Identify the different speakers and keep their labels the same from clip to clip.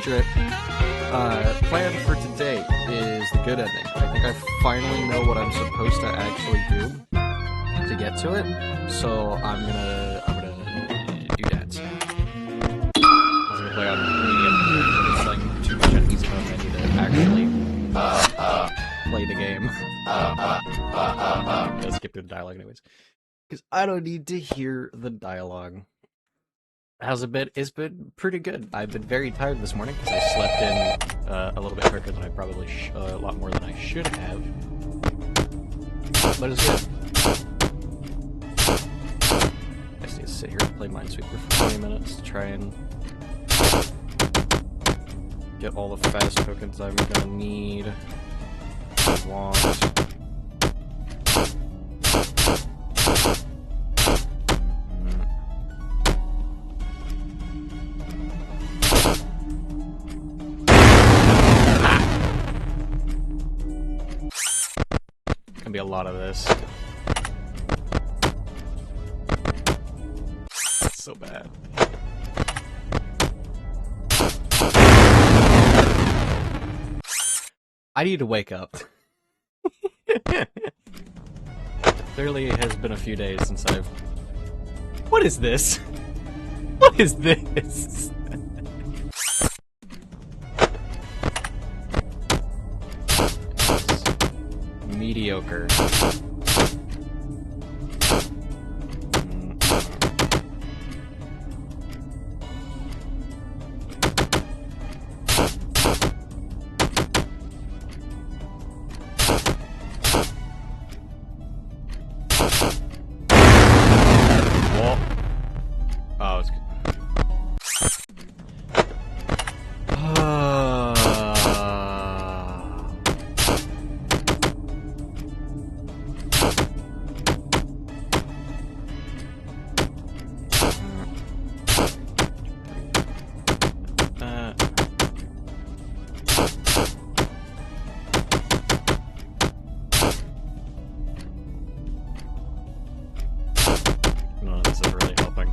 Speaker 1: secret. Plan for today is the good ending. I think I finally know what I'm supposed to actually do to get to it, so I'm gonna do that. I was gonna play on medium, but it's like too much on easy mode. I need to actually play the game. Gotta skip through the dialogue anyways, because I don't need to hear the dialogue. How's it been? It's been pretty good. I've been very tired this morning because I slept in a little bit quicker than I probably a lot more than I should have. But it's good. I just need to sit here and play Minesweeper for 20 minutes to try and get all the fast tokens I'm gonna need. Want. Be a lot of this. That's so bad. I need to wake up. Clearly it has been a few days since I've... What is this? What is this? Mediocre. Whoa. Oh, it's good. None of this is really helping.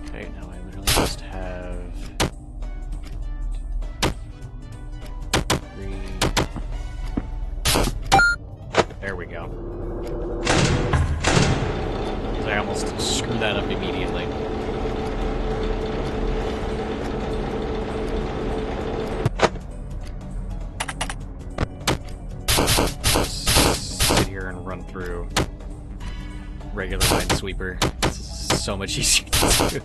Speaker 1: Okay, now I literally just have 3. There we go. I almost screwed that up immediately. Just sit here and run through regular Minesweeper. This is so much easier to do.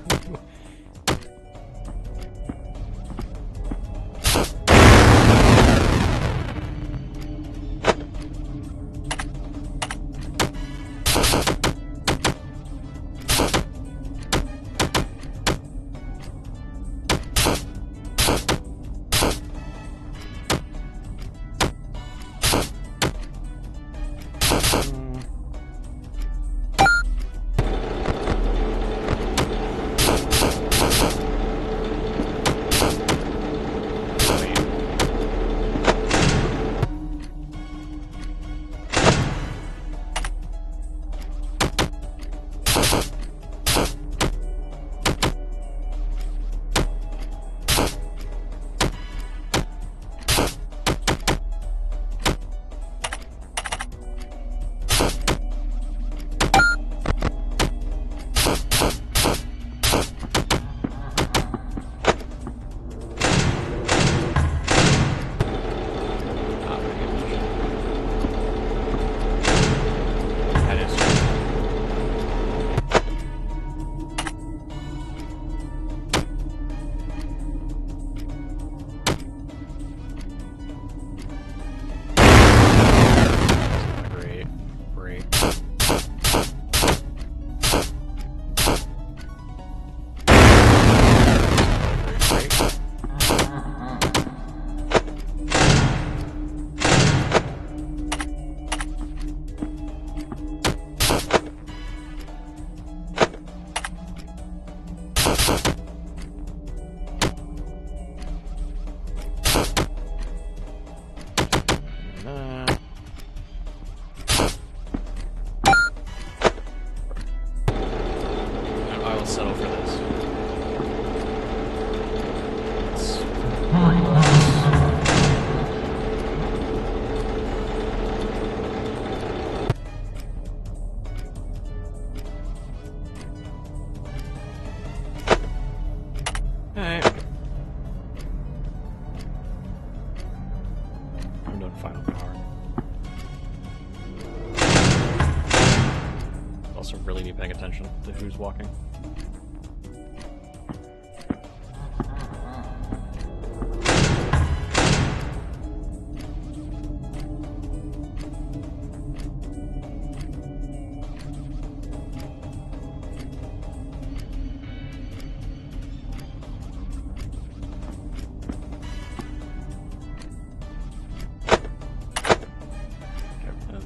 Speaker 1: really be paying attention to who's walking.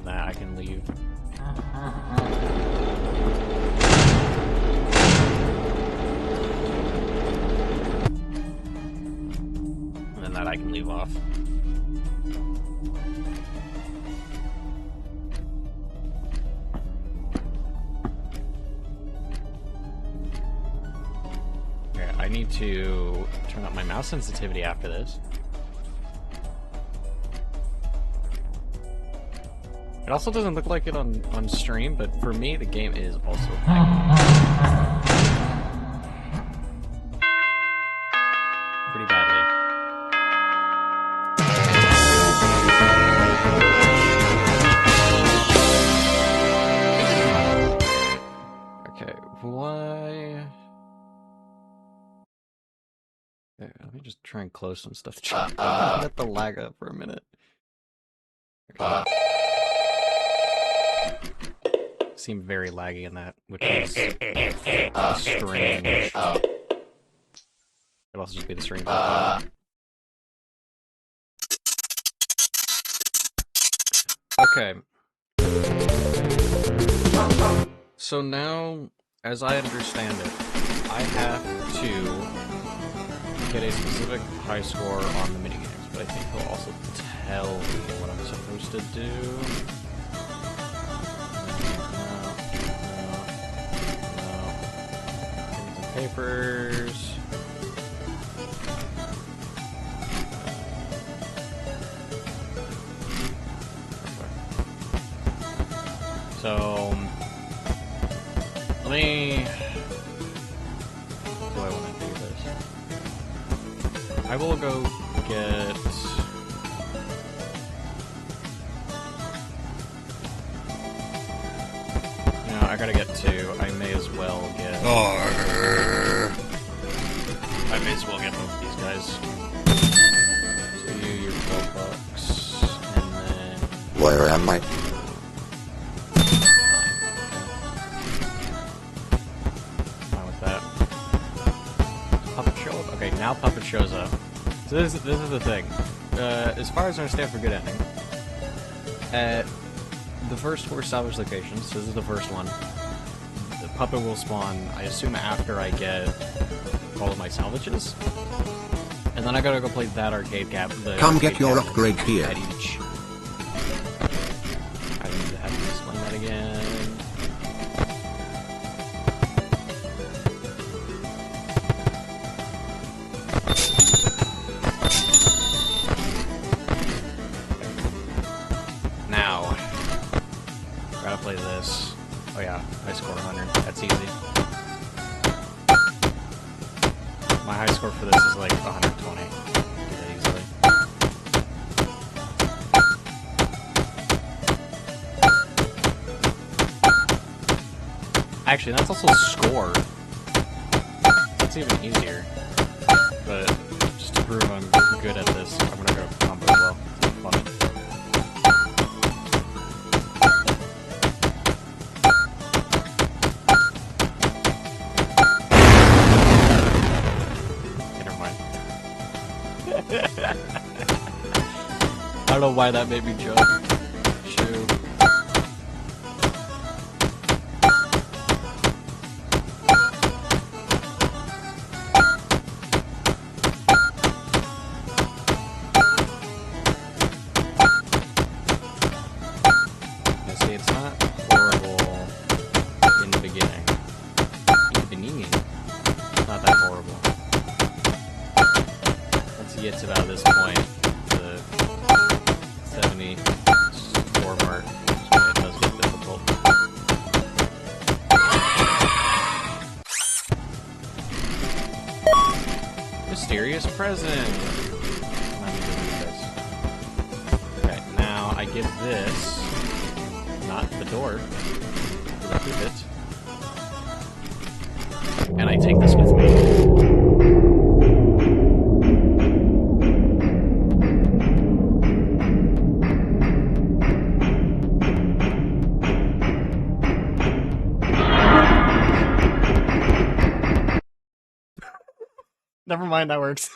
Speaker 1: That I can leave. And that I can leave off. Okay, I need to turn up my mouse sensitivity after this. It also doesn't look like it on stream, but for me, the game is also lagging. Pretty badly. Okay, why? Okay, let me just try and close some stuff to try and get the lag up for a minute. Okay. Seemed very laggy in that, which is strange. It could also just be the stream. Okay. So now, as I understand it, I have to get a specific high score on the minigames, but I think he'll also tell me what I'm supposed to do. Papers. So let me. Do I want to do this? I will go get. No, I gotta get two. I may as well get. I may as well get both of these guys. So you're $12, and then.
Speaker 2: Where am I?
Speaker 1: Fine with that. Puppet show up? Okay, now Puppet shows up. So this is the thing. As far as I understand for good ending, at the first 4 salvage locations, so this is the first one, the puppet will spawn, I assume, after I get all of my salvages. And then I gotta go play that arcade cap.
Speaker 2: Come get your upgrade here.
Speaker 1: At each. I don't need to have to explain that again. Now, gotta play this. Oh yeah, I scored 100. That's easy. My high score for this is like 120. Do that easily. Actually, that's also score. That's even easier. But just to prove I'm good at this, I'm gonna go combo as well. Fun. I don't know why that made me jump. Shoo. Yeah, see, it's not horrible in the beginning. It's not that horrible. Once he gets about this point, the 70 score mark, it does get difficult. Mysterious present! Let me delete this. Okay, now I give this, not the door, because I keep it. Never mind, that works.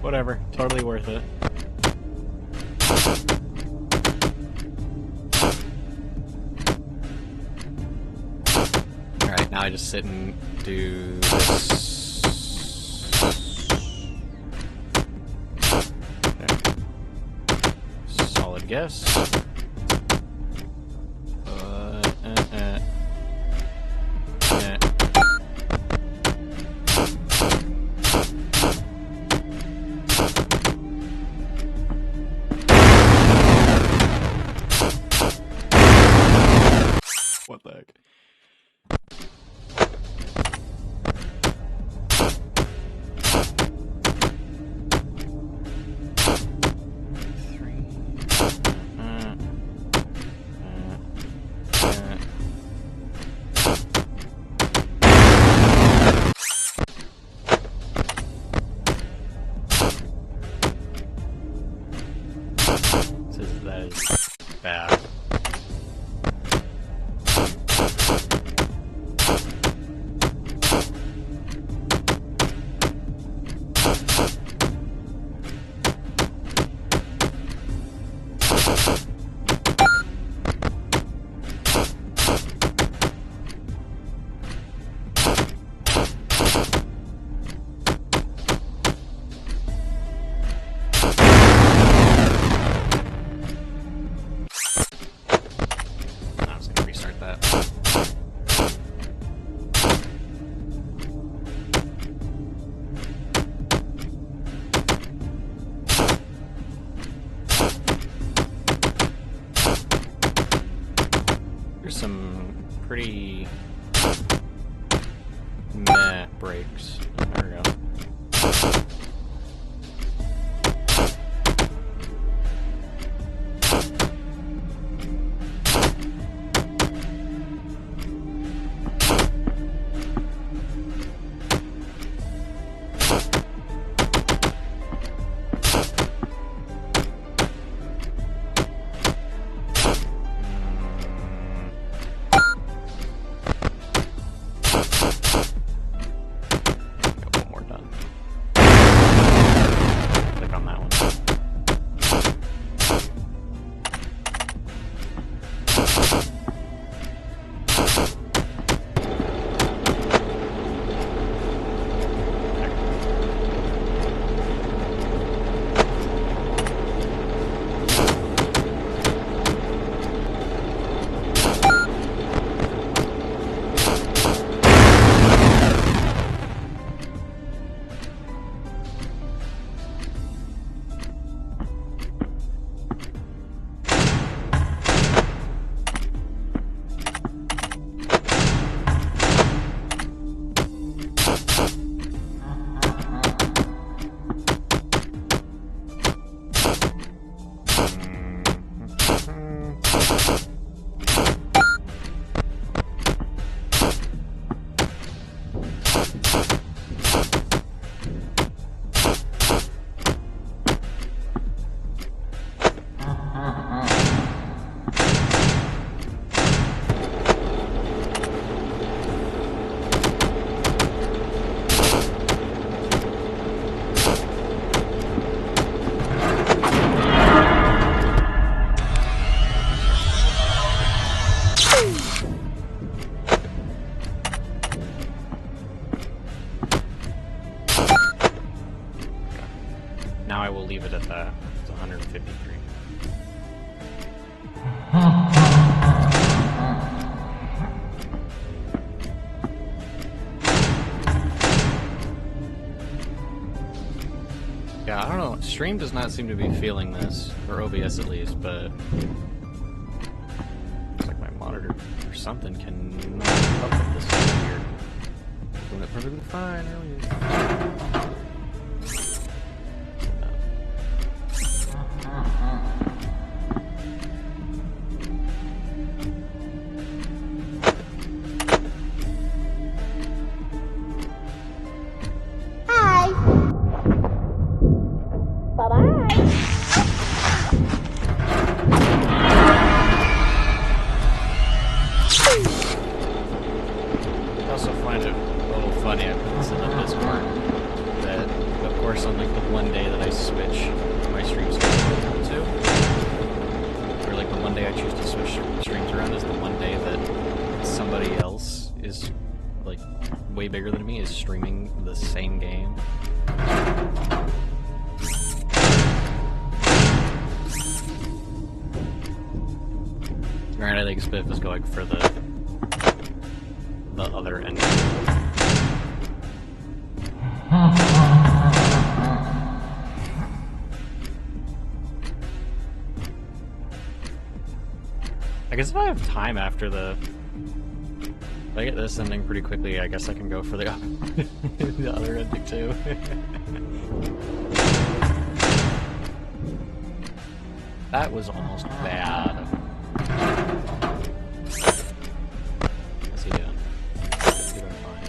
Speaker 1: Whatever, totally worth it. Alright, now I just sit and do this. Okay. Solid guess. What the heck? That is bad. There's some pretty meh breaks. There we go. Now I will leave it at that. It's 153. Yeah, I don't know. Stream does not seem to be feeling this, or OBS at least, but looks like my monitor or something can not keep up with this. Is weird. Doing it perfectly fine earlier. way bigger than me is streaming the same game. Granted, I think Spiff is going for the other end. I guess if I have time after if I get this ending pretty quickly, I guess I can go for the the other ending too. That was almost bad. What's he doing? He's doing fine.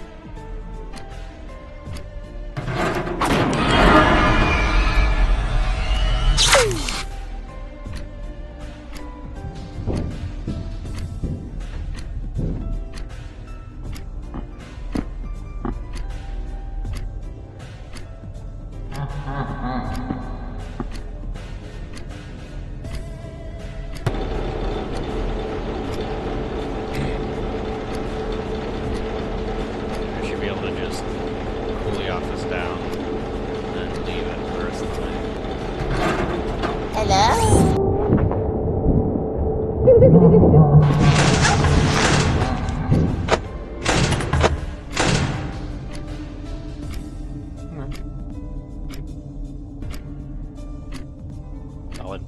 Speaker 1: Solid.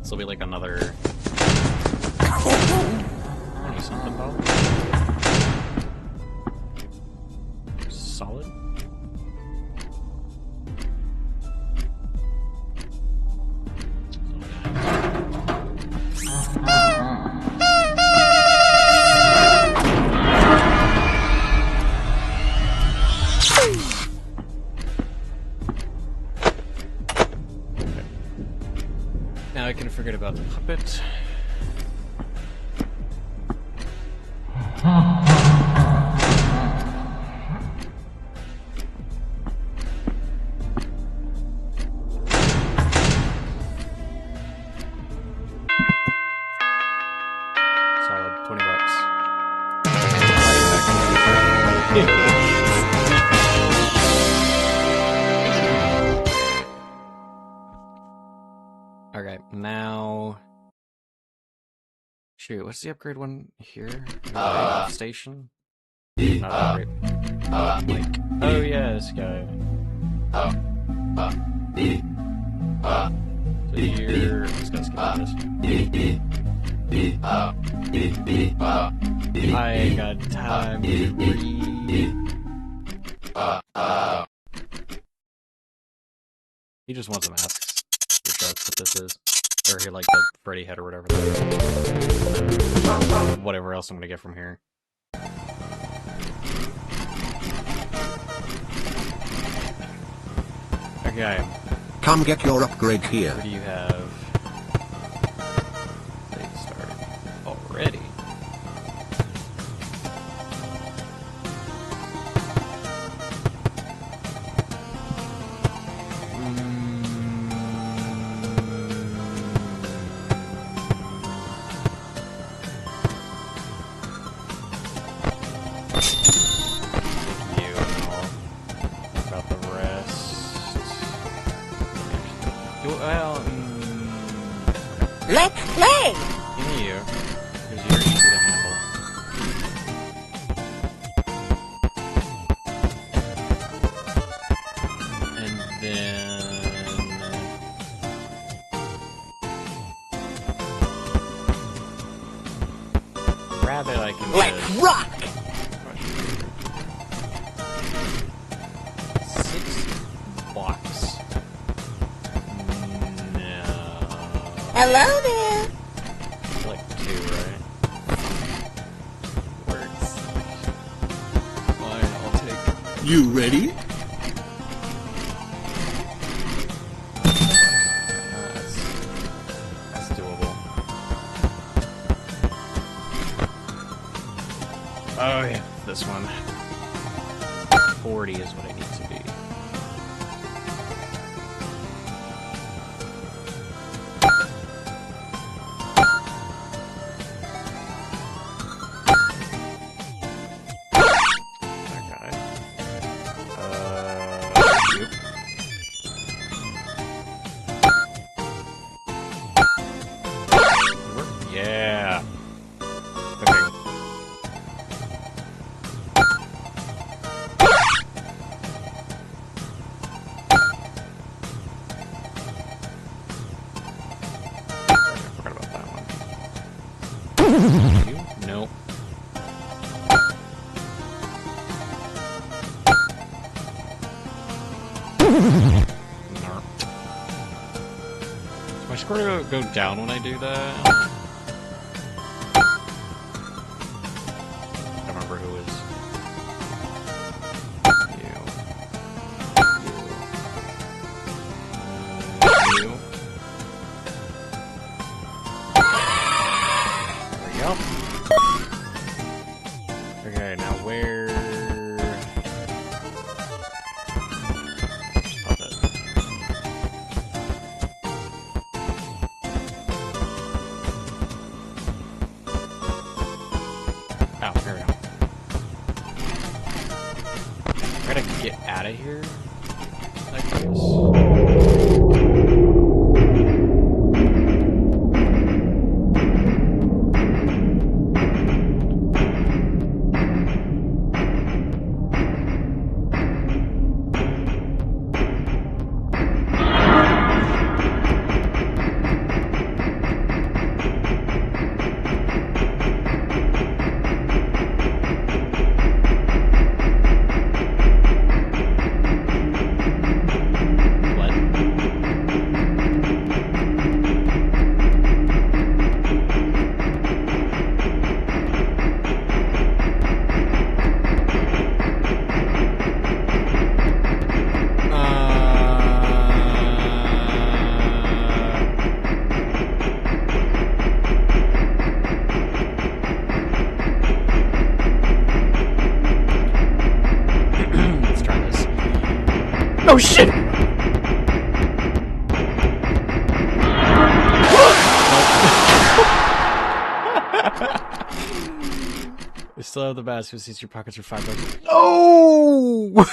Speaker 1: This will be like another 20-something dollars. Solid. Now I can forget about the puppet. Solid, $20. Okay, now... Shoot, what's the upgrade one here? Station? Not upgrade. Like, oh yeah, this guy. So here, let's go skip this. I got time to read. He just wants some masks. Which that's what this is. Or here, like the Freddy head or whatever. Whatever else I'm gonna get from here. Okay.
Speaker 2: Come get your upgrade here.
Speaker 1: What do you have? They start already. Well,
Speaker 3: let's play!
Speaker 1: Give me you, because you're easy to handle. And then... Rabbit I can
Speaker 3: Let's rock!
Speaker 1: 6 blocks.
Speaker 3: Hello there!
Speaker 1: Like 2, right? Works. Fine, I'll take...
Speaker 2: You ready?
Speaker 1: That's doable. Oh yeah, this one. 40 is what I need to be. Nope. My score go down when I do that. I don't remember who is. You. There we go. Okay, now where? Stop it. Oh, here we go. I gotta get out of here, I guess. Oh shit! I still have the mask. Who sees your pockets for $5? Oh!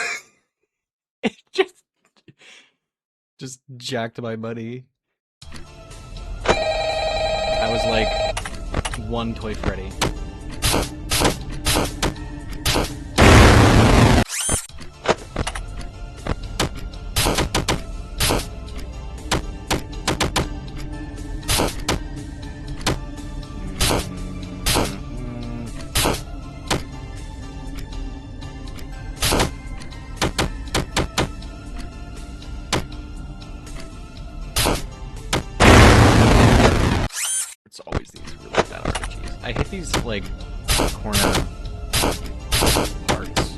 Speaker 1: It just jacked my money. I was like one Toy Freddy. It's always these really bad RPGs. I hit these, like, corner parts.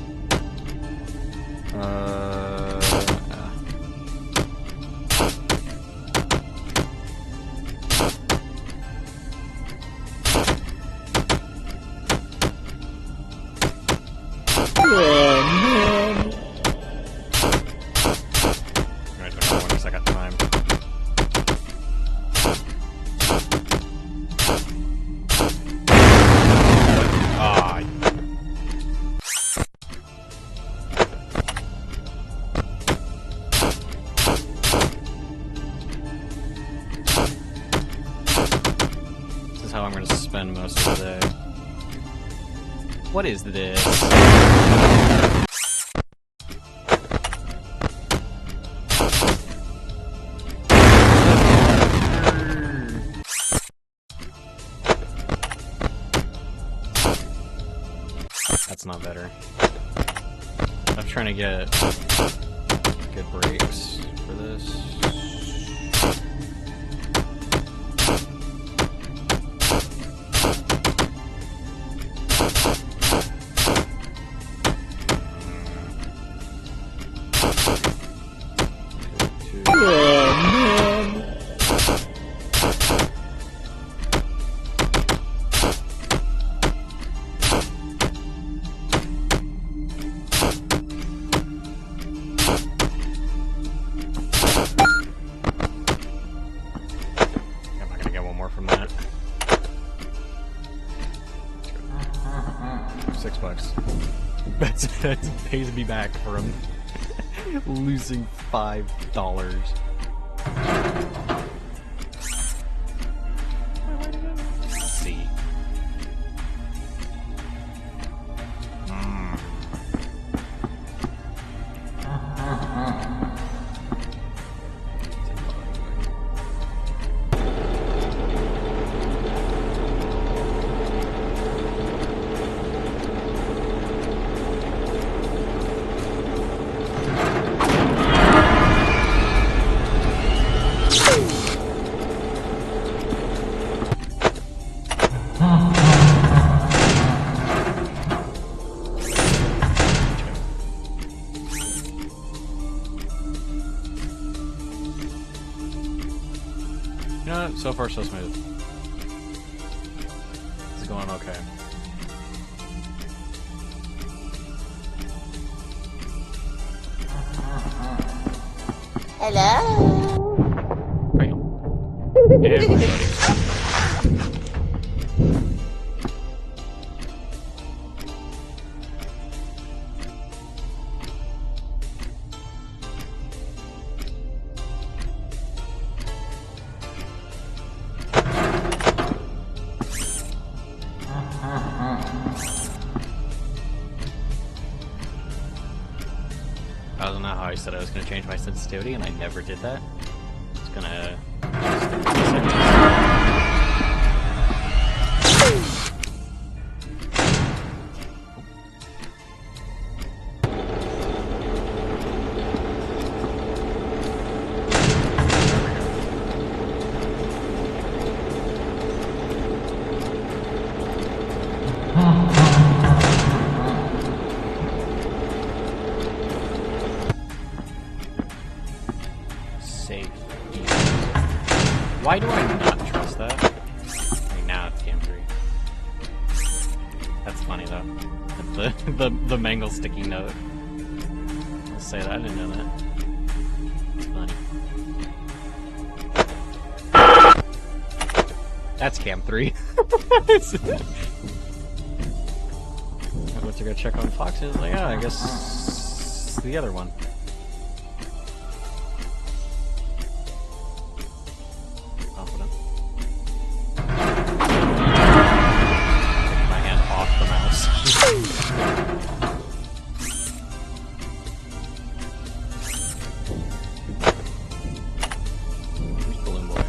Speaker 1: Oh, man. Alright, I don't know when I got time. How I'm going to spend most of the day. What is this? That's not better. I'm trying to get good breaks for this. $6. That pays me back for him losing $5. Let's see. know, so far so smooth. It's going okay.
Speaker 3: Hello.
Speaker 1: Bam. Everybody. I don't know how I said I was going to change my sensitivity, and I never did that. It's gonna stick with the settings. Safe. Why do I not trust that? I mean, now it's Cam 3. That's funny though. The mangle sticky note. I'll say that, I didn't know that. It's funny. That's Cam 3. I went to go check on Fox and was like, I guess it's the other one. Confident. Take my hand off the mouse. Where's Balloon Boy?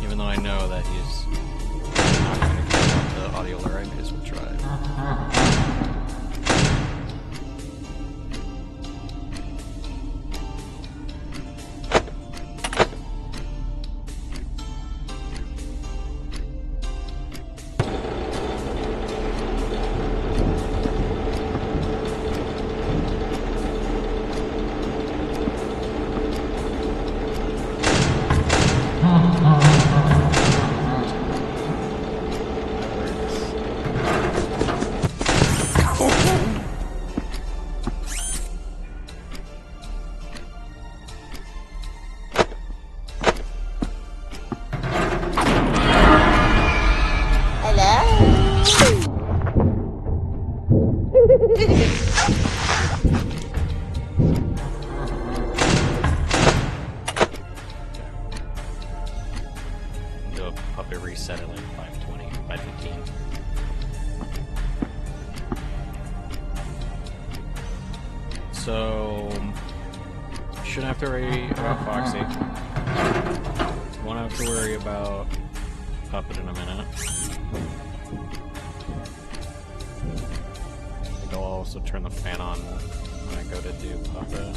Speaker 1: Even though I know that he's not going to get off the audio alert, I may as well try. Do a puppet reset at like 5:20, 5:15. So shouldn't have to worry about Foxy. Won't have to worry about Puppet in a minute. I think I'll also turn the fan on when I go to do Puppet.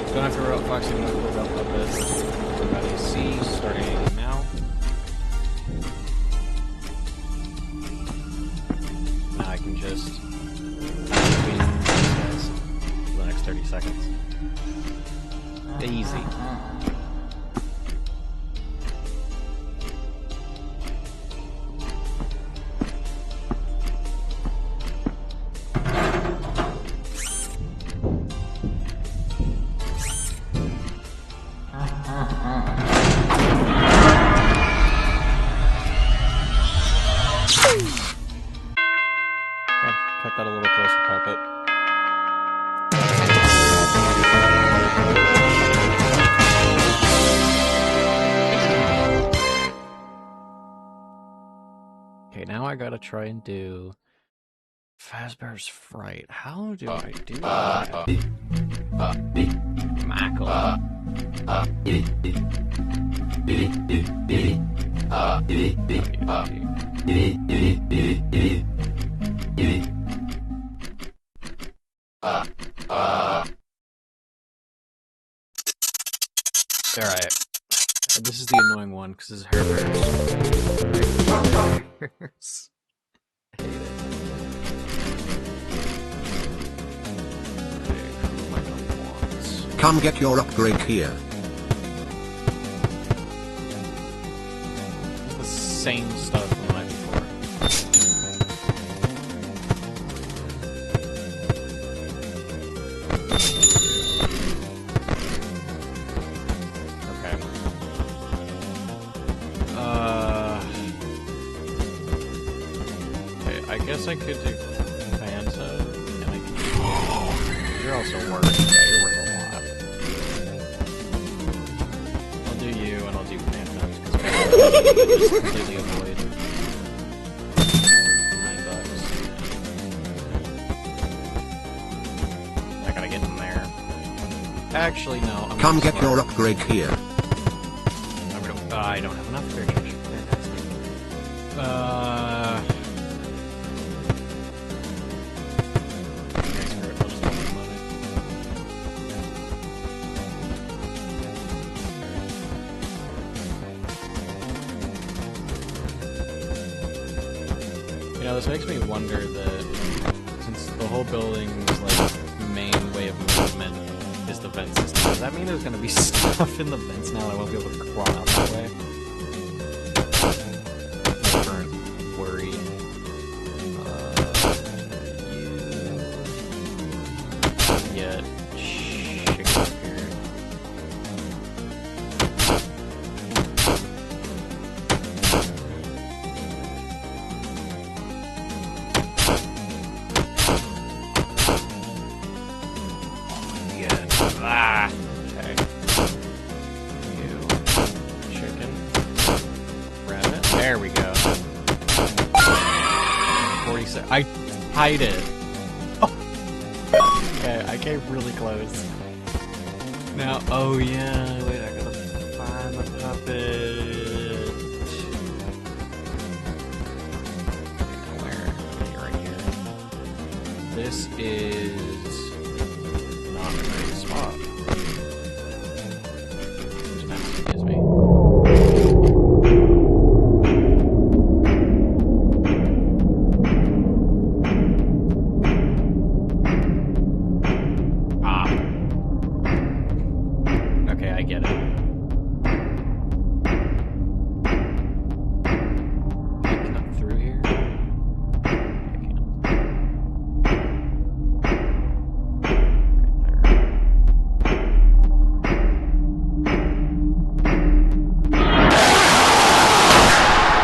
Speaker 1: Don't have to worry about Foxy, don't have to worry about Puppet. We're about AC starting now. Now I can just between these guys for the next 30 seconds. Easy. Cut that a little closer, Puppet. Okay, now I gotta try and do Fazbear's Fright. How do I do that? Mackle. Alright. This is the annoying one, because this is hair bears. I hate it. Okay, who am I gonna want?
Speaker 2: Come get your upgrade here.
Speaker 1: The same stuff from the night before. Okay, I guess I could do Fanta, and I could do... You're also working. Yeah, you're worth a lot. I'll do you, and I'll do Fanta, because Fanta just completely avoid. $9. I gotta get in there. Actually, no.
Speaker 2: Come get your upgrade here.
Speaker 1: I don't have enough for charge. Okay, screw it. I'll just hold the money. You know, this makes me wonder that since the whole building's like main way of movement is the vent system, does that mean there's gonna be stuff in the vents now and I won't be able to crawl out that way? Current worry. Yeah, chicken up here. Ah! Okay. You. Chicken. Rabbit. There we go. 46. I hide it. Oh. Okay, I came really close. Now, oh yeah, wait, I gotta find the puppet. Where? Right here. This is not a great spot. Which map gives me. Ah. Okay, I get it. Can I cut through here? I can.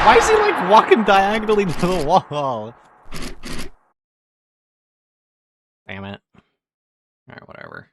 Speaker 1: Why is he like walking diagonally to the wall? Damn it. Alright, whatever.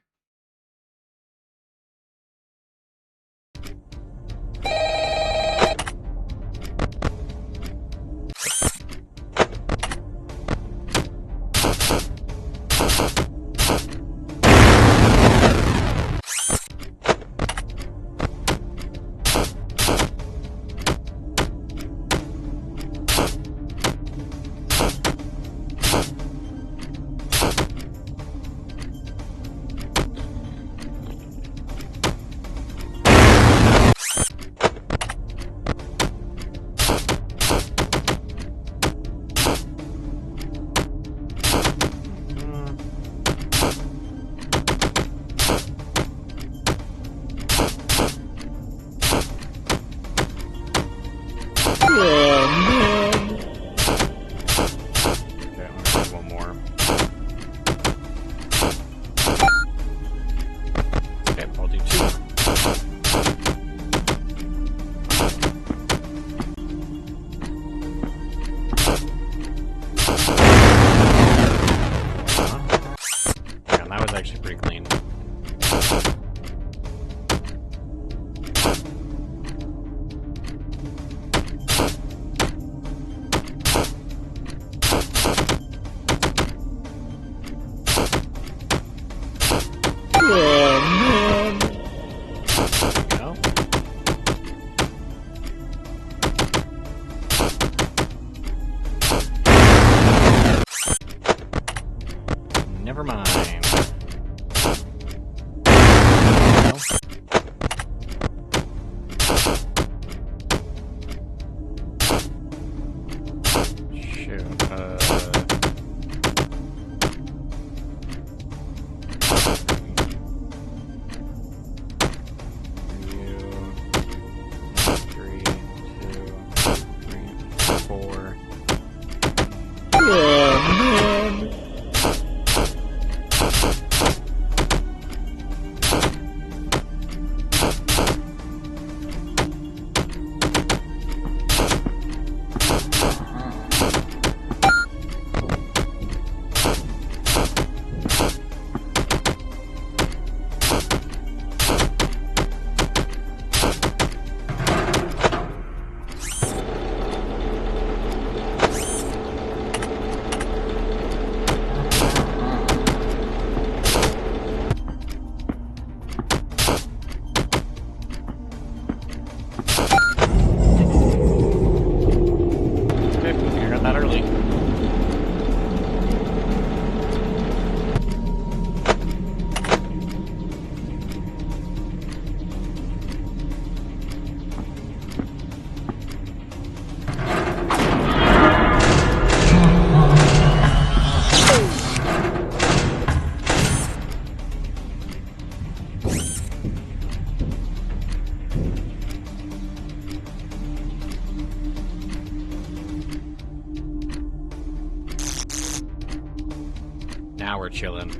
Speaker 1: Now we're chilling.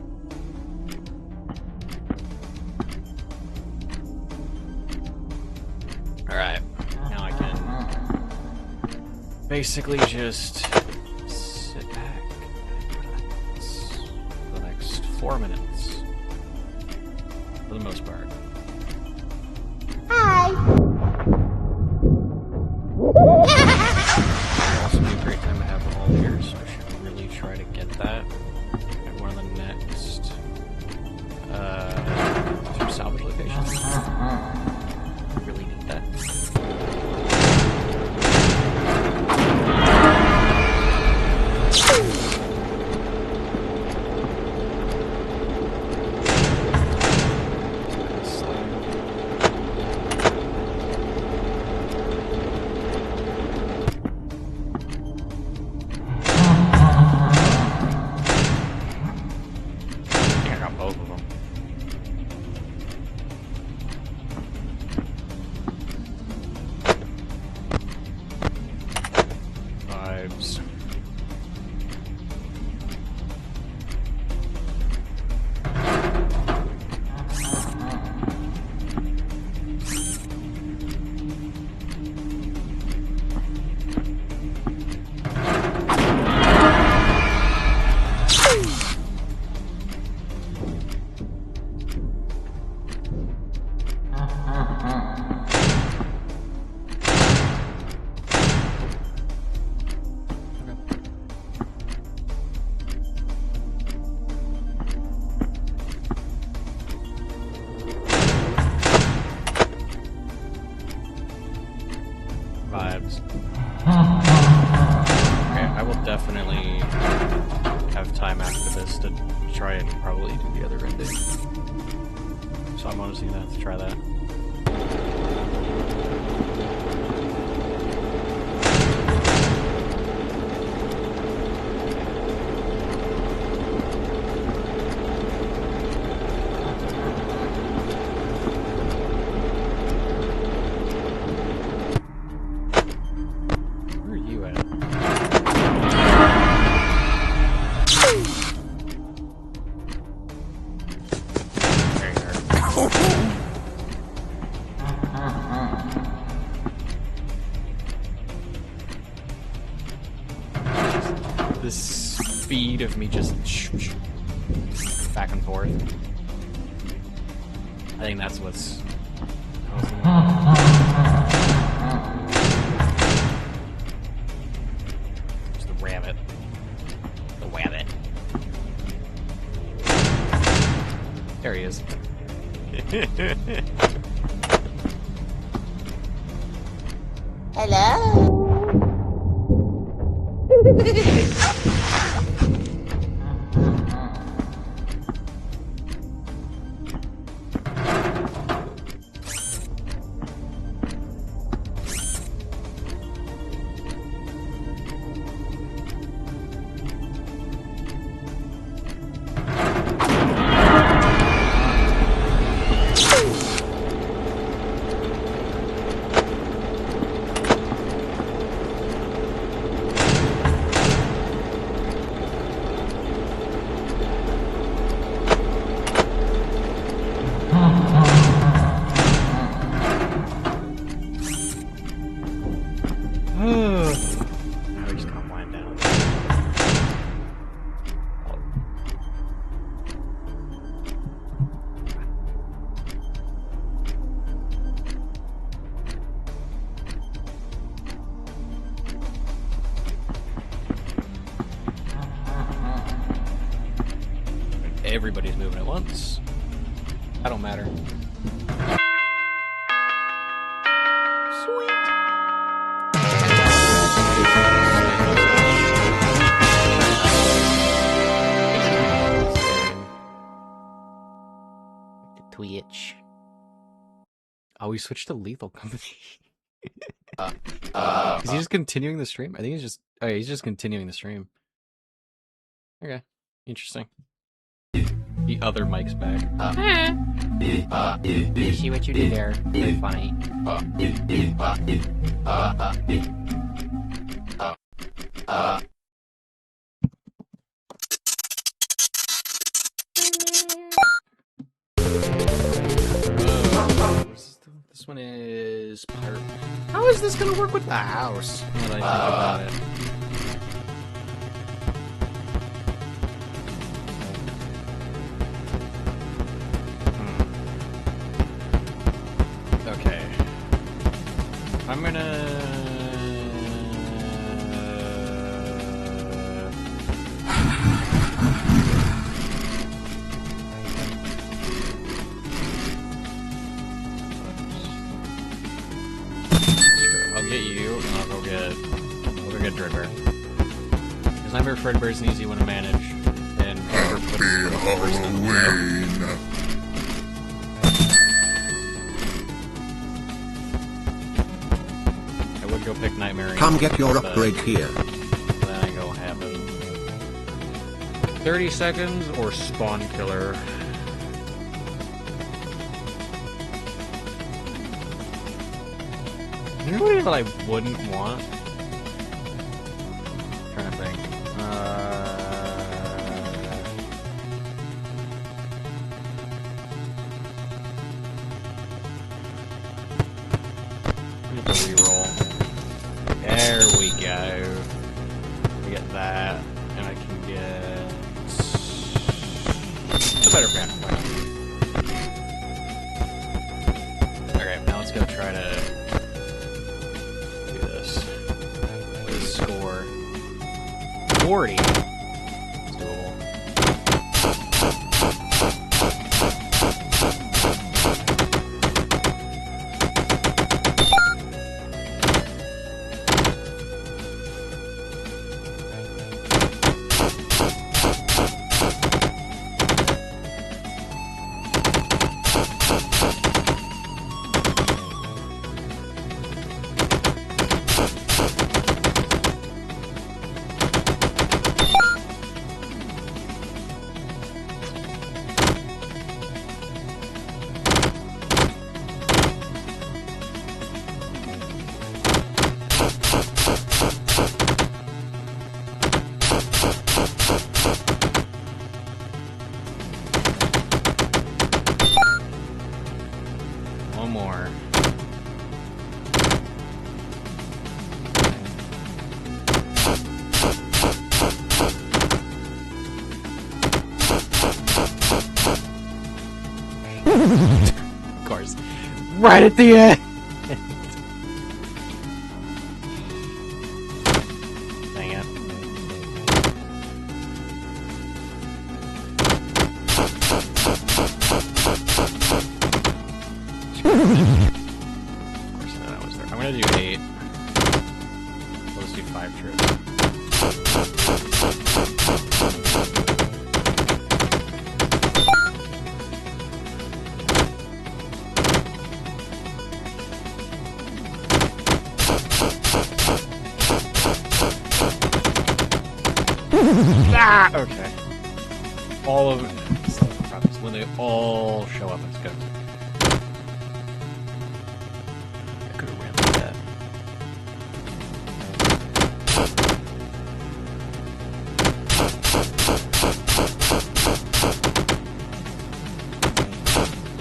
Speaker 1: Alright, now I can basically just sit back and relax for the next 4 minutes. For the most part.
Speaker 3: Hi.
Speaker 1: It'll also be a great time to have them all here, so I should really try to get that at one of the next salvage locations. Really need that. Vibes. Okay, I will definitely have time after this to try and probably do the other ending. So I'm honestly gonna have to try that. Where are you at? There you are. The speed of me just back and forth. I think that's what's causing it. It's the rabbit. The wabbit. There he is.
Speaker 3: Hello.
Speaker 1: Now we just gotta wind down. Everybody's moving at once. That don't matter. Twitch. Oh, we switched to Lethal Company. Is he just continuing the stream? I think he's just. Oh, yeah, he's just continuing the stream. Okay, interesting. The other mic's back. You see what you did there? Very funny. one is pirate. How is this gonna work with the house? Now that I think about it. Okay. I'm gonna... I'll get you, and I'll go get Frickbear. Because I'm sure Frickbear's an easy one to manage, and
Speaker 2: Happy Halloween.
Speaker 1: I would go pick Nightmare.
Speaker 2: Come get your upgrade here.
Speaker 1: That ain't gonna happen. 30 seconds or Spawn Killer. You know what I wouldn't want? I'm trying to think. Reroll. There we go. We get that, and I can get a better pack. Okay, now let's go try to. Score 40. It's doable. One more. Of course. Right at the end! Dang it. Of course, that was there. I'm gonna do 8. Let's do 5 trips. Ah! Okay. All of it. When they all show up, it's good. I could have ran like that.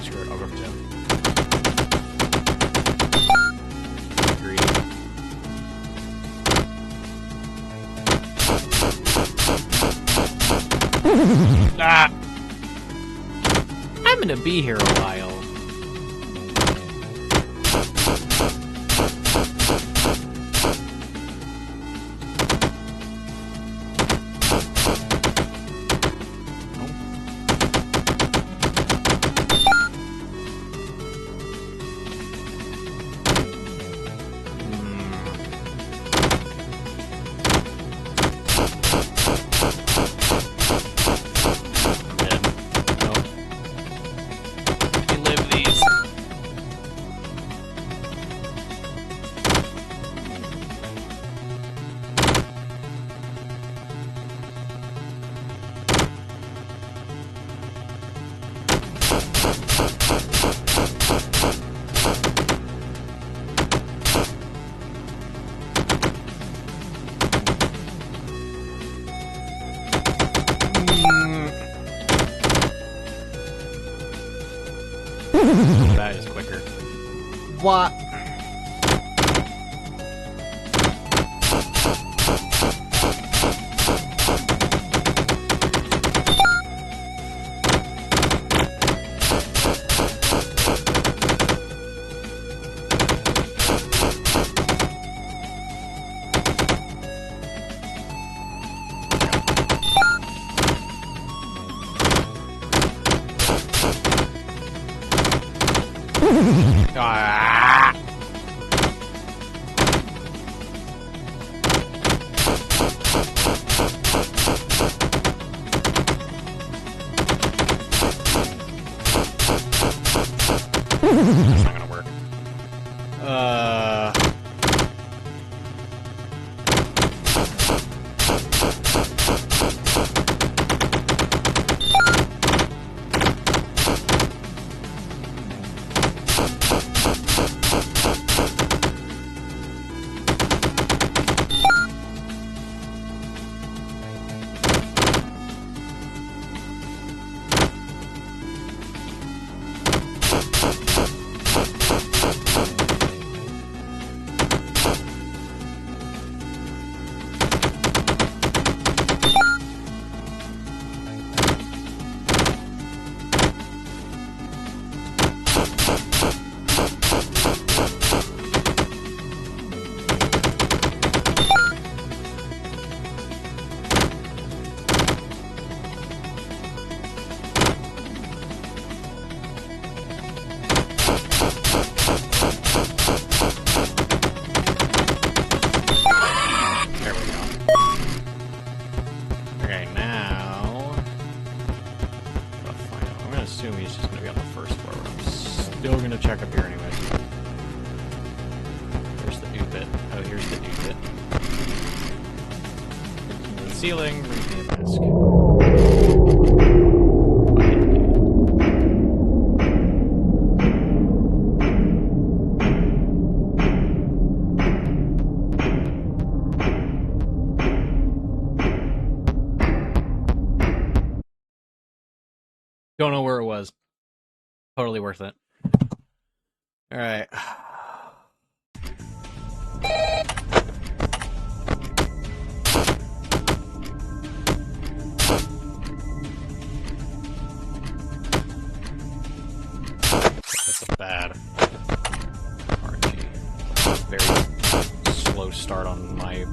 Speaker 1: Screw it, I'll go for 10. Agreed. Ah! I'm gonna be here a while. That is quicker. What? Ah! That's not gonna work. Still gonna check up here anyways. There's the new bit. Oh, here's the new bit. The ceiling, bring me a mask. Don't know where it was. Totally worth it. Alright. That's a bad RNG. Very slow start on my...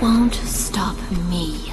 Speaker 4: Won't stop me.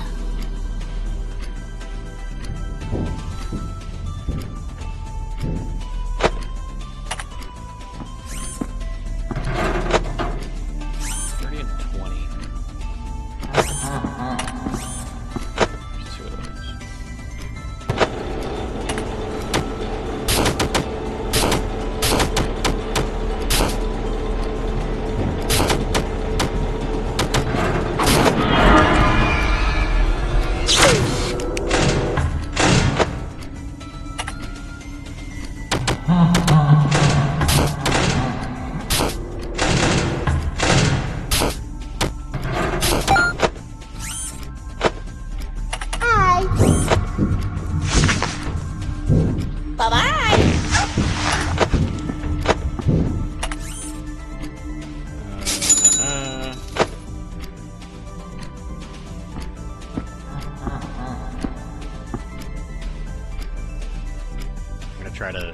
Speaker 1: Try to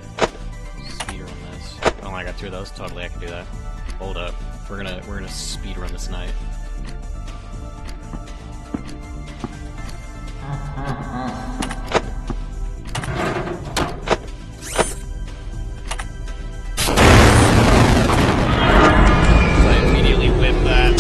Speaker 1: speed run this. Oh, I got two of those. Totally, I can do that. Hold up. We're gonna speed run this night. So I immediately whip that.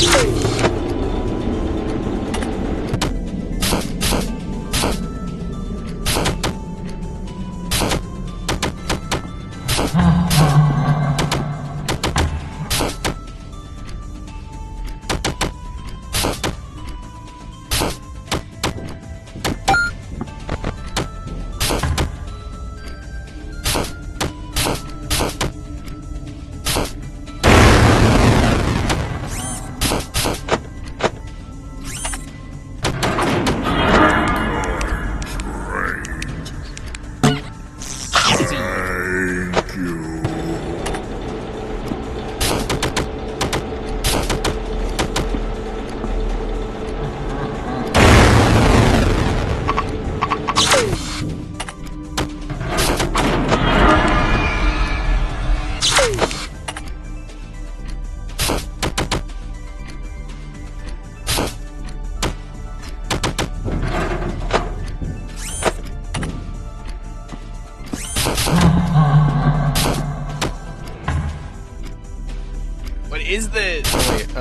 Speaker 1: is this? Wait,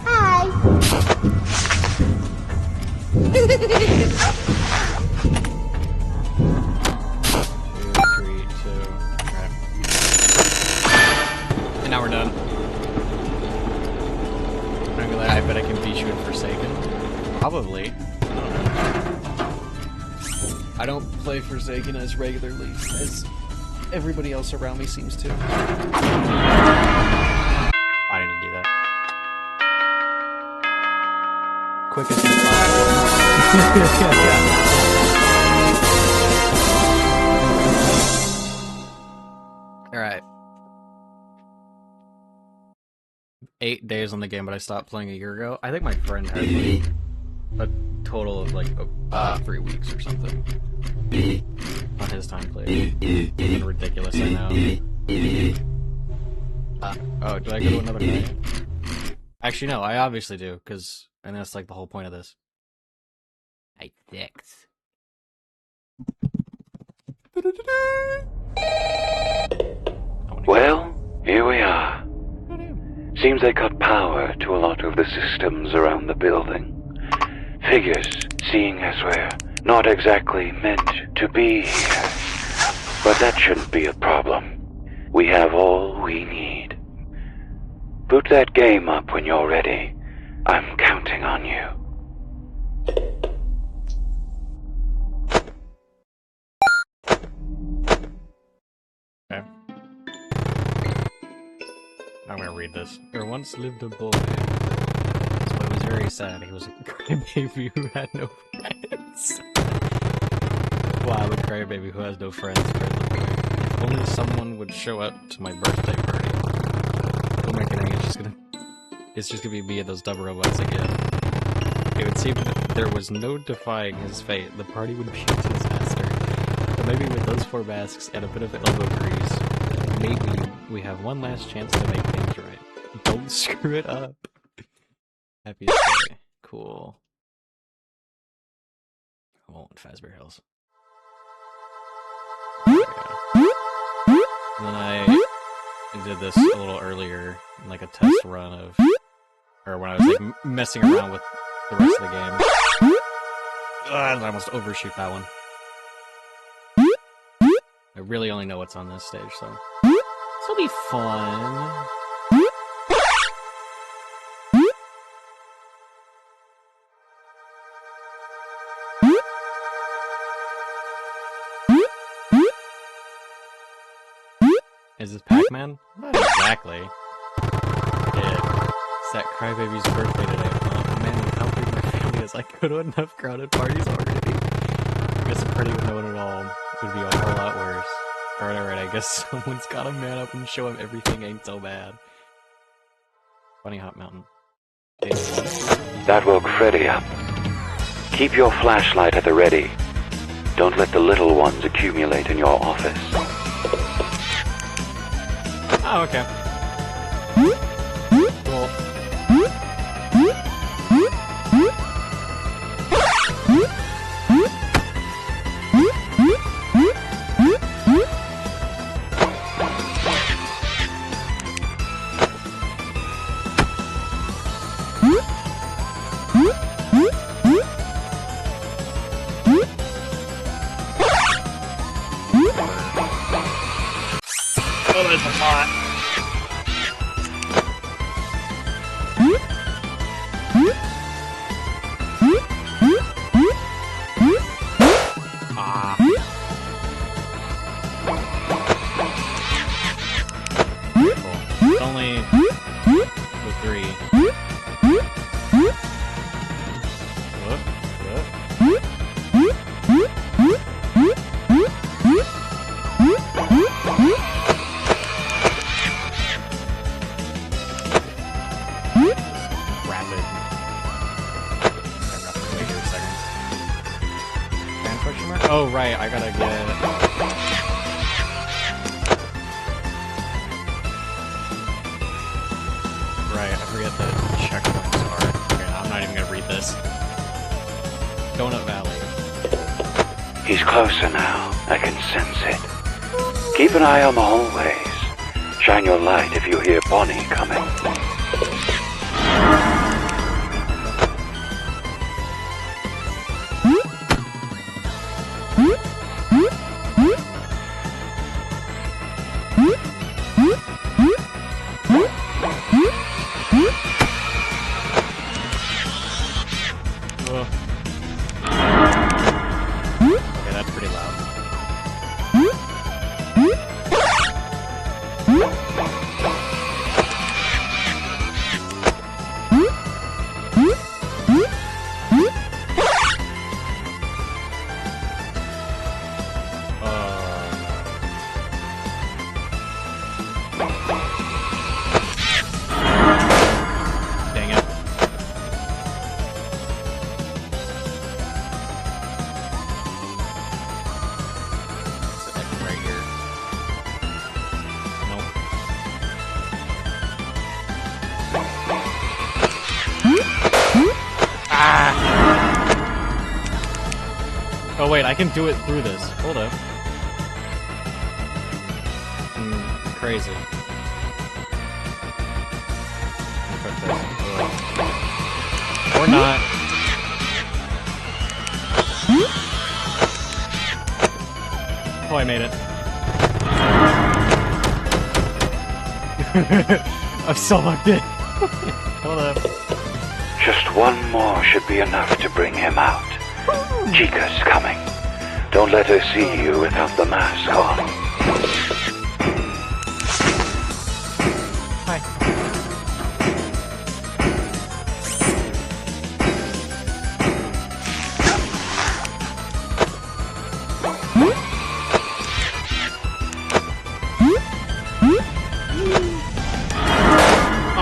Speaker 3: Hi.
Speaker 1: 2, 3, 2. Alright. And now we're done. I'm gonna be like, I bet I can beat you in Forsaken. Probably. I don't play Forsaken as regularly as everybody else around me seems to. I didn't do that. Quickest Alright. 8 days on the game, but I stopped playing a year ago. I think my friend had like a total of like 3 weeks or something on his time played. It's ridiculous, I know. Oh, do I go to another night? Actually, no, I obviously do, and that's like the whole point of this. I fix.
Speaker 5: Well, here we are. Seems they cut power to a lot of the systems around the building. Figures, seeing as we're not exactly meant to be here. But that shouldn't be a problem. We have all we need. Boot that game up when you're ready. I'm counting on you.
Speaker 1: Okay. I'm gonna read this. There once lived a boy. This boy was very sad. He was a crybaby who had no friends. Wow, a crybaby who has no friends. If only someone would show up to my birthday party. Oh my goodness, it's just gonna be me and those dumb robots again. It would seem that there was no defying his fate. The party would be a disaster. But maybe with those 4 masks and a bit of elbow grease, maybe we have one last chance to make things right. Don't screw it up. Happy day. Cool. I won't Fazbear Hills. There we go. And then I did this a little earlier, in like a test run of, or when I was like messing around with the rest of the game. I almost overshoot that one. I really only know what's on this stage, so this'll be fun. Is this Pac-Man? Not exactly. It's that crybaby's birthday today. Oh man, how big my family is. I go to enough crowded parties already. I guess a party with no one at all would be a whole lot worse. Alright, I guess someone's gotta man up and show him everything ain't so bad. Bunny Hop Mountain.
Speaker 5: That woke Freddy up. Keep your flashlight at the ready. Don't let the little ones accumulate in your office.
Speaker 1: Oh, okay. Cool. Oh, that's a lot. Ah. Cool. It's only the 3. Whoop, whoop. Rapid. Wait here a second. Fan question mark? Oh, right, I gotta get... Right, I forget the checkpoints are. Okay, I'm not even gonna read this. Donut Valley.
Speaker 5: He's closer now. I can sense it. Keep an eye on the hallways. Shine your light if you hear Bonnie coming.
Speaker 1: Oh wait, I can do it through this. Hold up. Crazy. Cook this. Or not. Oh, I made it. I'm so locked in. Hold up.
Speaker 5: Just one more should be enough to bring him out. Chica's coming. Don't let her see you without the mask on.
Speaker 1: Hi.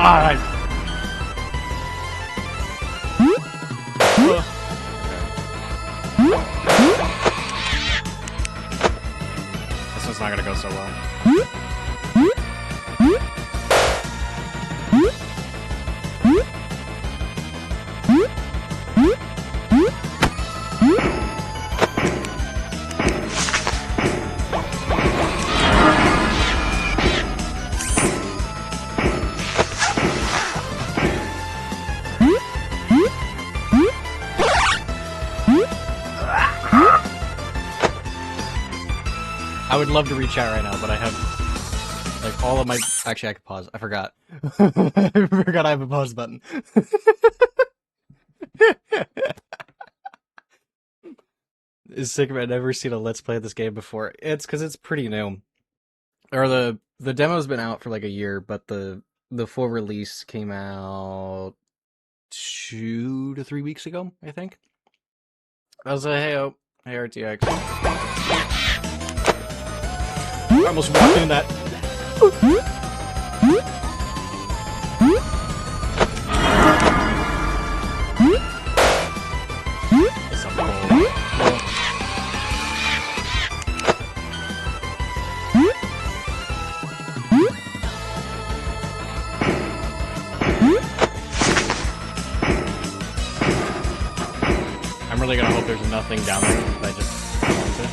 Speaker 1: Ah, this one's not gonna go so well. I would love to reach out right now, but I have, like, all of my... Actually, I could pause. I forgot. I forgot I have a pause button. Is sick of it. I've never seen a Let's Play of this game before. It's because it's pretty new. Or the demo's been out for like a year, but the full release came out 2 to 3 weeks ago, I think. I was like, hey RTX. I almost walked in that. I'm really gonna hope there's nothing down there that I just want to.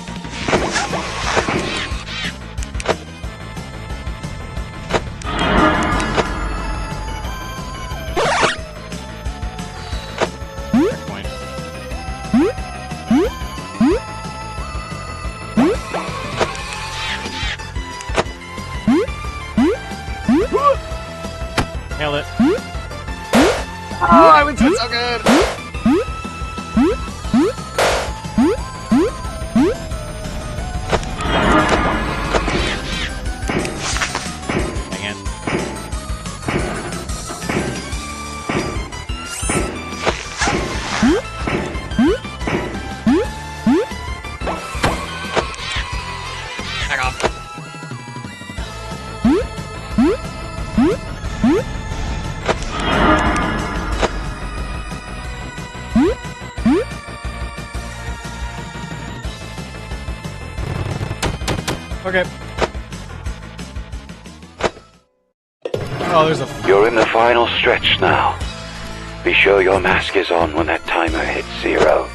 Speaker 1: Nailed it. Oh, I was doing so good! Dang it. Back off. Okay. Oh, there's a...
Speaker 5: You're in the final stretch now. Be sure your mask is on when that timer hits 0.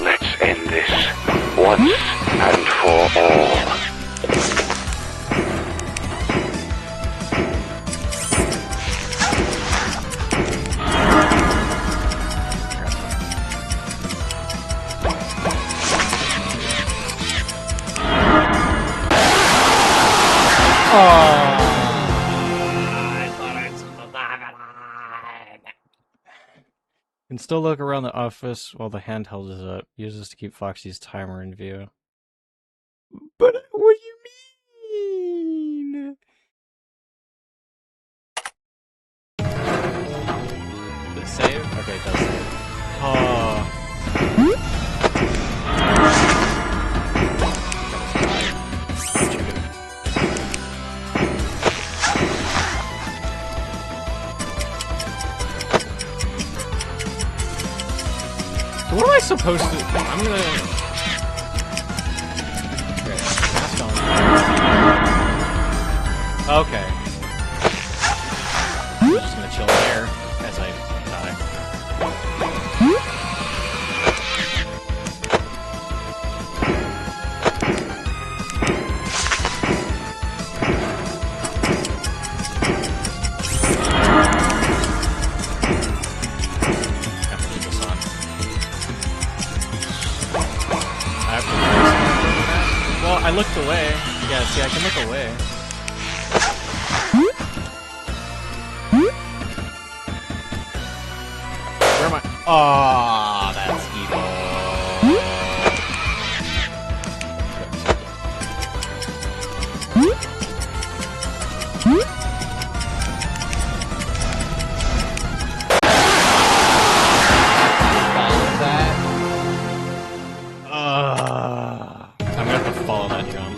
Speaker 5: Let's end this once and for all.
Speaker 1: Can still look around the office while the handheld is up. Use this to keep Foxy's timer in view. But what do you mean? Did it save? Okay, it does save. Oh. What am I supposed to? I'm gonna. Okay, mask on. Okay. I'm just gonna chill there as I die. I looked away. Yeah, see, I can look away. Where am I? Oh, that's evil. Follow that. I'm gonna have to follow that jump.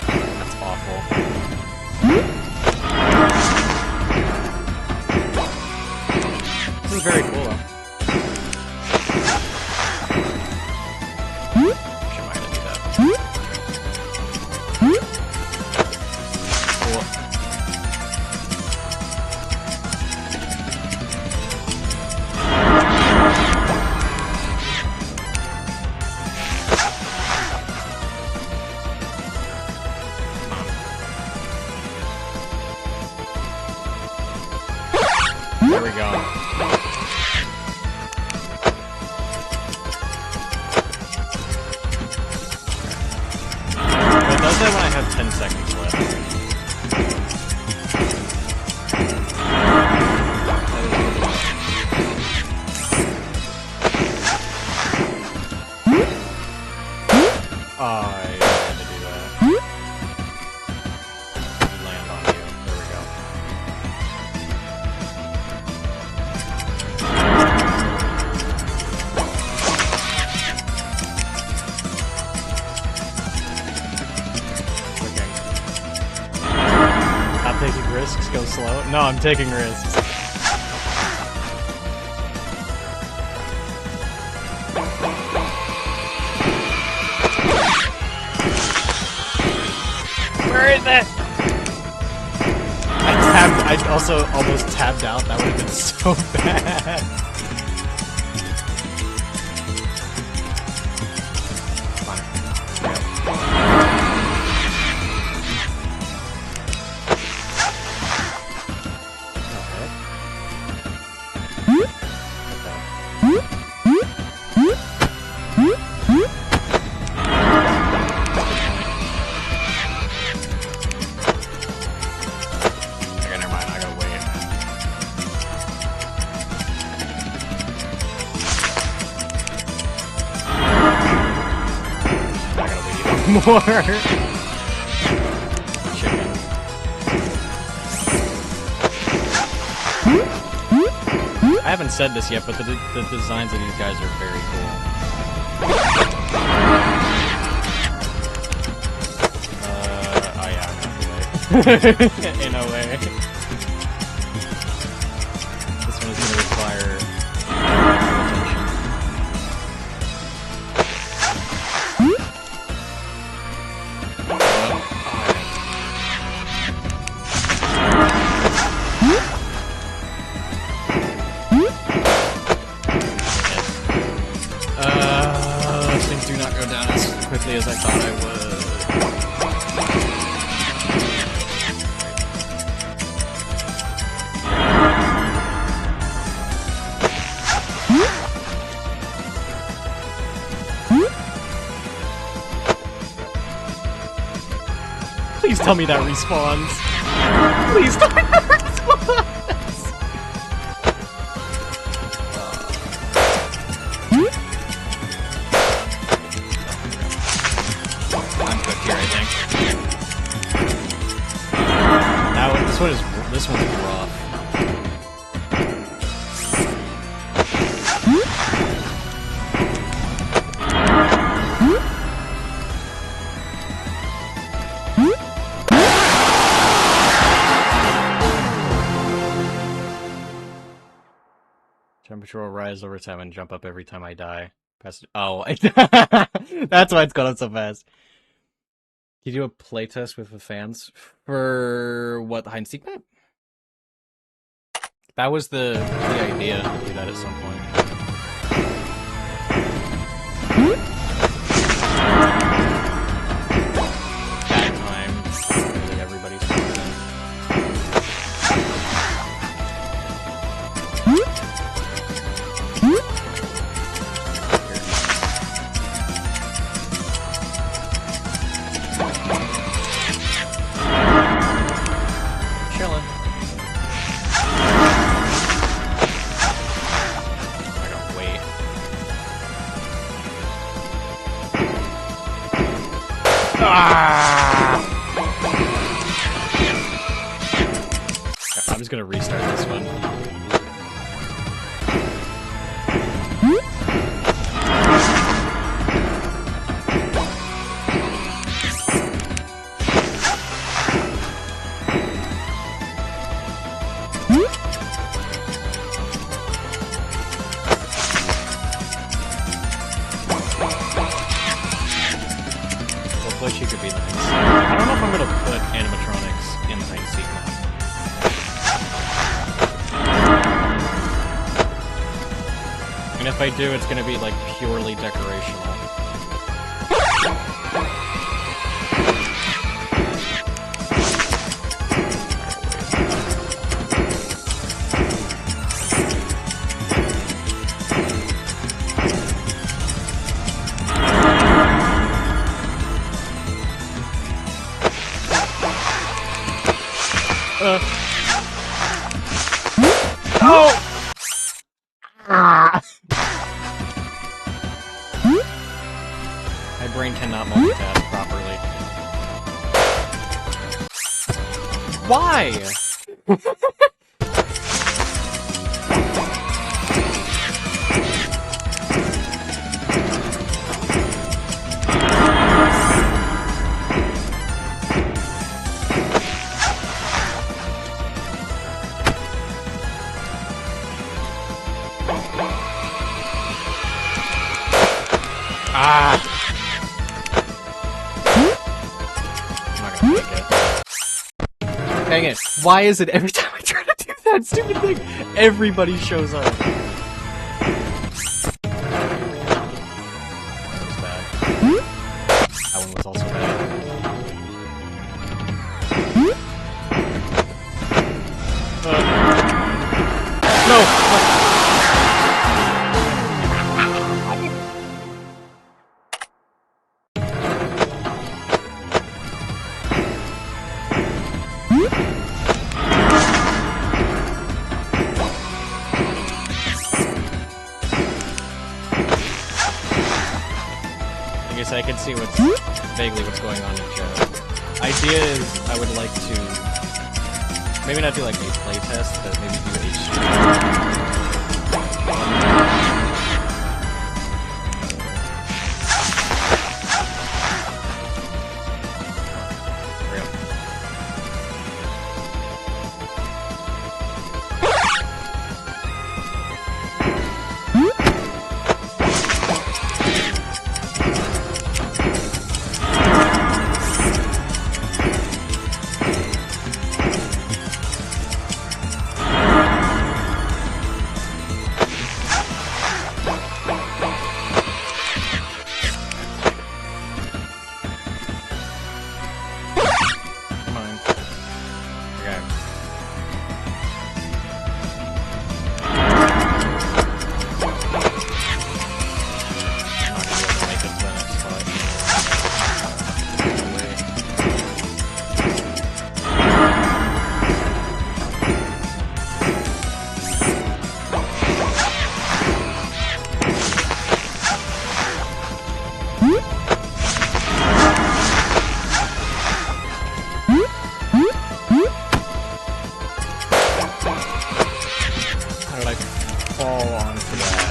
Speaker 1: That's awful. This is very cool though. Actually, I'm gonna do that. Cool. There we go. It does that when I have 10 seconds left. I had to do that. Land on you. There we go. Not taking risks, go slow. No, I'm taking risks. Where is it? I also almost tabbed out. That would have been so bad. More chicken. I haven't said this yet, but the designs of these guys are very cool. Oh yeah, I'm gonna wait. In a way. This one is gonna require attention. Things do not go down. I thought I would. Please tell me that respawns. Please tell me that respawns. I'm good here, I think. This one's rough. Temperature will rise over time and jump up every time I die. Oh, that's why it's gone up so fast. Can you do a playtest with the fans for what, the hide and seek map? That was the idea to do that at some point. Bad time. Really everybody's fine. Chilling. I gotta wait. Ah! I'm just gonna restart this one. She could be nice. I don't know if I'm gonna put animatronics in the hide and seek map. And if I do, it's gonna be like purely decorational. Oh! Ah! My brain cannot multitask properly. Why? Ah! I'm not gonna make it. Dang it. Why is it every time I try to do that stupid thing, everybody shows up? That was bad. That one was also bad. No! I can see vaguely what's going on in chat. Idea is, I would like to maybe not do like a playtest, but maybe do a stream. fall onto that.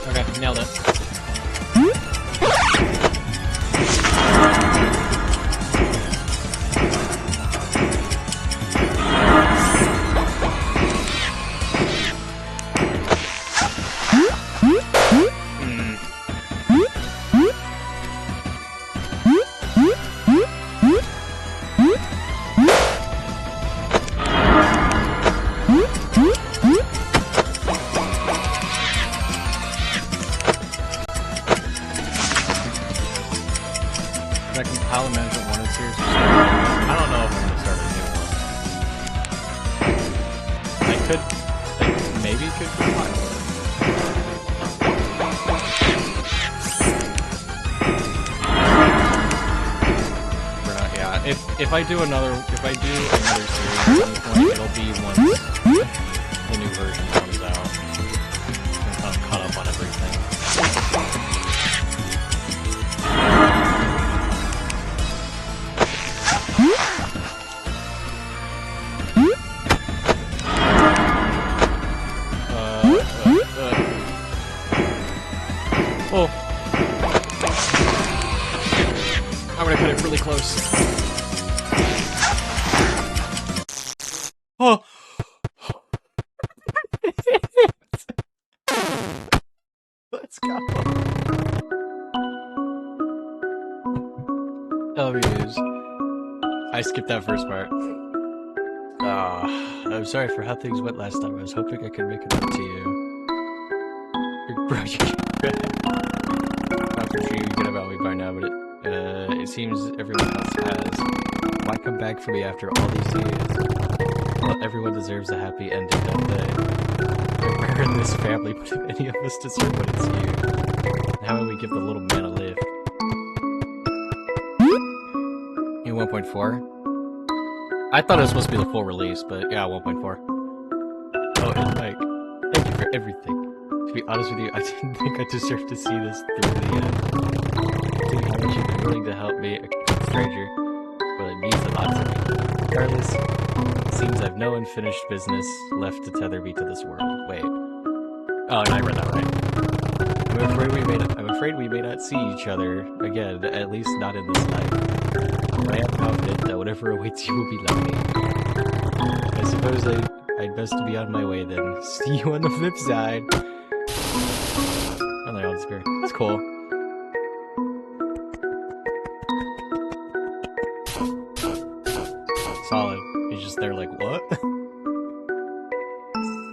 Speaker 6: Okay, nailed it. Can I compile a management one in series? I don't know if I'm gonna start a new one. I could, maybe could compile it. For now, yeah. If I do another series at some point, it'll be once the new version comes out. I'm kind of caught up on everything. Oh. I'm gonna cut it really close. Oh. Let's go. W's. I skipped that first part. I'm sorry for how things went last time. I was hoping I could make it up to you. Bro, you I'm pretty sure you get about me by now, but it seems everyone else has. Why come back for me after all these years? Well, everyone deserves a happy ending, don't they? We're rare in this family, but if any of us deserve what it's you, how will we give the little man a lift? In 1.4? I thought it was supposed to be the full release, but yeah, 1.4. Oh, and Mike, thank you for everything. To be honest with you, I didn't think I deserved to see this through the end. Seeing how much you've been willing to help me, a stranger, well, it means a lot to me. Regardless, it seems I've no unfinished business left to tether me to this world. Wait. Oh, no, I read that right. I'm afraid we may not see each other again, at least not in this life. But I am confident that whatever awaits you will be lovely. I suppose I'd best to be on my way then. See you on the flip side. Oh, they're on spear. That's cool. Solid. He's just there like, what?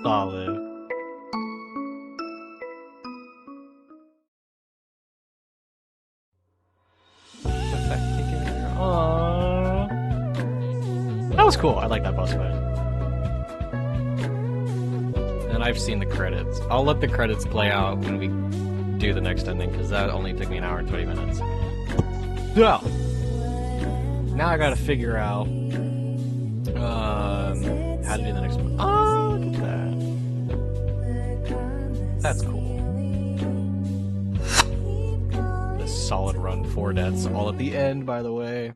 Speaker 6: Solid. Aww. That was cool. I like that boss fight. And I've seen the credits. I'll let the credits play out when we do the next ending, because that only took me an hour and 20 minutes. So, now I gotta figure out how to do the next one. Oh, look at that. That's cool. The solid run 4 deaths, all at the end, by the way.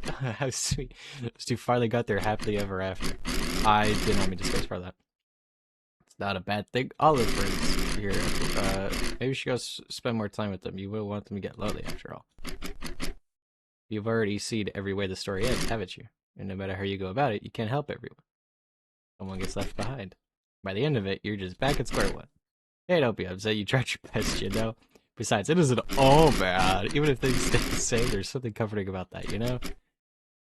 Speaker 6: How sweet. Those two finally got their happily ever after. I didn't want me to space for that. It's not a bad thing. All of friends here. Maybe you should go spend more time with them. You will want them to get lonely after all. You've already seen every way the story ends, haven't you? And no matter how you go about it, you can't help everyone. Someone gets left behind. By the end of it, you're just back at square one. Hey, don't be upset. You tried your best, you know? Besides, it isn't all bad. Even if things stay the same, there's something comforting about that, you know?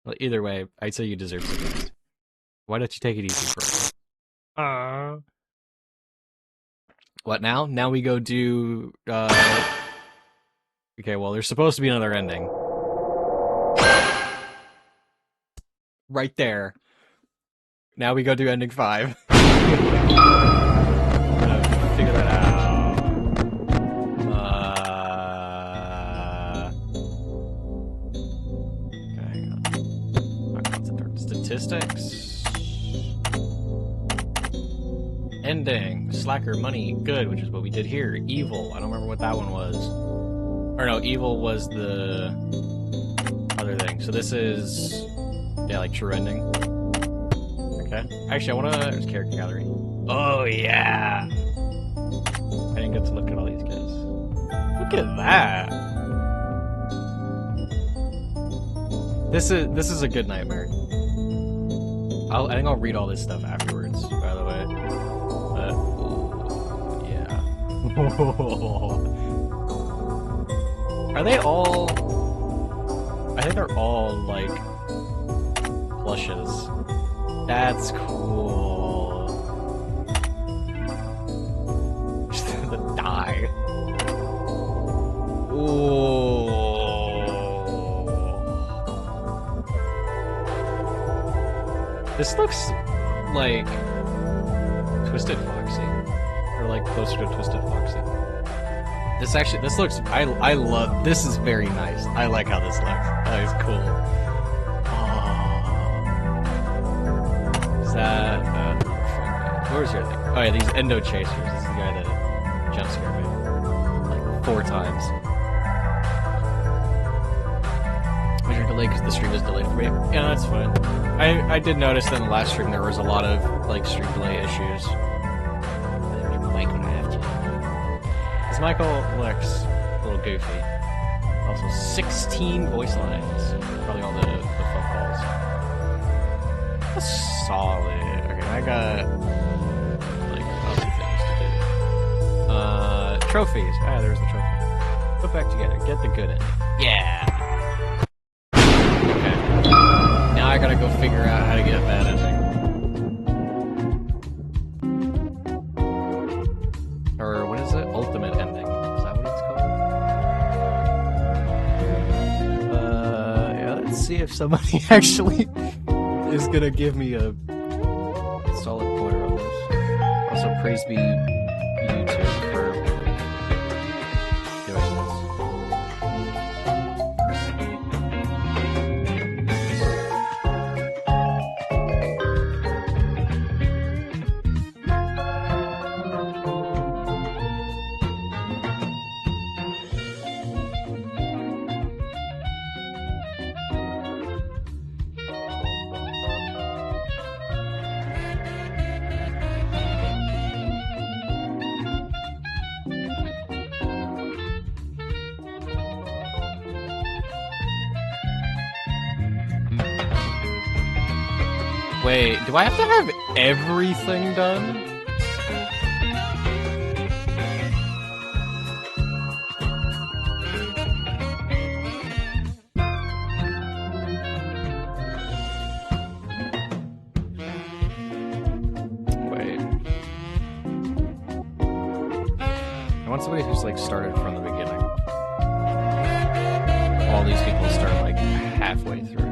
Speaker 6: Well, either way, I'd say you deserve the best. Why don't you take it easy for us? What now? Now we go do, Okay, well, there's supposed to be another ending. Right there. Now we go do ending 5. I'm gonna figure that out. Okay, hang on. Statistics. Ending. Slacker, money, good, which is what we did here. Evil. I don't remember what that one was. Or no, evil was the other thing. So this is, yeah, like true ending. Okay. Actually, I wanna, there's character gallery. Oh yeah! I didn't get to look at all these guys. Look at that! This is a good nightmare. I think I'll read all this stuff afterwards, by the way. But, yeah. Are they all... I think they're all, like, plushes. That's cool. Just the die. Ooh. This looks like Twisted Foxy. Or like closer to Twisted Foxy. This looks, I love, this is very nice. I like how this looks. That is cool. Oh. Is that, what was your thing? Oh yeah, these endo chasers. This is the guy that jump scared me. Like 4 times. Was your delay because the stream was delayed for me? Yeah, that's fine. I did notice that in the last stream there was a lot of, like, stream delay issues. Michael looks a little goofy. Also, 16 voice lines. Probably all the phone calls. That's solid. Okay, I got like other things to do. Trophies. Ah, there's the trophy. Put back together. Get the good ending. Yeah. Okay. Now I gotta go figure out how to get a bad ending. Or what is it? Ultimate ending. Is that what it's called? Yeah, let's see if somebody actually is gonna give me a solid pointer on this. Also, praise be YouTube for doing this. Wait, do I have to have everything done? Wait. I want somebody who's like started from the beginning. All these people start like halfway through.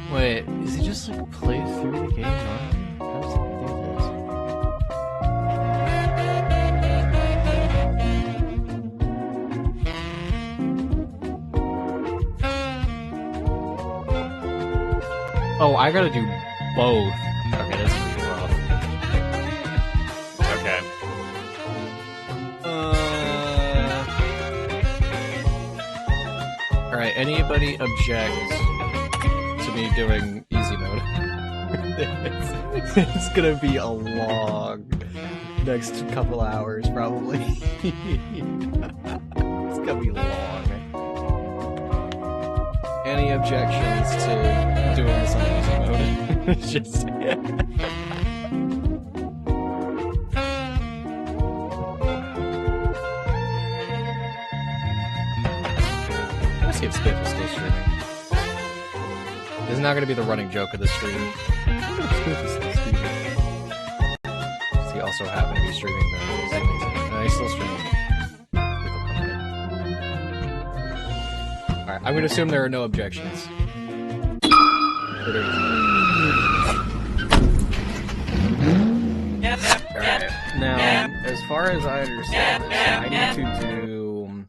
Speaker 6: Wait, is he just like play through the game normally? How does he do this? Oh, I gotta do both. Okay, that's pretty rough. Okay. Alright, anybody object to me doing easy mode? It's gonna be a long next couple hours, probably. It's gonna be long. Any objections to doing this on easy mode? It's just... Let's see if Spiff is still streaming. This is not going to be the running joke of the stream. I wonder if Spiff is still streaming. Does he also happen to be streaming the Zoomies? No, he's still streaming. Alright, I'm going to assume there are no objections. Alright, now, as far as I understand this, I need to do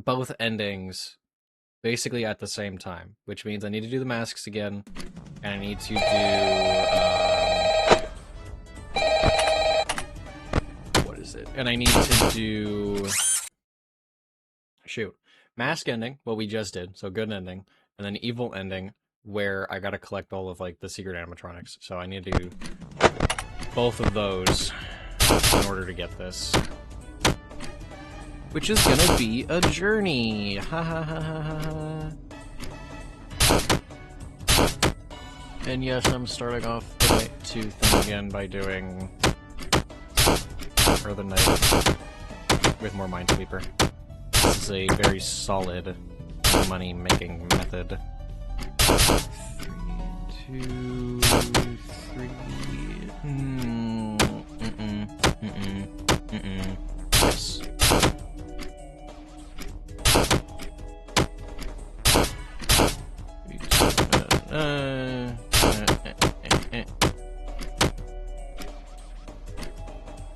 Speaker 6: both endings basically at the same time, which means I need to do the masks again, and I need to do... what is it? And I need to do... shoot. Mask ending, what we just did, so good ending, and then evil ending, where I gotta collect all of, like, the secret animatronics. So I need to do both of those in order to get this. Which is gonna be a journey! Ha ha ha ha ha. And yes, I'm starting off the night 2 thing again by doing... or the night with more Minesweeper. This is a very solid money-making method. 3, 2, 3... Yes.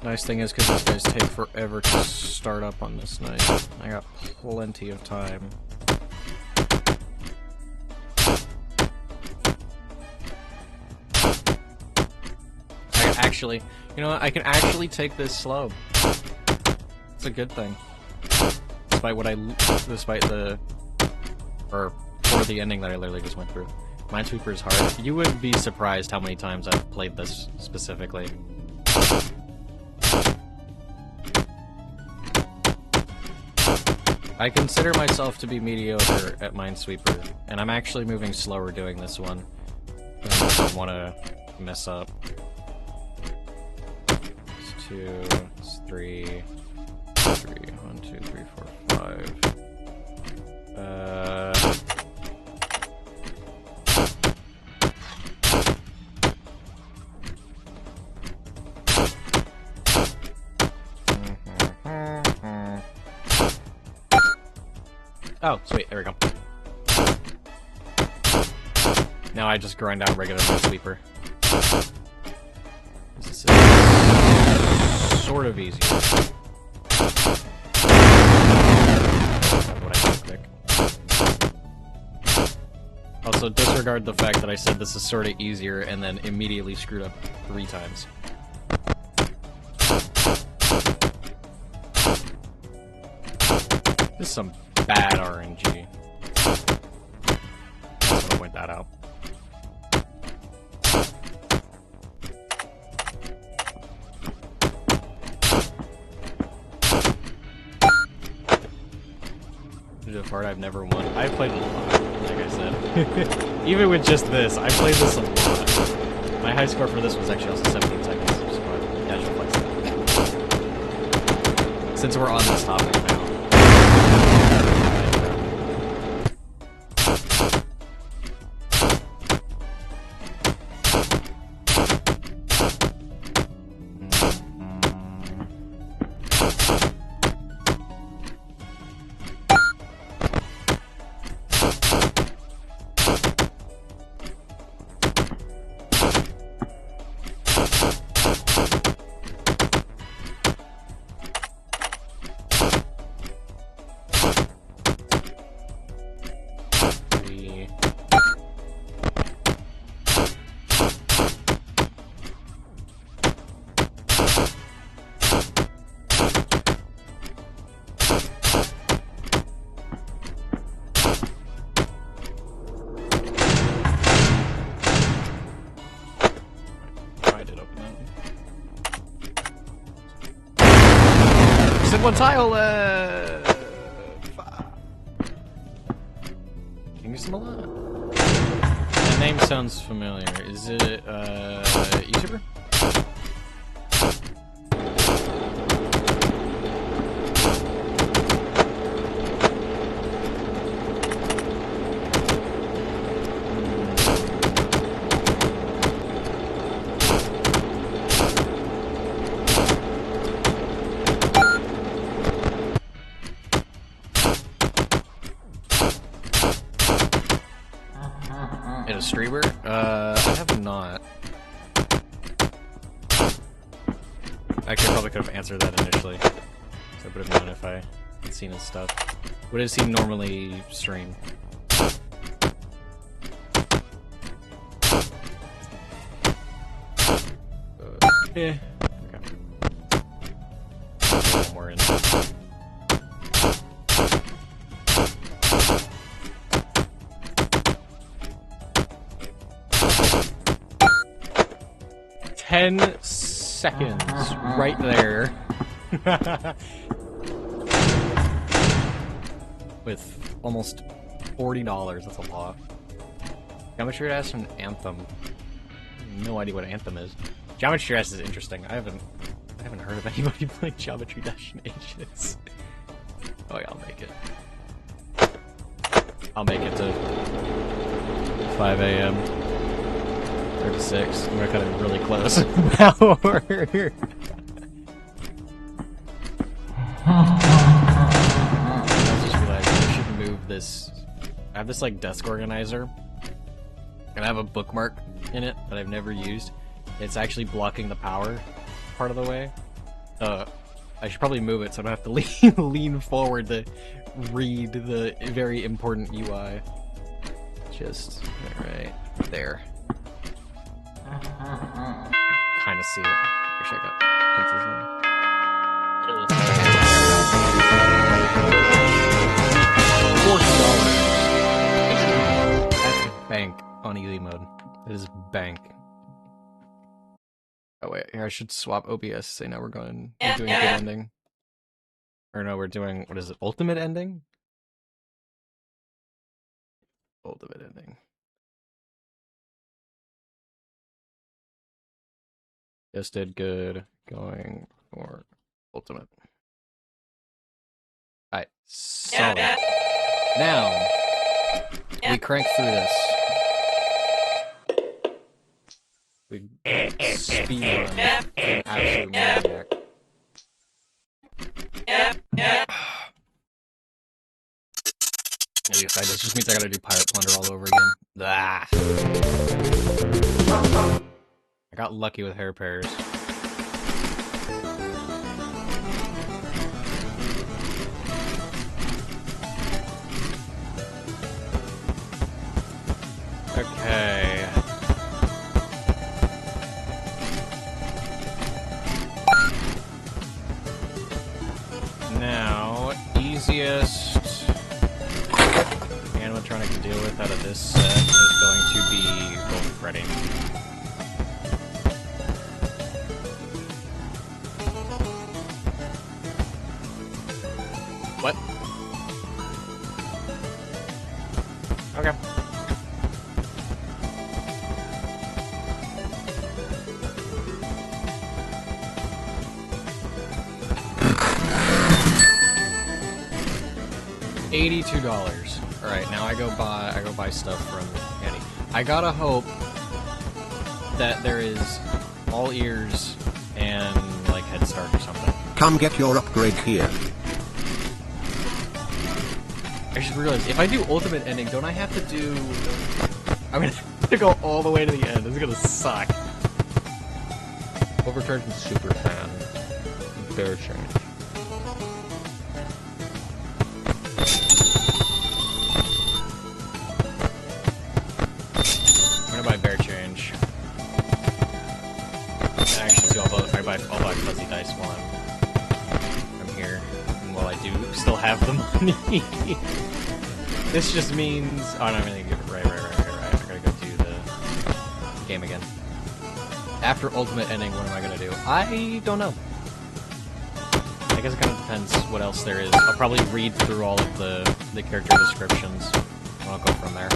Speaker 6: Nice thing is, because these guys take forever to start up on this night, I got plenty of time. Actually, you know what? I can actually take this slow. It's a good thing. Despite the ending that I literally just went through. Minesweeper is hard. You would be surprised how many times I've played this specifically. I consider myself to be mediocre at Minesweeper, and I'm actually moving slower doing this one. I don't want to mess up. It's 2, it's 3, 1, 2, 3, 4, 5. Oh, sweet, there we go. Now I just grind out regular Minesweeper. This is sort of easy. What I can pick. Also, disregard the fact that I said this is sort of easier and then immediately screwed up 3 times. This is some bad RNG. I just want to point that out. A part I've never won. I've played it a lot, like I said. Even with just this, I played this a lot. My high score for this was actually also 17 seconds, just for casual flex. Since we're on this topic now. missing one tile. Give me some a lot. That name sounds familiar. Is it YouTuber? A streamer? I have not. Actually, I probably could have answered that initially. So I would have known if I had seen his stuff. What does he normally stream? Yeah. Okay. One more in. $10 seconds right there. With almost $40, that's a lot. Geometry Dash and Anthem. No idea what Anthem is. Geometry Dash is interesting. I haven't heard of anybody playing Geometry Dash in ages. Oh yeah, I'll make it. I'll make it to 5 a.m. 36. We're kind of really close. Power. I just realized I should move this. I have this like desk organizer, and I have a bookmark in it that I've never used. It's actually blocking the power part of the way. I should probably move it so I don't have to lean forward to read the very important UI. Just right there. Kind of see it. Wish I got pencils in. $40. That's bank on easy mode. It is bank. Oh wait, here I should swap OBS. Say now we're doing good ending. Or no, we're doing, what is it? Ultimate ending? Ultimate ending. Just did good. Going for ultimate. Alright, solid. Now, we crank through this. We speed run an absolute maniac. This just means I gotta do Pirate Plunder all over again. Ah. I got lucky with hair pairs. Okay. Now, easiest animatronic to deal with out of this set is going to be Golden Freddy. What? Okay. $82. All right, now I go buy stuff from Andy. I gotta hope that there is all ears and like head start or something.
Speaker 2: Come get your upgrade here.
Speaker 6: I just realized if I do ultimate ending, don't I have to do? I'm gonna have to go all the way to the end. This is gonna suck. Overcharged and super fan. Bear change. Buy bear change. Actually, I'll buy fuzzy dice while I'm here, and while I do still have the money. This just means. Oh no, I'm gonna give it right. I gotta go do the game again. After ultimate ending, what am I gonna do? I don't know. I guess it kind of depends what else there is. I'll probably read through all of the character descriptions, and I'll go from there.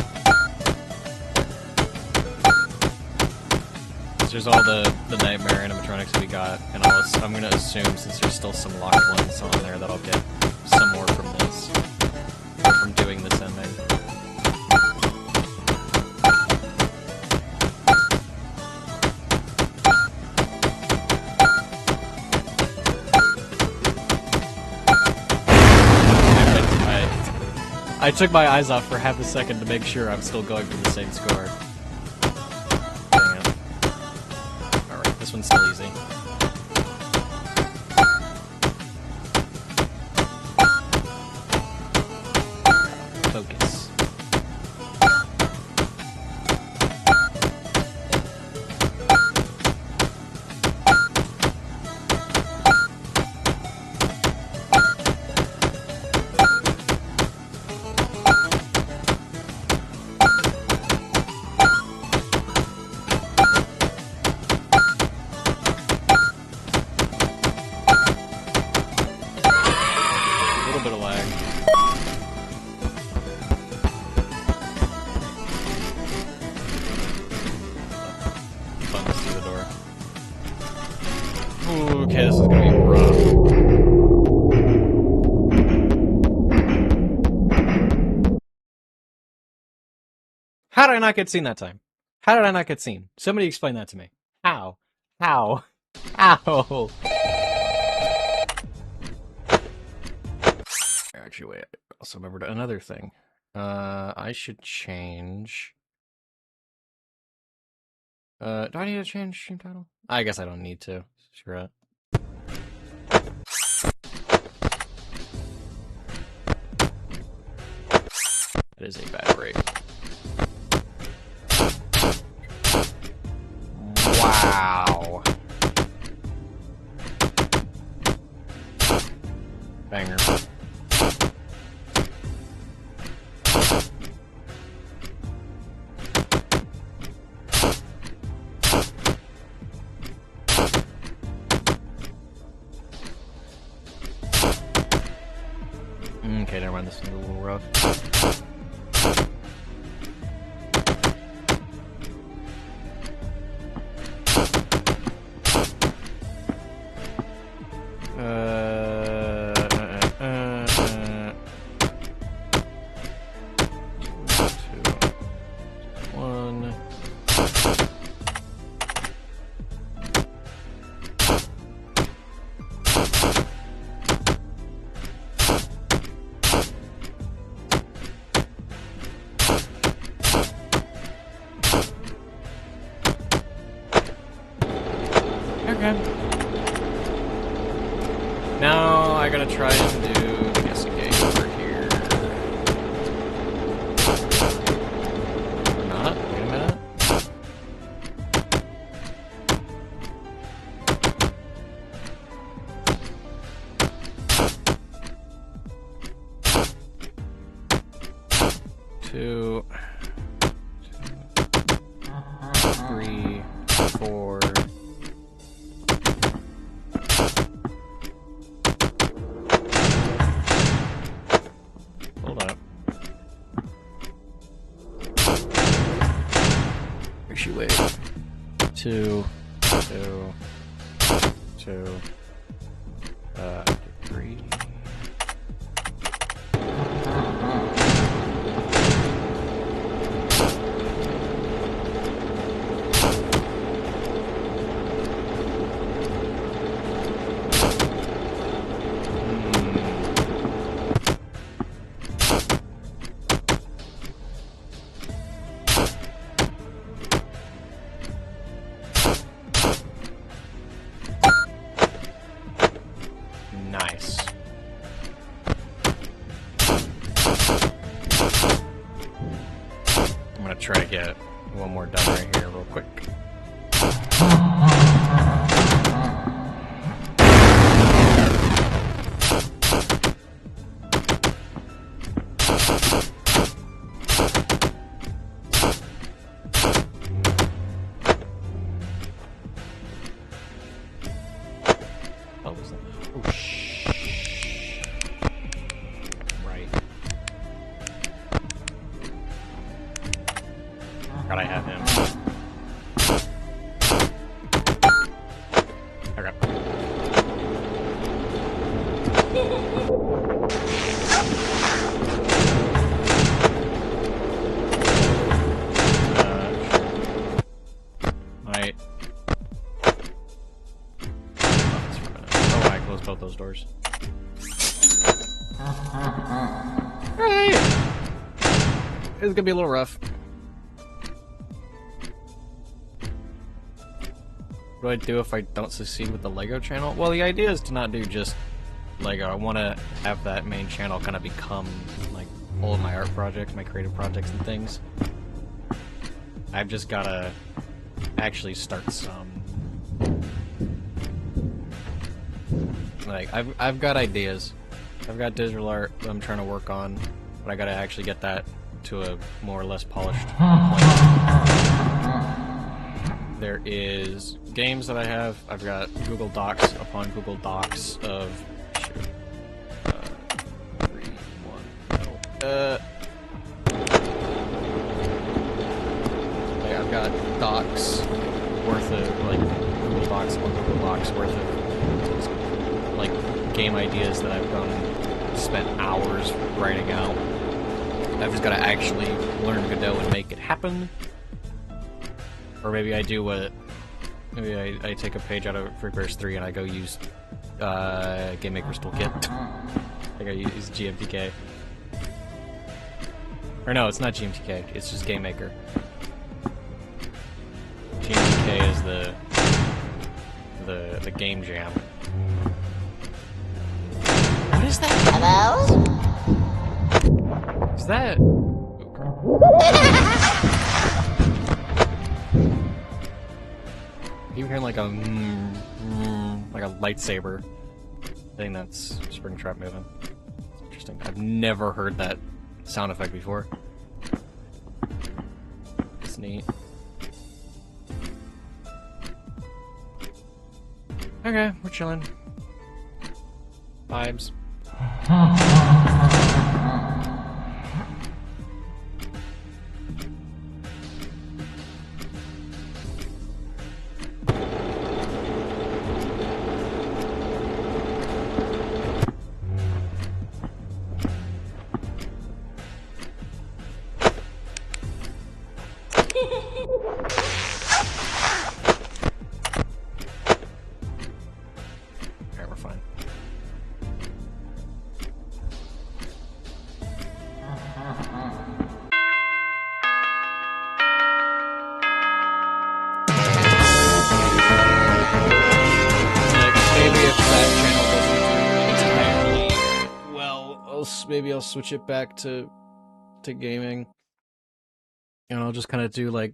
Speaker 6: There's all the nightmare animatronics we got, and I'm gonna assume, since there's still some locked ones on there, that I'll get some more from this, or from doing this ending. I took my eyes off for half a second to make sure I'm still going for the same score. Dang it. Alright, this one's still easy. Focus. Okay, this is gonna be rough. How did I not get seen that time? How did I not get seen? Somebody explain that to me. How? How? How? Actually, wait. I also remembered another thing. I should change... do I need to change stream title? I guess I don't need to. Screw it. That is a bad break. Wow. Banger. Okay, never mind, this is a little rough. Okay. Now I gotta try and do, I guess, a game over here. Or not? Wait a minute. Two, three, four. Hold up. Actually, wait. Two, three. Nice. I'm gonna try to get one more done right here real quick. Oh, was that? Oh, shit. Okay. Right. Oh, I closed both those doors. Alright! It's gonna be a little rough. What do I do if I don't succeed with the LEGO channel? Well, the idea is to not do just LEGO. I want to have that main channel kind of become, like, all of my art projects, my creative projects and things. I've just gotta actually start some... Like, I've got ideas. I've got digital art that I'm trying to work on, but I gotta actually get that to a more or less polished point. There is games that I have. I've got Google Docs upon Google Docs of... Shoot. 3, 1, no. I've got docs worth of, like, Google Docs upon Google Docs worth of, like, game ideas that I've done, spent hours writing out. I've just got to actually learn Godot and make it happen. Or maybe I do what... Maybe I take a page out of Frickbear 3 and I go use Game Maker's Toolkit. I go use GMTK. Or no, it's not GMTK, it's just Game Maker. GMTK is the game jam. What is that?
Speaker 3: Hello?
Speaker 6: Is that... You hearing like a like a lightsaber thing that's Springtrap moving. It's interesting. I've never heard that sound effect before. It's neat. Okay, we're chilling. Vibes. Okay, we're fine. Maybe I'll switch it back to gaming, and I'll just kind of do like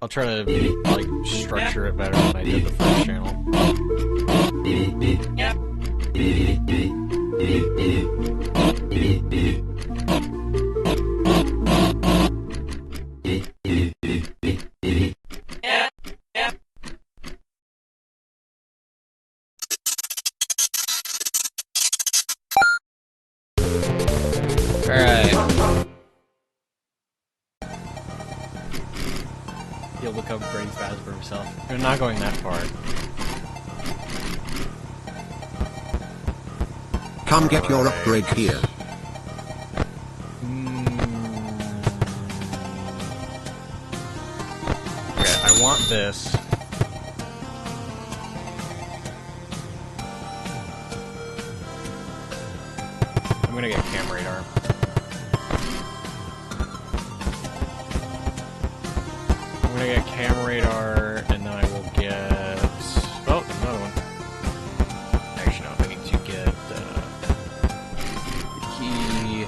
Speaker 6: I'll try to like structure it better than I did the first channel. Alright. He'll become pretty fast for himself. We're not going that far.
Speaker 2: Come get your upgrade here.
Speaker 6: Okay, I want this. I'm gonna get cam radar. I'm gonna get cam radar, and then I will get... Oh, another one. Actually, no, I need to get the key.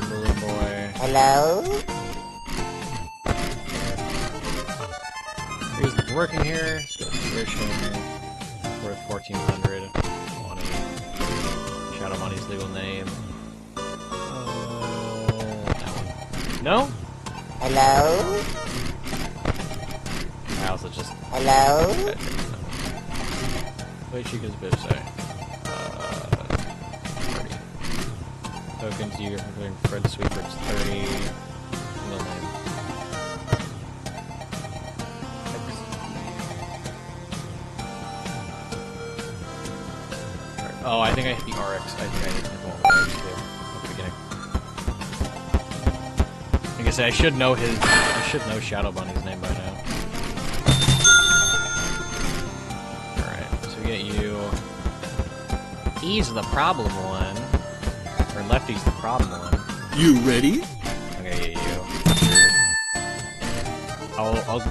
Speaker 6: Little boy.
Speaker 3: Hello?
Speaker 6: He's working here. So tuition worth 1,400. Shout out Money's legal name. That one. No?
Speaker 3: Hello?
Speaker 6: I also just...
Speaker 3: Hello?
Speaker 6: Wait, she gives a bit of say. 30. Tokens you are doing Fred Sweeper, it's 30. Middle name. Oh, I think I hit the RX. I think I hit the one with RX too at the beginning. Like I said, I should know Shadow Bunny's name by now. Alright, so we get you. E's the problem one. Or Lefty's the problem one.
Speaker 2: You ready?
Speaker 6: Okay, yeah, you. I'll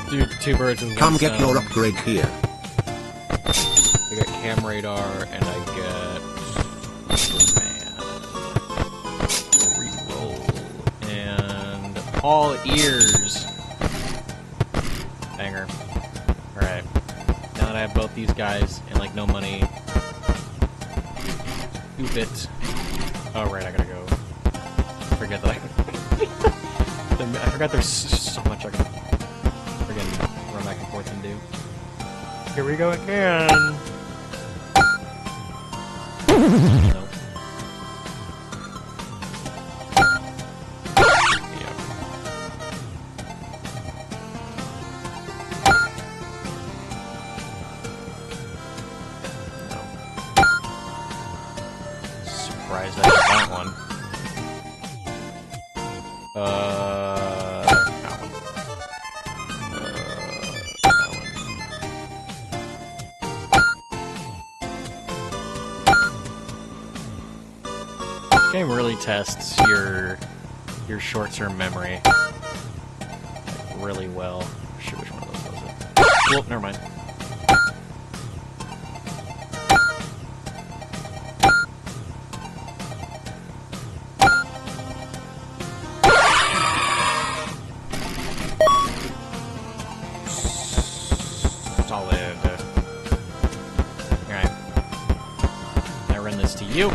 Speaker 6: do 2 birds with 1
Speaker 2: Come
Speaker 6: stone.
Speaker 2: get your upgrade here.
Speaker 6: I got cam radar and I get reroll and all ears. Banger. Alright. Now that I have both these guys and like no money. Oop it. Oh right, I gotta go. Forget that I forgot there's so much I can friggin' run back and forth and do. Here we go again! Nope. Yep. No. Surprised I got that one. That one. That one. This game really tests your short-term memory like, really well. Shit, which one of those was it? Well, never mind. Solid. Alright. I run this to you.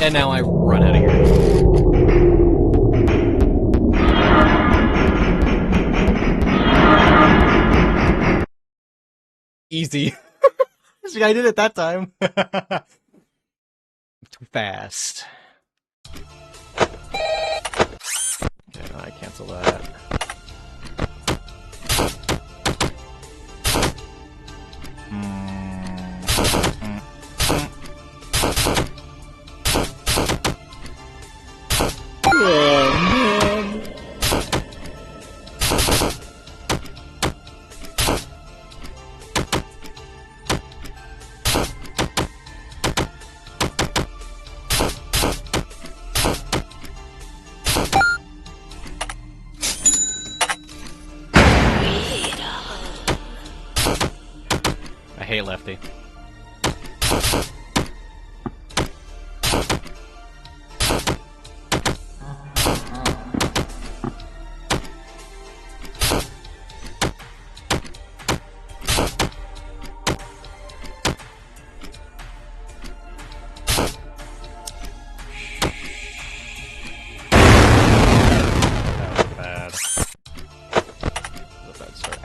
Speaker 6: And now I run out of here. Easy. See, I did it that time. Too fast. Okay, now I cancel that. I hate Lefty.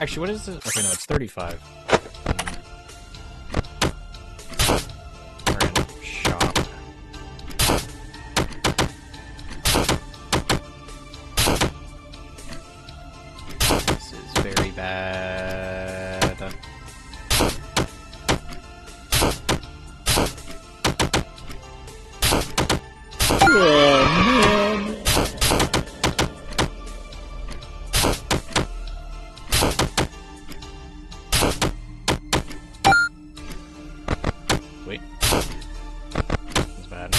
Speaker 6: Actually, what is it? Okay, no, it's 35. Random shop. This is very bad. Wait. That's bad.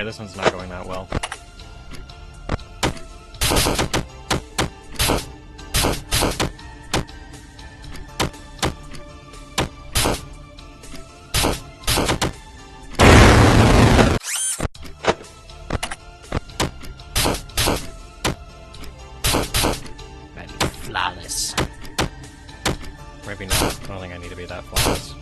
Speaker 6: this one's not going that well.
Speaker 3: Flawless.
Speaker 6: Maybe not. I don't think I need to be that flawless.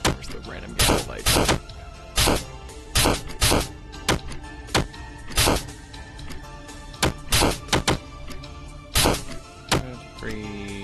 Speaker 6: Where's the random yellow light? Three.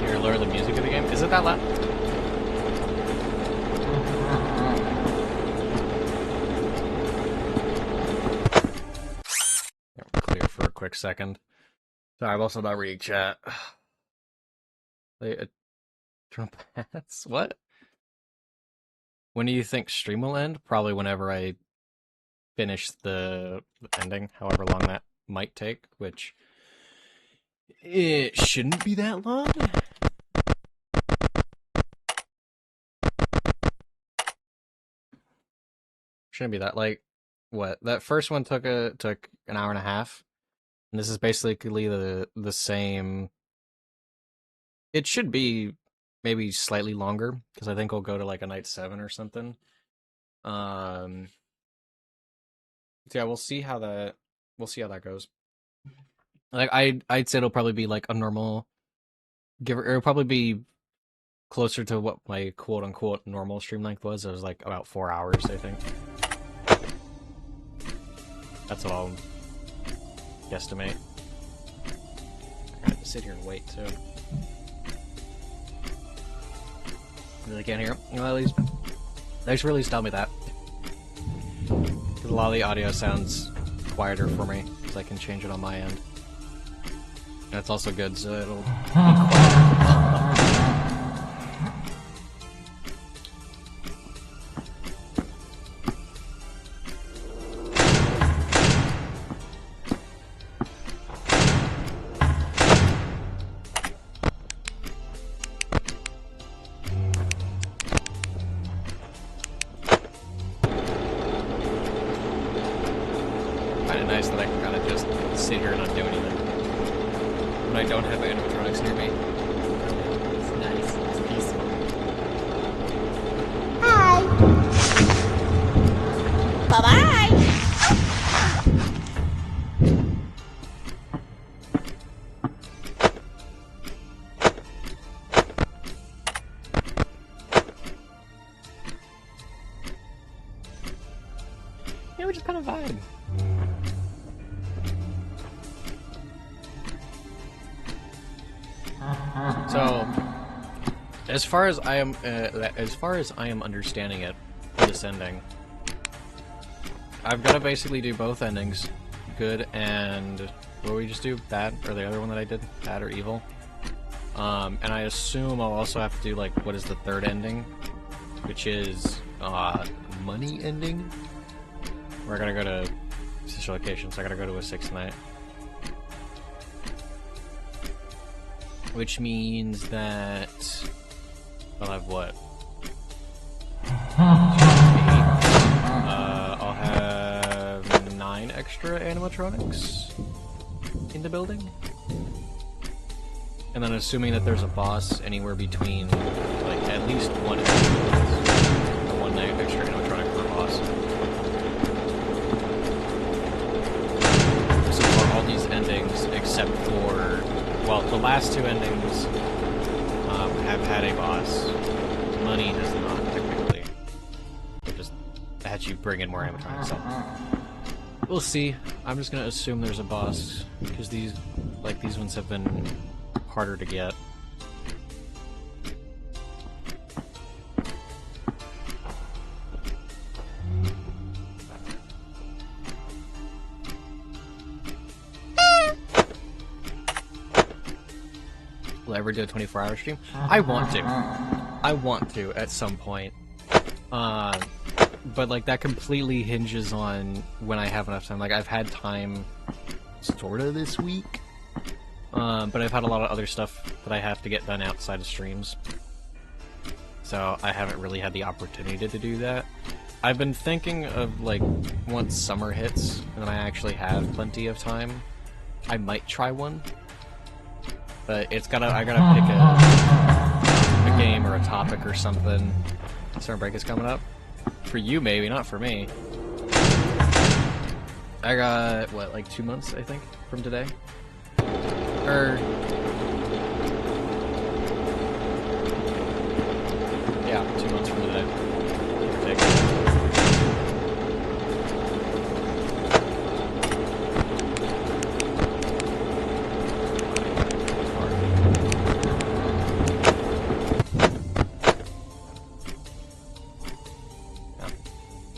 Speaker 6: Here, lower the music of the game. Is it that loud? Clear for a quick second. Sorry, I'm also not reading chat. Trump hats? What? When do you think stream will end? Probably whenever I finish the ending, however long that might take, which it shouldn't be that long. Shouldn't be that, like, what? That first one took an hour and a half, and this is basically the same. It should be maybe slightly longer, because I think we'll go to like a night 7 or something. So yeah, we'll see how that goes. Like I'd say it'll probably be like a normal it'll probably be closer to what my quote unquote normal stream length was. It was like about 4 hours, I think. That's what I'll guesstimate. I have to sit here and wait too. Really can't hear. Well, at least they should really tell me that. Because a lot of the audio sounds quieter for me, because I can change it on my end. And it's also good, so it'll be quieter. Kinda nice that I can kind of just sit here and not do anything when I don't have animatronics near me.
Speaker 3: It's nice. It's peaceful. Bye-bye.
Speaker 6: Yeah, we just kind of vibe. So, as far as I am understanding it, for this ending, I've got to basically do both endings, good and what did we just do? Bad? Or the other one that I did? Bad or evil? And I assume I'll also have to do, like, what is the third ending? Which is, money ending? We're gonna go to Salvage Location, so I gotta go to a 6th night. Which means that I'll have what? I'll have 9 extra animatronics in the building. And then assuming that there's a boss anywhere between, like, at least one extra animatronic per boss. So for all these endings, except for, well, the last 2 endings have had a boss. Money has not, technically. They just had you bring in more animatronics, so. We'll see. I'm just gonna assume there's a boss, because these ones have been harder to get. Will I ever do a 24-hour stream? I want to. I want to at some point. But like that completely hinges on when I have enough time. Like I've had time sorta this week. But I've had a lot of other stuff that I have to get done outside of streams. So I haven't really had the opportunity to do that. I've been thinking of, like, once summer hits, and I actually have plenty of time, I might try one. But I gotta pick a game or a topic or something. Summer break is coming up. For you, maybe, not for me. I got, what, like 2 months, I think, from today? Yeah, 2 months from today.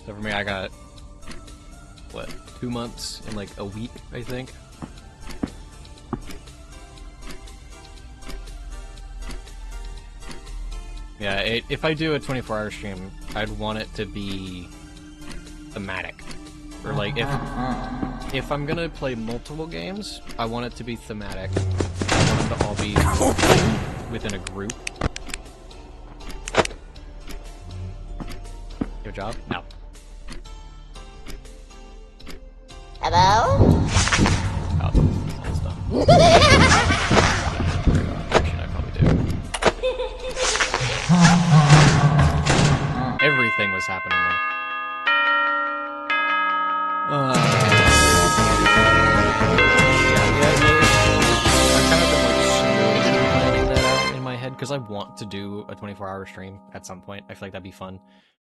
Speaker 6: So for me, I got, what, 2 months in like a week, I think. Yeah, if I do a 24-hour stream, I'd want it to be thematic. Or like, if I'm gonna play multiple games, I want it to be thematic. I want them to all be within a group. Good job? No.
Speaker 3: Hello?
Speaker 6: Oh, that's done. Actually, I probably do. Everything was happening now. I've kind of been like slowly planning that out in my head because I want to do a 24-hour stream at some point. I feel like that'd be fun.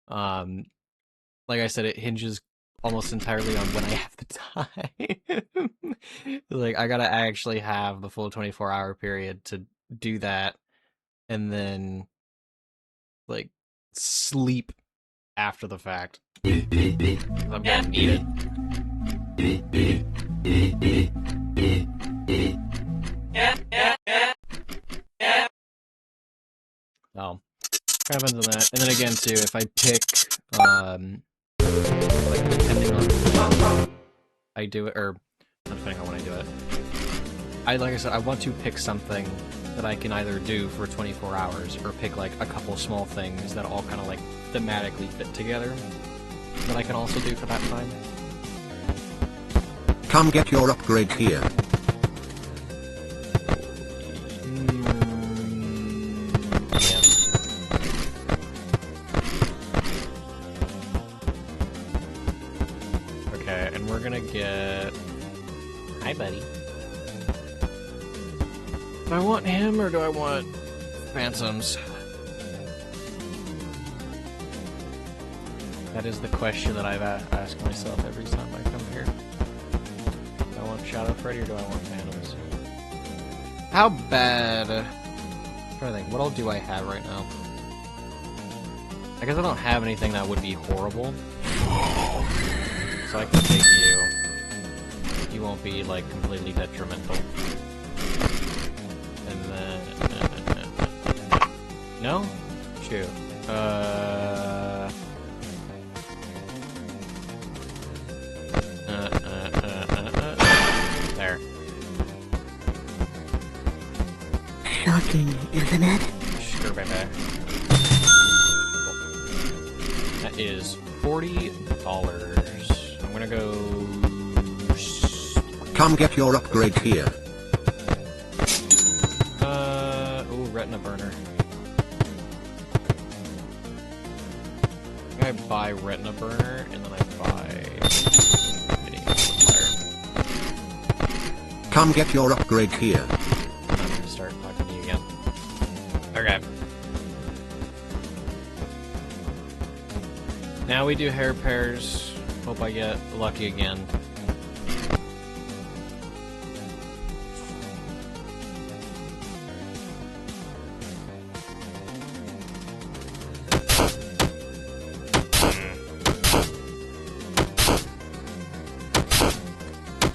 Speaker 6: Like I said, it hinges almost entirely on when I have the time. Like I gotta actually have the full 24-hour period to do that, and then like sleep after the fact. I'm gonna need it. Oh, happens on that, and then again too, if I pick, like depending on I do it, or not depending on when I do it. Like I said, I want to pick something that I can either do for 24 hours, or pick like a couple small things that all kind of like thematically fit together that I can also do for that time.
Speaker 2: Come get your upgrade here.
Speaker 6: Yeah. Okay, and we're gonna get... Hi, buddy. Do I want him, or do I want Phantoms? That is the question that I've asked myself every time I come here. Do I want Shadow Freddy, or do I want Phantoms? How bad... I'm trying to think, what all do I have right now? I guess I don't have anything that would be horrible. So I can take you. he won't be, like, completely detrimental. And then... no? Shoot. There.
Speaker 4: Shocking, isn't it?
Speaker 6: Sure, baby. That is $40. I'm gonna go...
Speaker 2: Come get your upgrade here.
Speaker 6: Ooh, retina burner. I buy retina burner, and then I buy... mini amplifier.
Speaker 2: Come get your upgrade here.
Speaker 6: I'm gonna start talking to you again. Okay. Now we do hair pairs. Hope I get lucky again.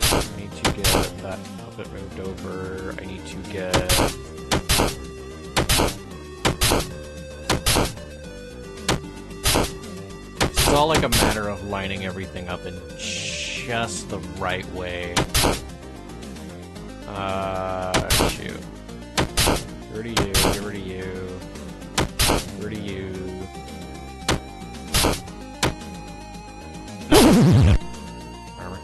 Speaker 6: I need to get that puppet moved over. I need to get... It's all like a matter of lining everything up in just the right way. Shoot. Get rid of you, get rid of you. Get rid of you. Armor.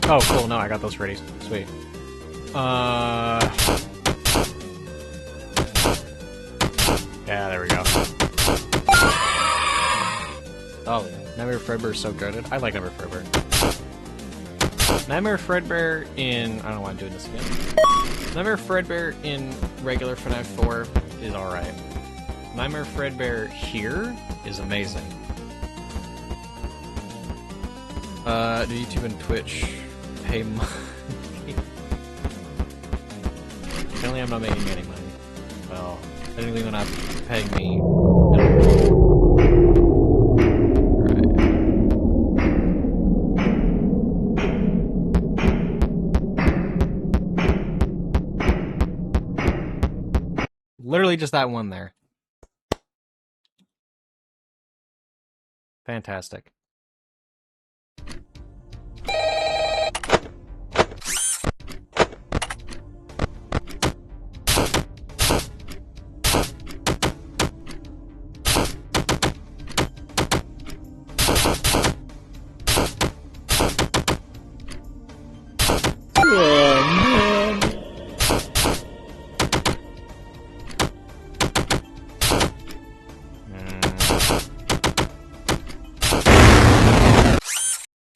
Speaker 6: Oh, cool. No, I got those ready. Sweet. Yeah, there we go. Oh, Nightmare Fredbear is so good. I like Nightmare Fredbear. Nightmare Fredbear in... I don't know why I'm doing this again. Nightmare Fredbear in regular FNAF 4 is alright. Nightmare Fredbear here is amazing. Do YouTube and Twitch pay money? Apparently I'm not making any money. Well, technically they're not paying me. Right. Literally just that one there. Fantastic.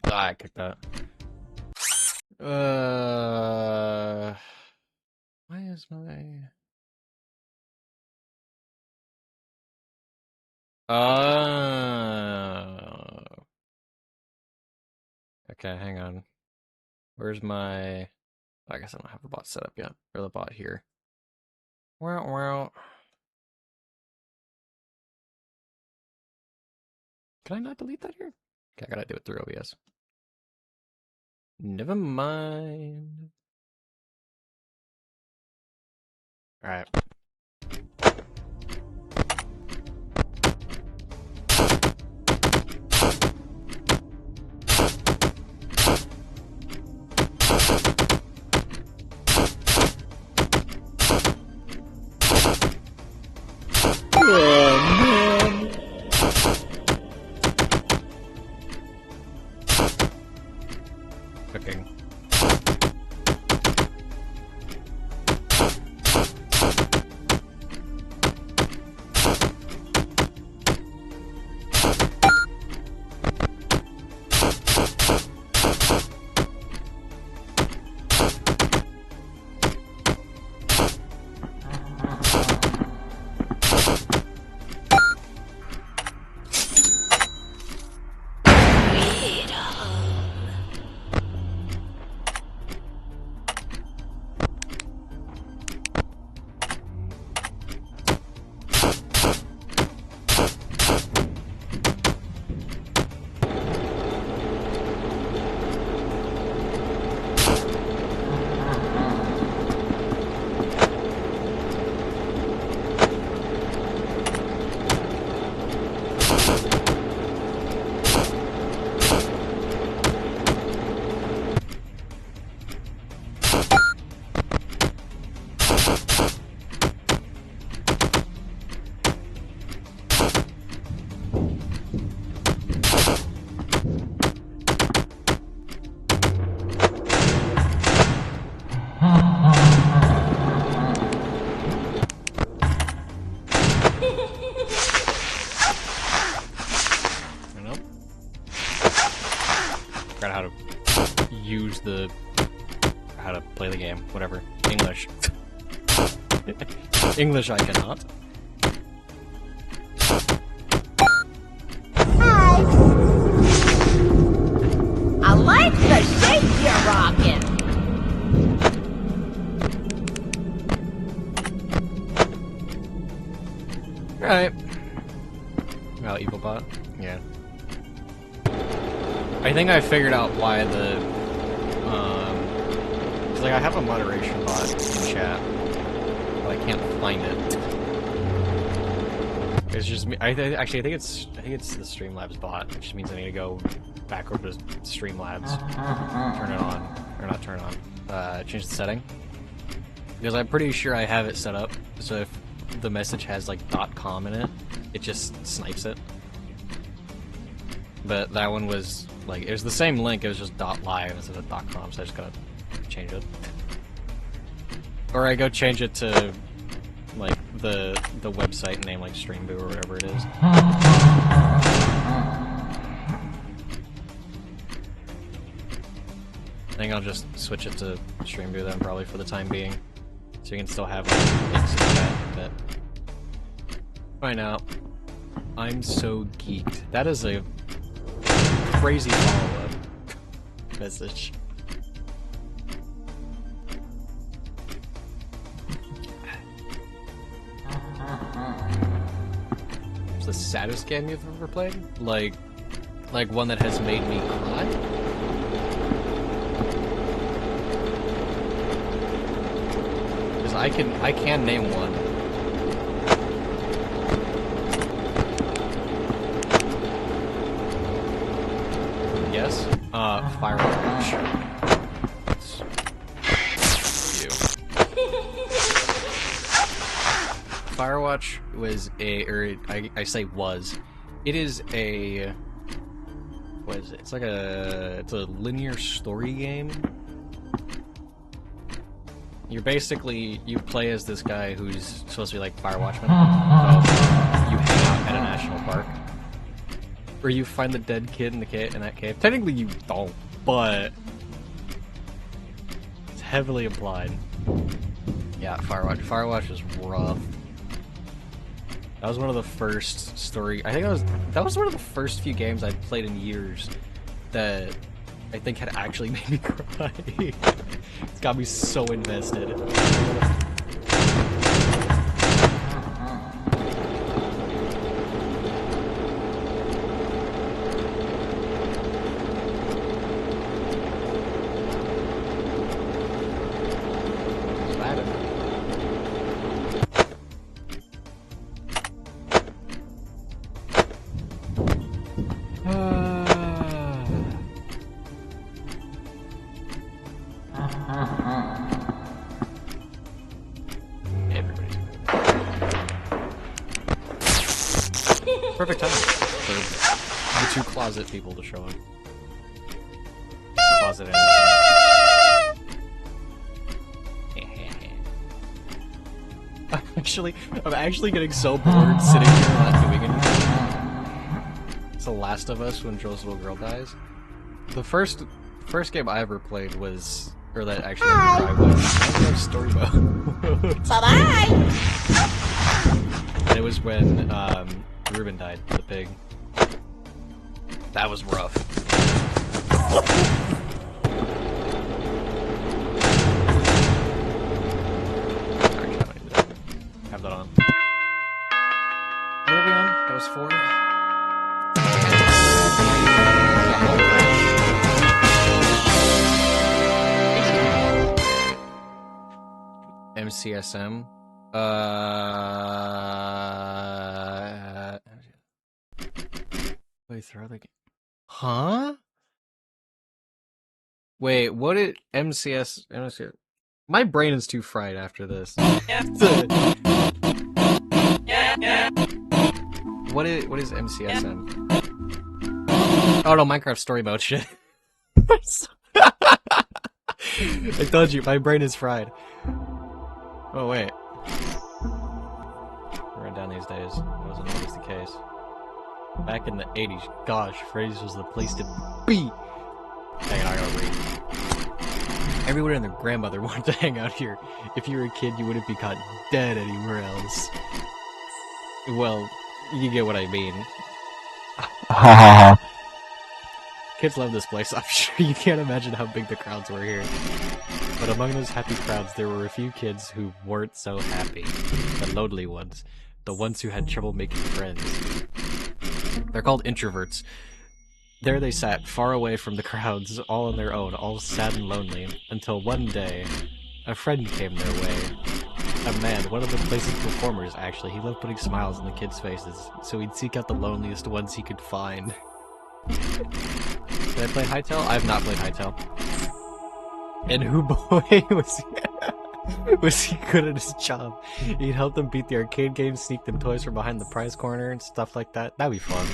Speaker 6: I kicked that. Why is my... Okay, hang on. Where's my... I guess I don't have the bot set up yet. Or the bot here. Wow. Can I not delete that here? Okay, I gotta do it through OBS. Never mind. Alright. Cooking. forgot how to use how to play the game, whatever. English. English I cannot.
Speaker 3: Hi. I like the shape you're rocking.
Speaker 6: Alright. Oh, evil bot? Yeah. I think I figured out why the, cause like I have a moderation bot in chat, but I can't find it. It's just me. Actually, I think it's the Streamlabs bot, which means I need to go back over to Streamlabs, turn it on, or not turn it on, change the setting, because I'm pretty sure I have it set up so if the message has like .com in it, it just snipes it. But that one was like, it was the same link, it was just .live instead of .com, so I just gotta change it. Or I go change it to like the website name, like Streamboo or whatever it is. I think I'll just switch it to Streamboo then, probably for the time being. So you can still have like, links in chat, but find out. I'm so geeked. That is a crazy follow-up message. It's the saddest game you've ever played? Like one that has made me cry? Because I can name one. Yes? Firewatch. You. Firewatch was I say was. It is a... What is it? It's like it's a linear story game. You're basically, you play as this guy who's supposed to be like Firewatchman. You hang out at a national park. Or you find the dead kid in that cave. Technically you don't, but it's heavily implied. Yeah, Firewatch. Firewatch is rough. That was one of the first story. I think that was one of the first few games I'd played in years that I think had actually made me cry. It's got me so invested. Perfect time for the two closet people to show up. Closet and I'm actually getting so bored sitting here not doing anything. It's The Last of Us when Joe's little girl dies. The first game I ever played was, or that actually made me cry was Minecraft Story Mode.
Speaker 3: Bye-bye!
Speaker 6: And it was when Ruben died, the pig. That was rough. Have that on. What are we on? That was 4. MCSM. Wait, throw the game. Huh? Wait, what did MCS? My brain is too fried after this. What is MCSM? Oh no, Minecraft Story Mode shit. I told you, my brain is fried. Oh wait. Run down these days. That wasn't always the case. Back in the 80s, gosh, Freddy's was the place to be. Hang on, I gotta read. Everyone and their grandmother wanted to hang out here. If you were a kid, you wouldn't be caught dead anywhere else. Well, you get what I mean. Kids love this place. I'm sure you can't imagine how big the crowds were here. But among those happy crowds, there were a few kids who weren't so happy. The lonely ones. The ones who had trouble making friends. They're called introverts. There they sat, far away from the crowds, all on their own, all sad and lonely, until one day, a friend came their way. A man, one of the place's performers, actually. He loved putting smiles on the kids' faces, so he'd seek out the loneliest ones he could find. Did I play Hytale? I have not played Hytale. And who boy was he good at his job. He'd help them beat the arcade games, sneak them toys from behind the prize corner, and stuff like that. That'd be fun.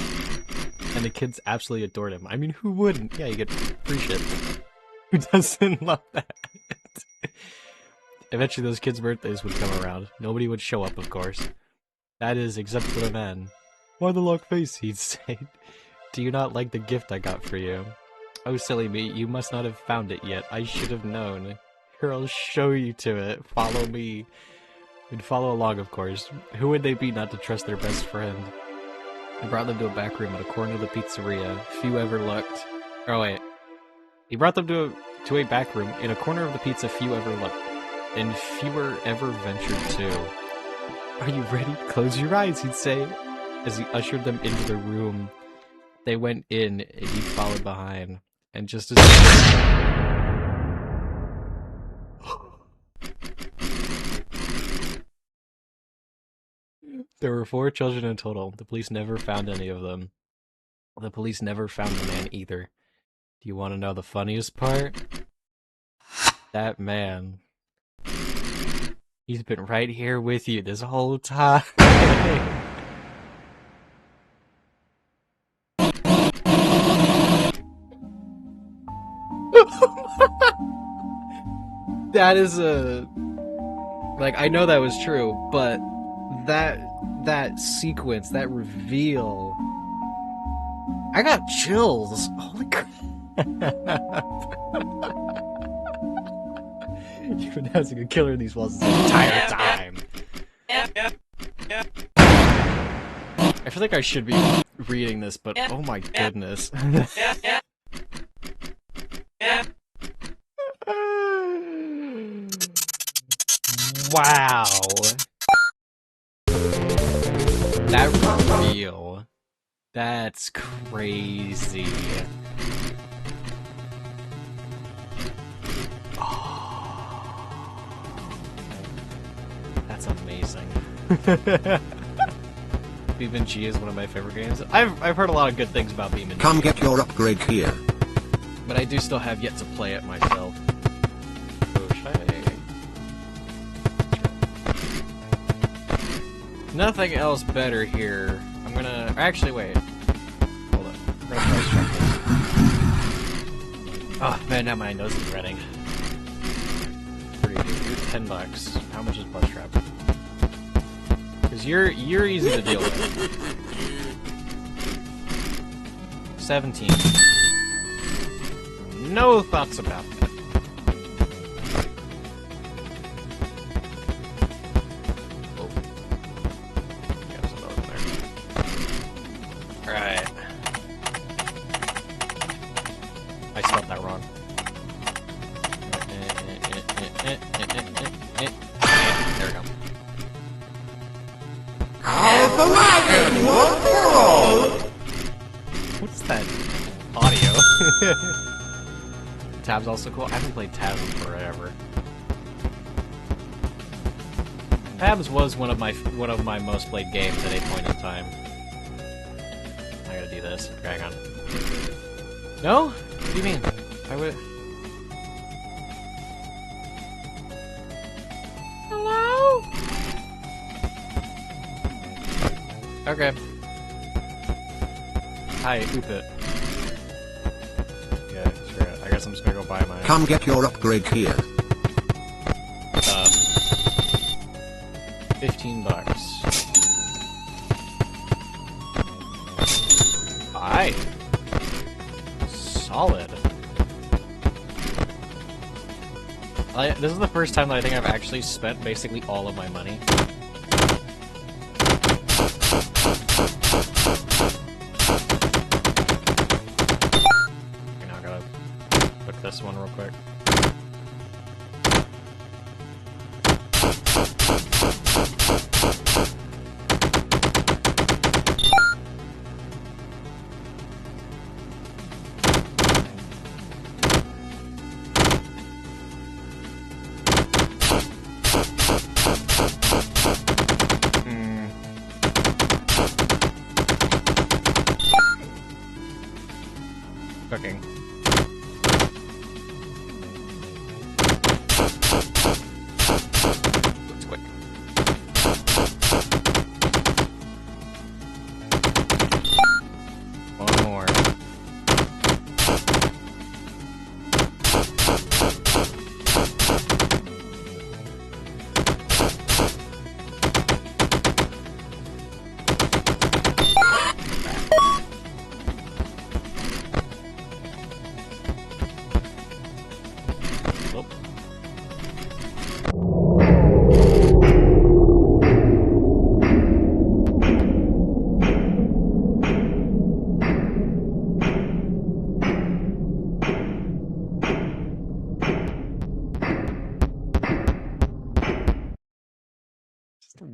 Speaker 6: And the kids absolutely adored him. I mean, who wouldn't? Yeah, you get free shit. Who doesn't love that? Eventually those kids' birthdays would come around. Nobody would show up, of course. That is, except for the man. Why the long face, he'd say. Do you not like the gift I got for you? Oh, silly me, you must not have found it yet. I should have known. Here, I'll show you to it. Follow me. We'd follow along, of course. Who would they be not to trust their best friend? He brought them to a back room at a corner of the pizzeria. Few ever looked. Oh, wait. He brought them to a back room in a corner of the pizza few ever looked. And fewer ever ventured to. Are you ready? Close your eyes, he'd say, as he ushered them into the room. They went in, and he followed behind. And just as... There were 4 children in total. The police never found any of them. The police never found the man either. Do you want to know the funniest part? That man. He's been right here with you this whole time. That is a... Like, I know that was true, but that sequence, that reveal... I got chills. Holy crap. You've been housing a killer in these walls this entire time. I feel like I should be reading this, but oh my goodness. Wow. That reveal. That's crazy. That's amazing. BeamNG is one of my favorite games. I've heard a lot of good things about BeamNG.
Speaker 2: Come get your upgrade here.
Speaker 6: But I do still have yet to play it myself. Oh, nothing else better here. I'm gonna... Actually, wait. Hold on. Oh, man, now my nose is running. You're $10. How much is Bus Trap? Because you're easy to deal with. 17. No thoughts about that. Oh. Yeah, there's another one there. Alright. I spelled that wrong. There we go. What's that audio? Tab's also cool. I haven't played Tabs in forever. Tabs was one of my most played games at a point in time. I gotta do this. Hang on. No? What do you mean? I would. Hello? Okay. Hi, oop it. Yeah, screw it. I guess I'm just gonna go buy my...
Speaker 2: Come get your upgrade here.
Speaker 6: $15. Hi. Solid. This is the first time that I think I've actually spent basically all of my money. Okay, now I gotta look this one real quick. Cooking. It's quick. One more.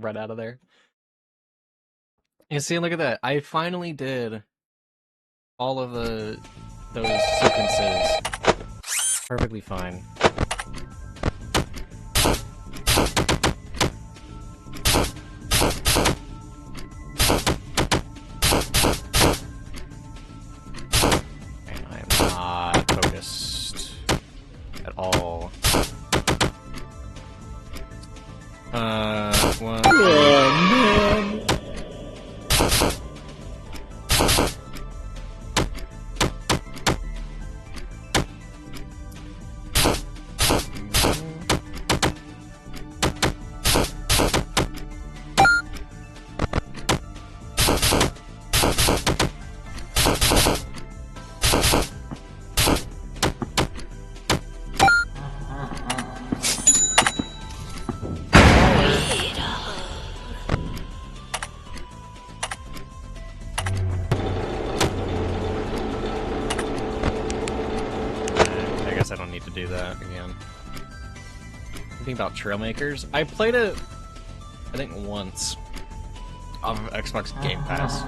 Speaker 6: Right out of there. You see, look at that. I finally did all of those sequences perfectly fine. And I am not focused at all. One. Oh, man. I don't need to do that again. Thinking about Trailmakers, I played it, I think once, off of Xbox Game Pass.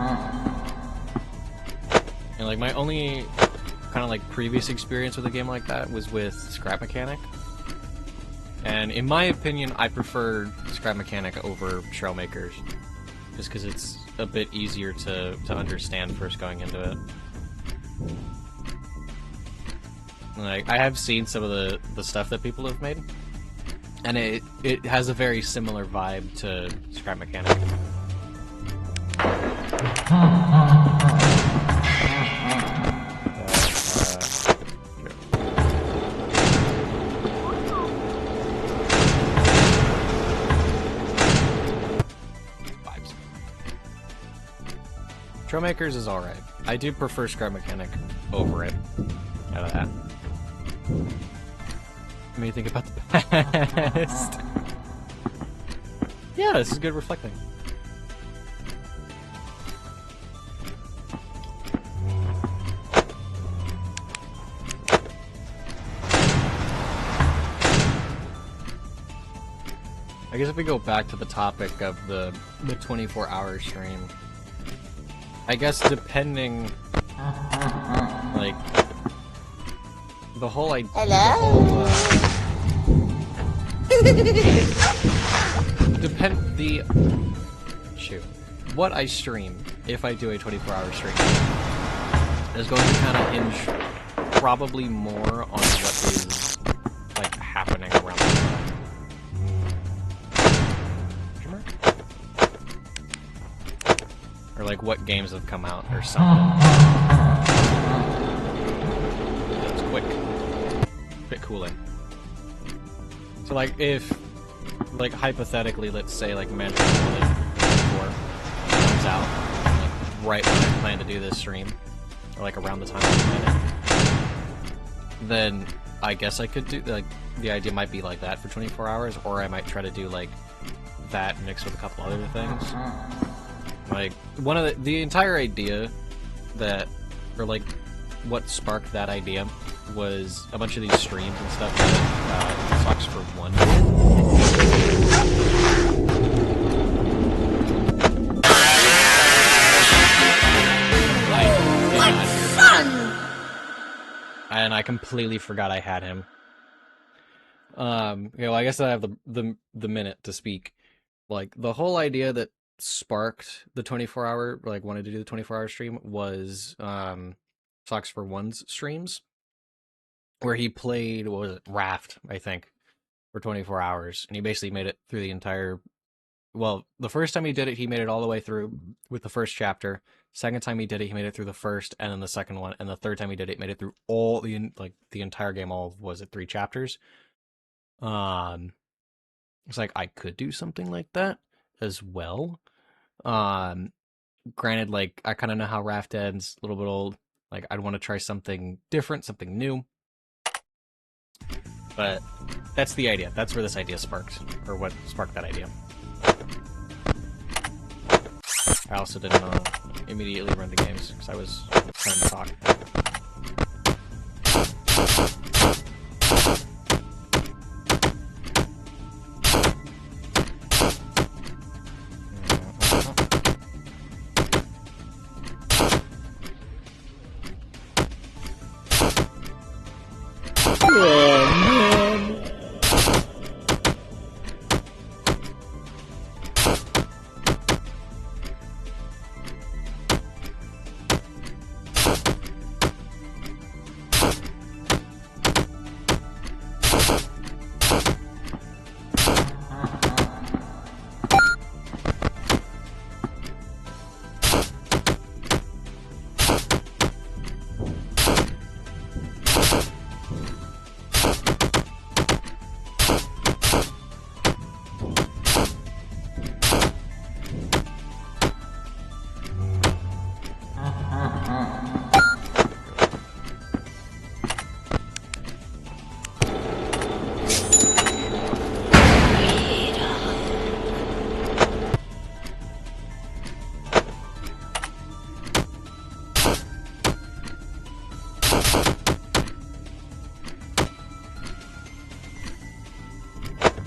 Speaker 6: And like my only kind of like previous experience with a game like that was with Scrap Mechanic. And in my opinion, I prefer Scrap Mechanic over Trailmakers, just because it's a bit easier to understand first going into it. Like, I have seen some of the stuff that people have made, and it has a very similar vibe to Scrap Mechanic. Vibes. Trailmakers is alright. I do prefer Scrap Mechanic over it. Out of that. What do you think about the past? Yeah, this is good reflecting. I guess if we go back to the topic of the 24-hour stream, I guess depending, like, the whole idea.
Speaker 3: Hello?
Speaker 6: Shoot. What I stream, if I do a 24-hour stream, is going to kind of hinge probably more on what is, like, happening around the time. Or, like, what games have come out or something. That's quick. Bit cooling. So, like, if, like, hypothetically, let's say, like, Mansion 4 comes out, like, right when I plan to do this stream, or, like, around the time I plan it, then I guess I could do, like, the idea might be like that for 24 hours, or I might try to do, like, that mixed with a couple other things. Like, one of the entire idea that, or like, what sparked that idea was a bunch of these streams and stuff that Sucks for One and I completely forgot I had him. You know, I guess I have the minute to speak. Like, the whole idea that sparked the 24-hour, like, wanted to do the 24-hour stream was Socks for One's streams, where he played, what was it, Raft, I think, for 24 hours, and he basically made it through the entire. Well, the first time he did it, he made it all the way through with the first chapter. Second time he did it, he made it through the first, and then the second one, and the third time he did it, he made it through all the entire game. All of, was it 3 chapters? It's like I could do something like that as well. Granted, like, I kind of know how Raft ends, a little bit old. Like, I'd want to try something different, something new. But that's the idea. That's where this idea sparked, or what sparked that idea. I also didn't immediately run the games because I was trying to talk.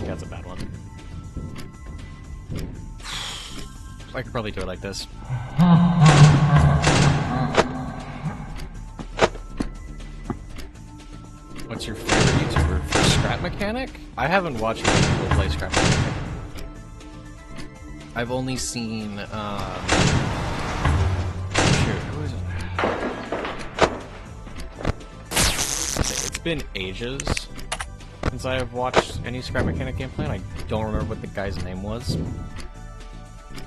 Speaker 6: That's a bad one. I could probably do it like this. What's your favorite YouTuber for Scrap Mechanic? I haven't watched many people play Scrap Mechanic. I've only seen, shoot, who is it? It's been ages since I have watched any Scrap Mechanic gameplay, and I don't remember what the guy's name was.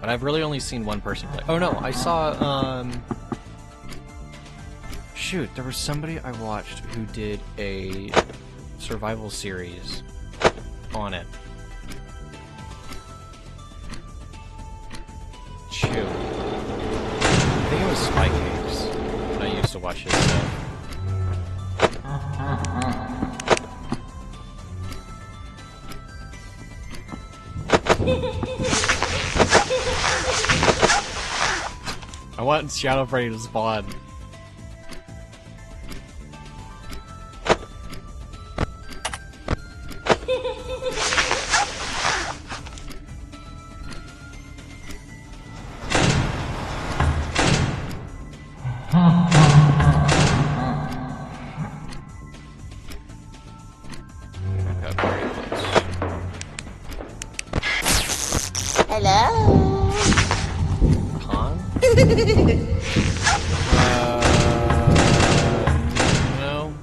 Speaker 6: But I've really only seen one person play. Oh no, I saw, shoot, there was somebody I watched who did a survival series on it. Shoot. I think it was Spike Apes when I used to watch his stuff. I want Shadow Freddy to spawn.
Speaker 3: Hello?
Speaker 6: Con? No.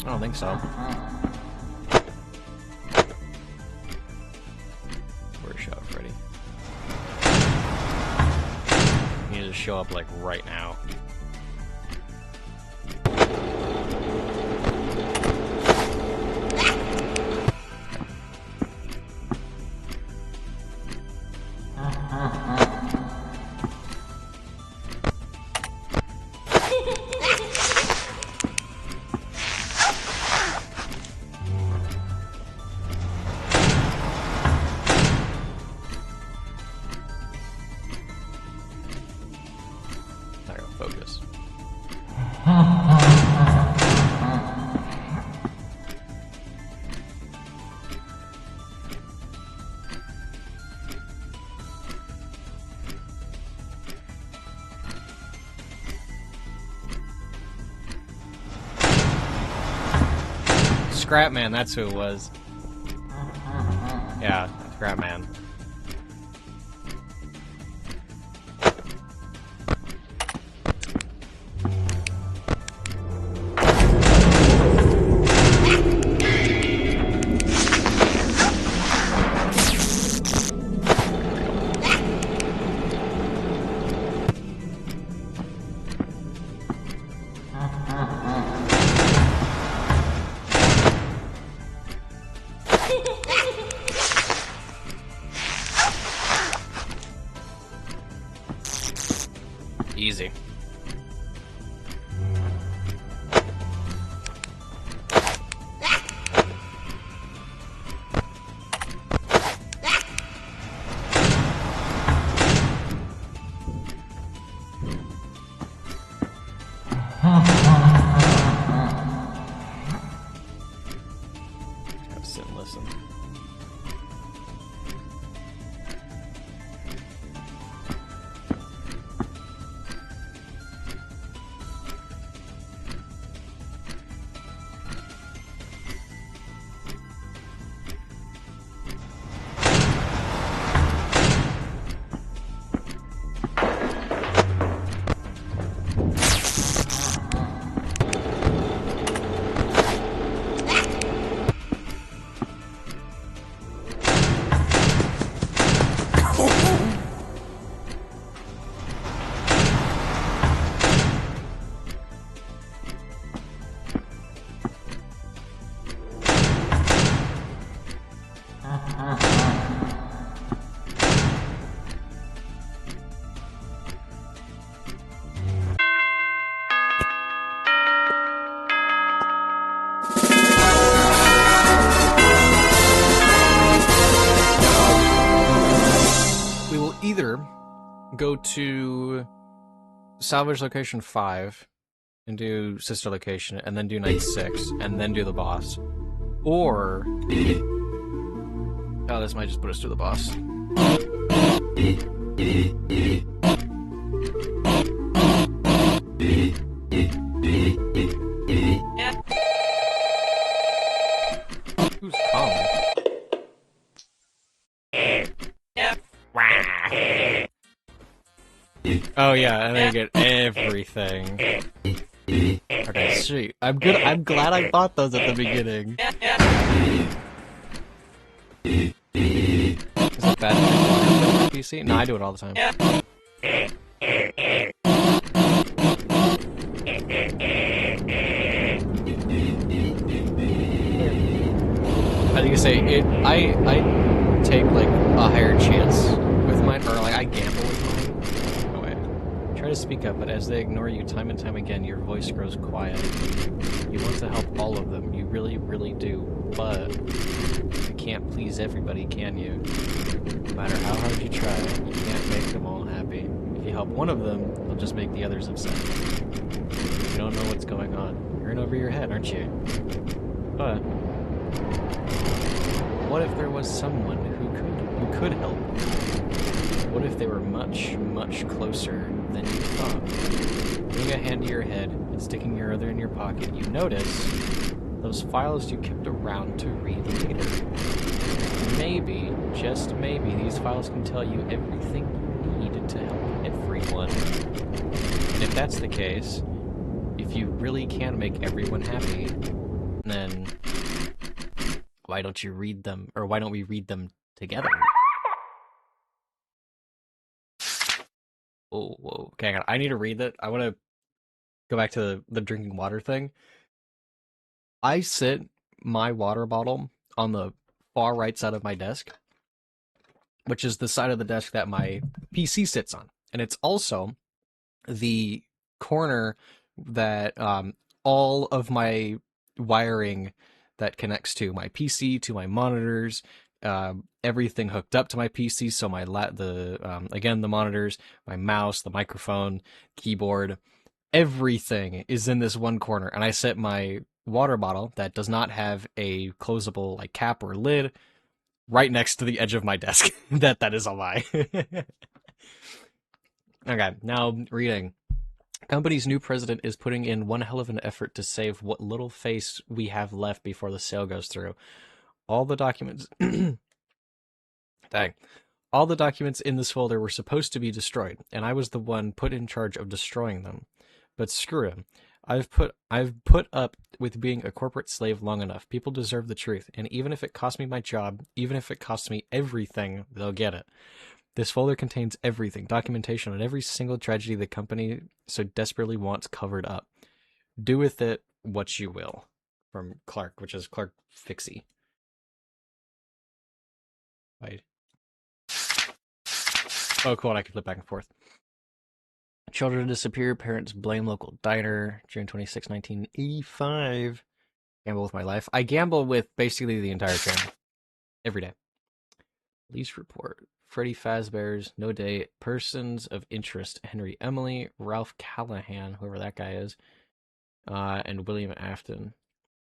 Speaker 6: I don't think so. Where's Shadow Freddy? You need to show up, like, right now. Scrapman, that's who it was. Yeah, Scrapman. Easy. Just sit and listen. We will either go to Salvage Location 5 and do Sister Location, and then do Night 6, and then do the boss. Or... oh, this might just put us to the boss. Who's calling? Oh yeah, and then you get everything. Okay, sweet. I'm good. I'm glad I bought those at the beginning. Is it bad to do PC? No, I do it all the time. How do you say it? I take like a higher chance with mine, or like I gamble with mine. Oh wait. Try to speak up, but as they ignore you time and time again, your voice grows quiet. You want to help all of them, you really, really do, but you can't please everybody, can you? No matter how hard you try, you can't make them all happy. If you help one of them, you'll just make the others upset. You don't know what's going on. You're in over your head, aren't you? But what if there was someone who could help? What if they were much, much closer than you thought? Putting a hand to your head and sticking your other in your pocket, you notice those files you kept around to read later. Maybe, just maybe, these files can tell you everything you need to help everyone. And if that's the case, if you really can make everyone happy, then why don't you read them, or why don't we read them together? Oh, whoa. Okay, I need to read that. I want to go back to the drinking water thing. I sit my water bottle on the far right side of my desk, which is the side of the desk that my PC sits on. And it's also the corner that all of my wiring that connects to my PC, to my monitors, everything hooked up to my PC. So my again, the monitors, my mouse, the microphone, keyboard, everything is in this one corner. And I set my water bottle that does not have a closable like cap or lid right next to the edge of my desk. that is a lie. Okay, now reading. Company's new president is putting in one hell of an effort to save what little face we have left before the sale goes through. All the documents... Dang. All the documents in this folder were supposed to be destroyed, and I was the one put in charge of destroying them. But screw him. I've put up with being a corporate slave long enough. People deserve the truth, and even if it costs me my job, even if it costs me everything, they'll get it. This folder contains everything, documentation on every single tragedy the company so desperately wants covered up. Do with it what you will. From Clark, which is Clark Fixie. Right. Oh, cool, I can flip back and forth. Children disappear, parents blame local diner. June 26, 1985. Gamble with my life. I gamble with basically the entire channel. Every day. Police report. Freddy Fazbear's, no date. Persons of interest. Henry Emily, Ralph Callahan, whoever that guy is, and William Afton.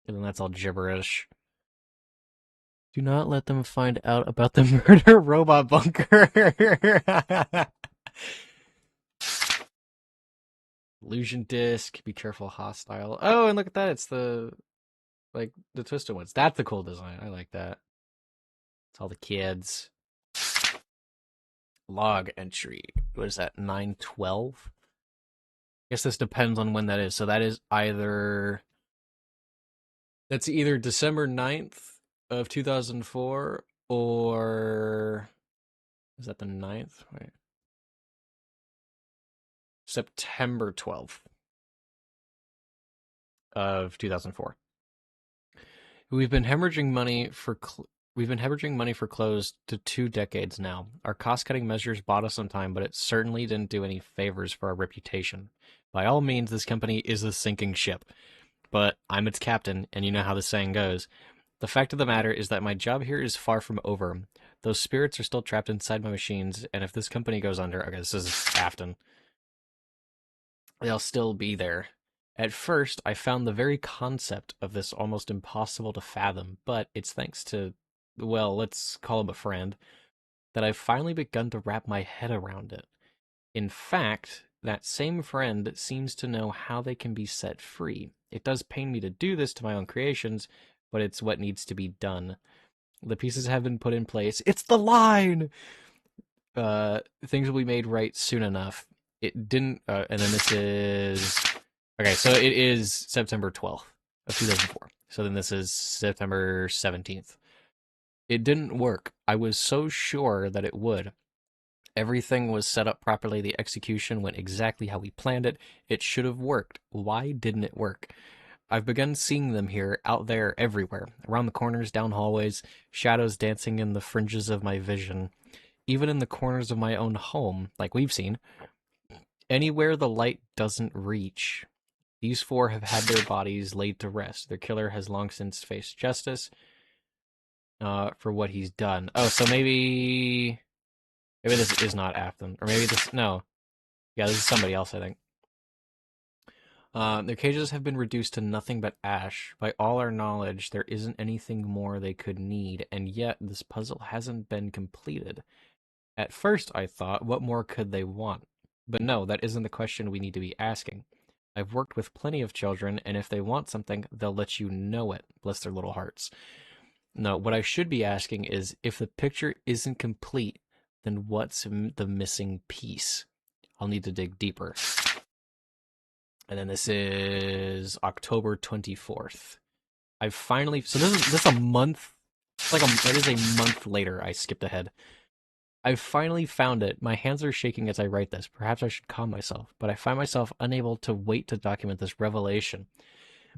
Speaker 6: And then that's all gibberish. Do not let them find out about the murder robot bunker. Illusion disc. Be careful, hostile. Oh, and look at that. It's the twisted ones. That's the cool design. I like that. It's all the kids. Log entry. What is that? 9/12? Guess this depends on when that is. So that is that's either December 9th of 2004 or is that the 9th? Wait. September 12th of 2004. We've been hemorrhaging money for clothes to 2 decades now. Our cost-cutting measures bought us some time, but it certainly didn't do any favors for our reputation. By all means, this company is a sinking ship, but I'm its captain, and you know how the saying goes. The fact of the matter is that my job here is far from over. Those spirits are still trapped inside my machines, and if this company goes under, okay, this is Afton, they'll still be there. At first, I found the very concept of this almost impossible to fathom, but it's thanks to, well, let's call him a friend, that I've finally begun to wrap my head around it. In fact, that same friend seems to know how they can be set free. It does pain me to do this to my own creations, but it's what needs to be done. The pieces have been put in place. It's the line! Things will be made right soon enough. It didn't, and then this is... Okay, so it is September 12th of 2004. So then this is September 17th. It didn't work. I was so sure that it would. Everything was set up properly. The execution went exactly how we planned it. It should have worked. Why didn't it work? I've begun seeing them here, out there, everywhere. Around the corners, down hallways, shadows dancing in the fringes of my vision. Even in the corners of my own home, like we've seen. Anywhere the light doesn't reach. These 4 have had their bodies laid to rest. Their killer has long since faced justice for what he's done. Oh, so maybe this is not Afton. Or maybe this... No. Yeah, this is somebody else, I think. Their cages have been reduced to nothing but ash. By all our knowledge, there isn't anything more they could need, and yet this puzzle hasn't been completed. At first, I thought, what more could they want? But no, that isn't the question we need to be asking. I've worked with plenty of children, and if they want something, they'll let you know it. Bless their little hearts. No, what I should be asking is, if the picture isn't complete, then what's the missing piece? I'll need to dig deeper. And then this is October 24th. I've finally... So this is a month... It is a month later. I skipped ahead. I've finally found it. My hands are shaking as I write this. Perhaps I should calm myself, but I find myself unable to wait to document this revelation.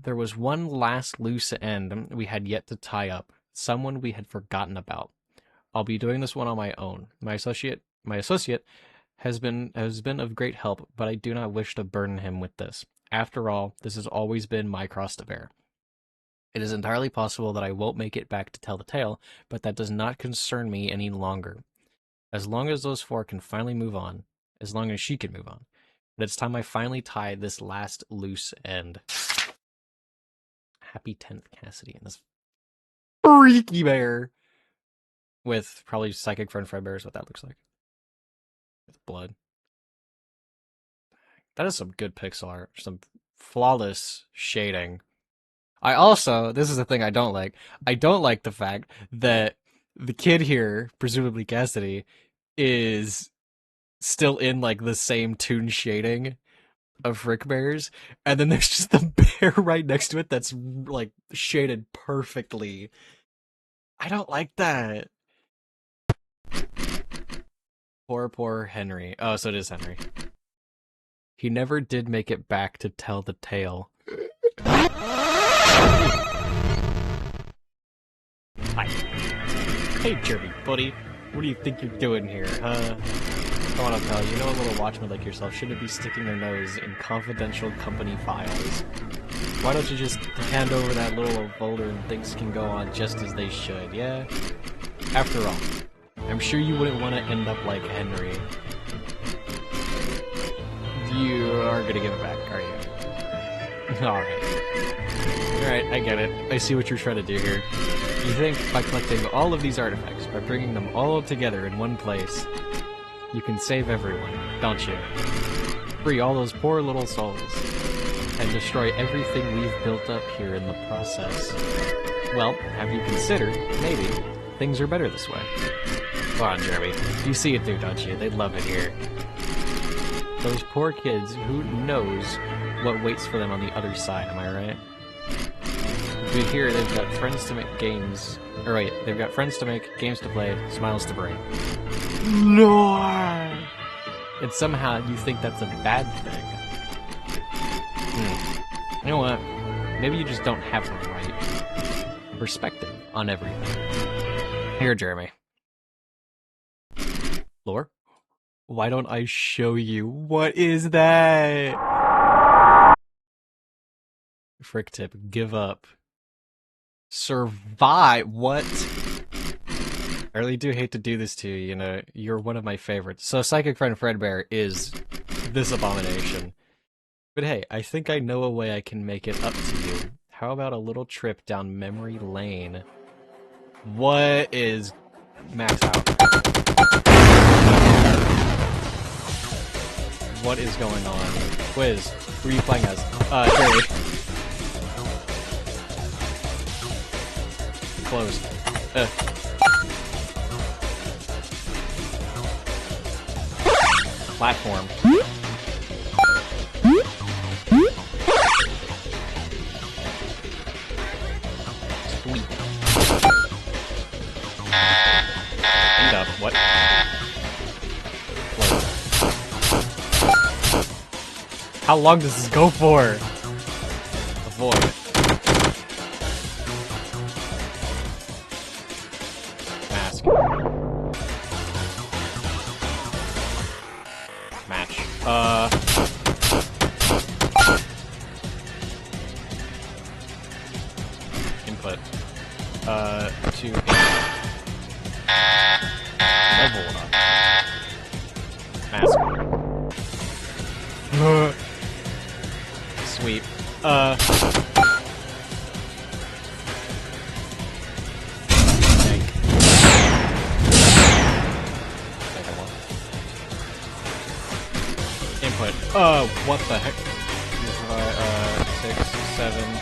Speaker 6: There was one last loose end we had yet to tie up, someone we had forgotten about. I'll be doing this one on my own. My associate has been of great help, but I do not wish to burden him with this. After all, this has always been my cross to bear. It is entirely possible that I won't make it back to tell the tale, but that does not concern me any longer. As long as those 4 can finally move on, as long as she can move on. But it's time I finally tie this last loose end. Happy 10th, Cassidy, and this freaky bear. With probably Psychic Friend Frickbear is what that looks like. With blood. That is some good pixel art. Some flawless shading. I also, this is the thing I don't like. I don't like the fact that the kid here, presumably Cassidy, is still in like the same toon shading of Frickbear's, and then there's just the bear right next to it that's like shaded perfectly. I don't like that. Poor Henry. Oh, so it is Henry. He never did make it back to tell the tale. Hi. Hey, Jeremy, buddy. What do you think you're doing here, huh? Come on, I'll tell you. You know, a little watchman like yourself shouldn't be sticking their nose in confidential company files. Why don't you just hand over that little folder and things can go on just as they should, yeah? After all, I'm sure you wouldn't want to end up like Henry. You aren't gonna give it back, are you? Alright, I get it. I see what you're trying to do here. You think by collecting all of these artifacts, by bringing them all together in one place, you can save everyone, don't you? Free all those poor little souls, and destroy everything we've built up here in the process. Well, have you considered, maybe, things are better this way? Come on, Jeremy. You see it too, don't you? They love it here. Those poor kids, who knows what waits for them on the other side, am I right? But here, they've got friends to make games... Or wait, they've got friends to make, games to play, smiles to bring. No! And somehow you think that's a bad thing. You know what? Maybe you just don't have the right perspective on everything. Here, Jeremy. Lore? Why don't I show you? What is that? Frick tip, give up. Survive? What? I really do hate to do this to you, you know. You're one of my favorites. So Psychic Friend Frickbear is this abomination. But hey, I think I know a way I can make it up to you. How about a little trip down memory lane? What is... Max out. What is going on? Quiz, who are you playing as? Jerry. Closed. Platform. Sweet. End up. What? Closed. How long does this go for? Avoid. Mask. Match. Input. To level up. Mask. Sweep. Tank. Input. What the heck? 6, 7, 9,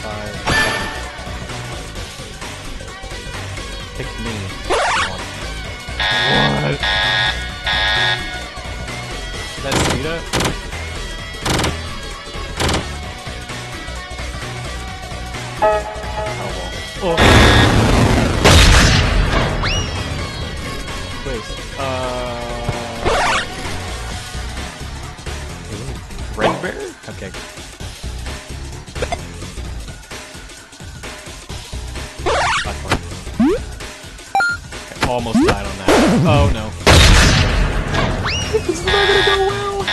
Speaker 6: 5, 7. Pick me. What? That's Rita? Oh well. Quiz. Frickbear? Okay. Platform. Okay, almost died on that. Oh no. This is not gonna go well.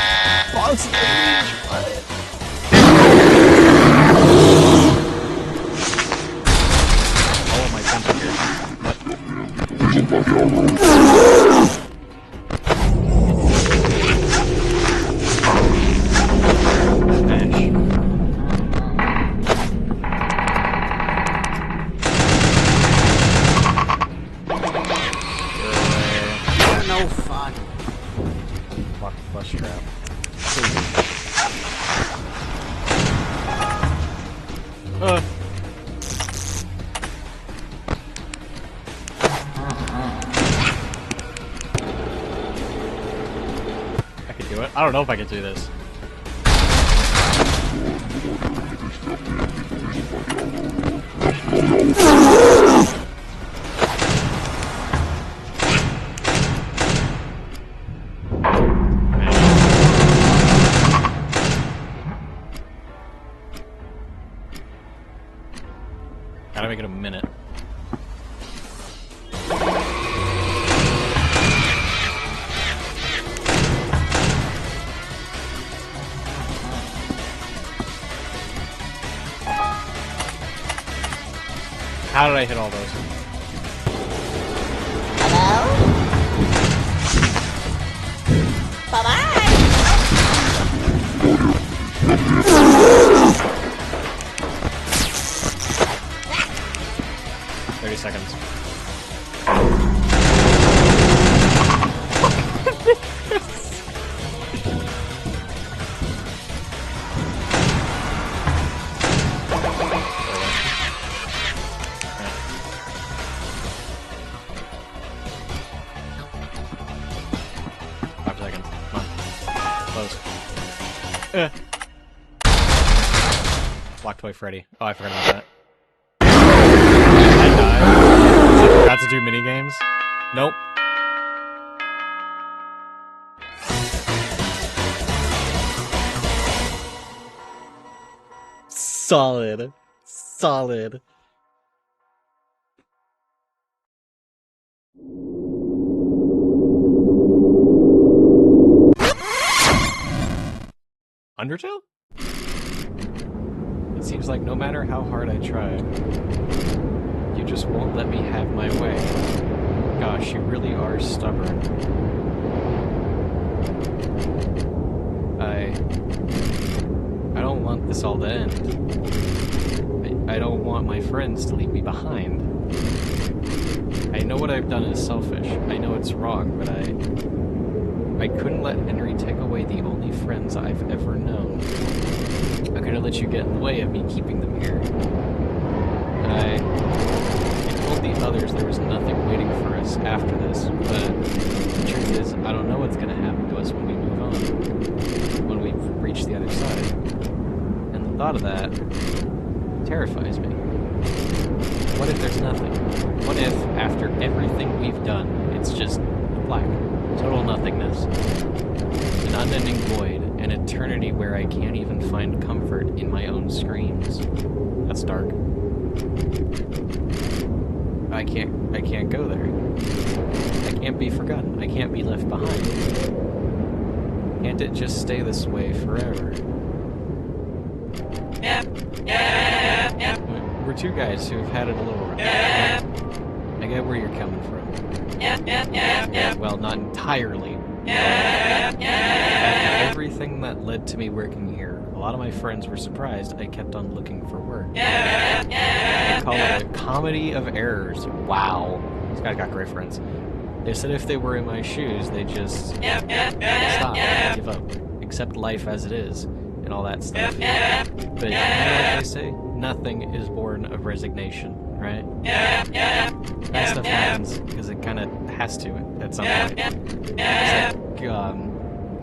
Speaker 6: Possibly. No fun. Lock the bus trap. I can do it. I don't know if I can do this. Gotta make it a minute. How did I hit all those?
Speaker 3: Hello? Bye-bye!
Speaker 6: 30 seconds. Block Toy Freddy. Oh, I forgot about that. I died. I forgot to do minigames. Nope. Solid. Solid. Undertale? It seems like no matter how hard I try, you just won't let me have my way. Gosh, you really are stubborn. I don't want this all to end. I don't want my friends to leave me behind. I know what I've done is selfish. I know it's wrong, but I couldn't let Henry take away the only friends I've ever known. I couldn't let you get in the way of me keeping them here. I told the others there was nothing waiting for us after this, but the truth is, I don't know what's gonna happen to us when we move on, when we've reached the other side. And the thought of that terrifies me. What if there's nothing? What if, after everything we've done, it's just black? Total nothingness. An unending void. An eternity where I can't even find comfort in my own screams. That's dark. I can't go there. I can't be forgotten. I can't be left behind. Can't it just stay this way forever? We're two guys who've had it a little rough. I get where you're coming from. Well, not entirely. After everything that led to me working here, a lot of my friends were surprised I kept on looking for work. They call it a comedy of errors. Wow. This guy got great friends. They said if they were in my shoes, they'd just stop, give up, accept life as it is, and all that stuff. But you know what they say? Nothing is born of resignation, right? That stuff happens because it kind of has to at some point. It's like, do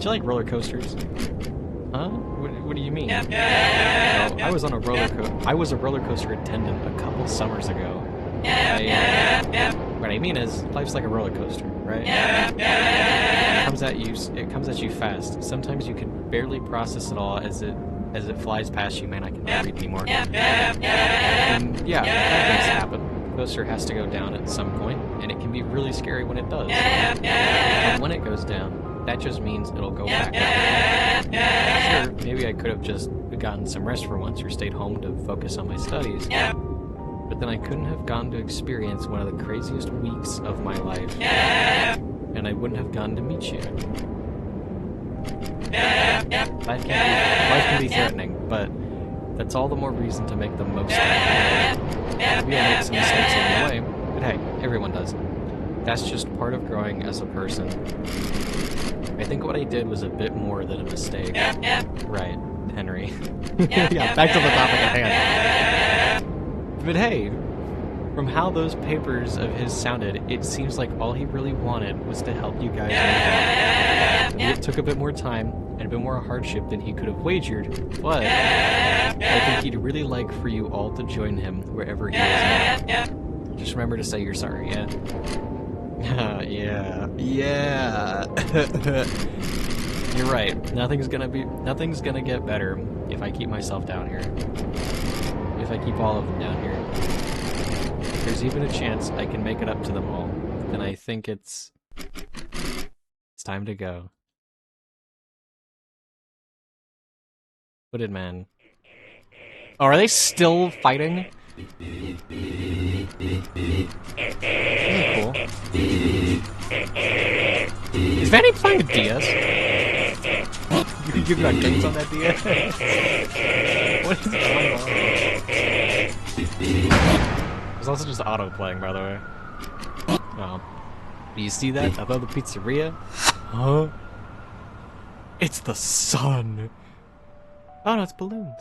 Speaker 6: you like roller coasters? Huh? What do you mean? Well, I was a roller coaster attendant a couple summers ago. What I mean is, life's like a roller coaster, right? It comes at you fast. Sometimes you can barely process it all as it flies past you. Man, I cannot read anymore. And yeah, bad things happen. The coaster has to go down at some point, and it can be really scary when it does. And when it goes down, that just means it'll go back up. Sure, maybe I could have just gotten some rest for once or stayed home to focus on my studies. But then I couldn't have gone to experience one of the craziest weeks of my life. And I wouldn't have gone to meet you. Life can be threatening, but that's all the more reason to make the most of it. We all make some mistakes along the way, but hey, everyone does. That's just part of growing as a person. I think what I did was a bit more than a mistake. Right, Henry. Yeah, back to the topic at hand. But hey, from how those papers of his sounded, it seems like all he really wanted was to help you guys move on. It took a bit more time and a bit more hardship than he could have wagered, but I think he'd really like for you all to join him wherever he is now. Just remember to say you're sorry, yeah? Yeah. You're right. Nothing's gonna get better if I keep myself down here. If I keep all of them down here. If there's even a chance I can make it up to them all, then I think it's time to go. Hooded man. Oh, are they still fighting? Isn't cool? Is Vanny playing a DS? You got games on that DS? What is going on? It's also just auto playing, by the way. Oh. Do you see that above the pizzeria? Huh? It's the sun! Oh no, it's balloons.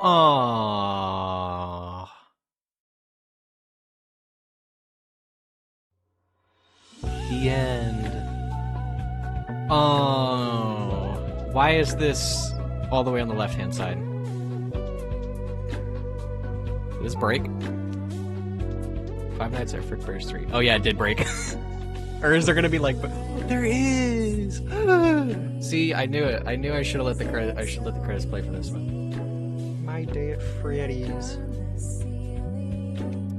Speaker 6: Aww. The end. Oh. Why is this all the way on the left-hand side? Did this break? Five Nights at Frickbear's 3. Oh yeah, it did break. Or is there gonna be like, there is! See, I knew it. I knew I should have let the credits play for this one. My Day at Freddy's.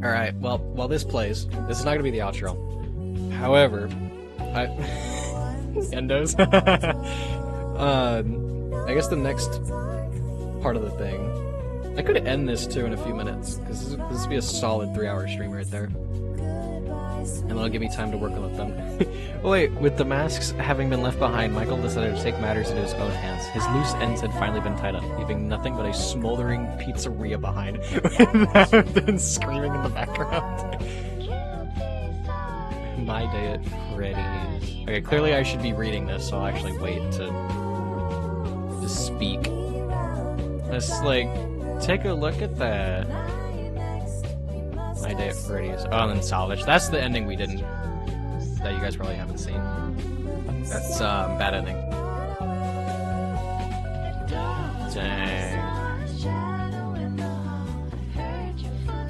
Speaker 6: Alright, well, while this plays, this is not gonna be the outro. However, Endos. I guess the next part of the thing, I could end this too in a few minutes, because this would be a solid 3-hour stream right there. And it'll give me time to work on the thumb. Well, wait, with the masks having been left behind, Michael decided to take matters into his own hands. His loose ends had finally been tied up, leaving nothing but a smoldering pizzeria behind, with them screaming in the background. My Day at Freddy's. Okay, clearly I should be reading this, so I'll actually wait to speak. Let's, like, take a look at that. My Day at Freddy's. Oh, and then Salvage. That's the ending we didn't... that you guys probably haven't seen. That's, bad ending. Dang.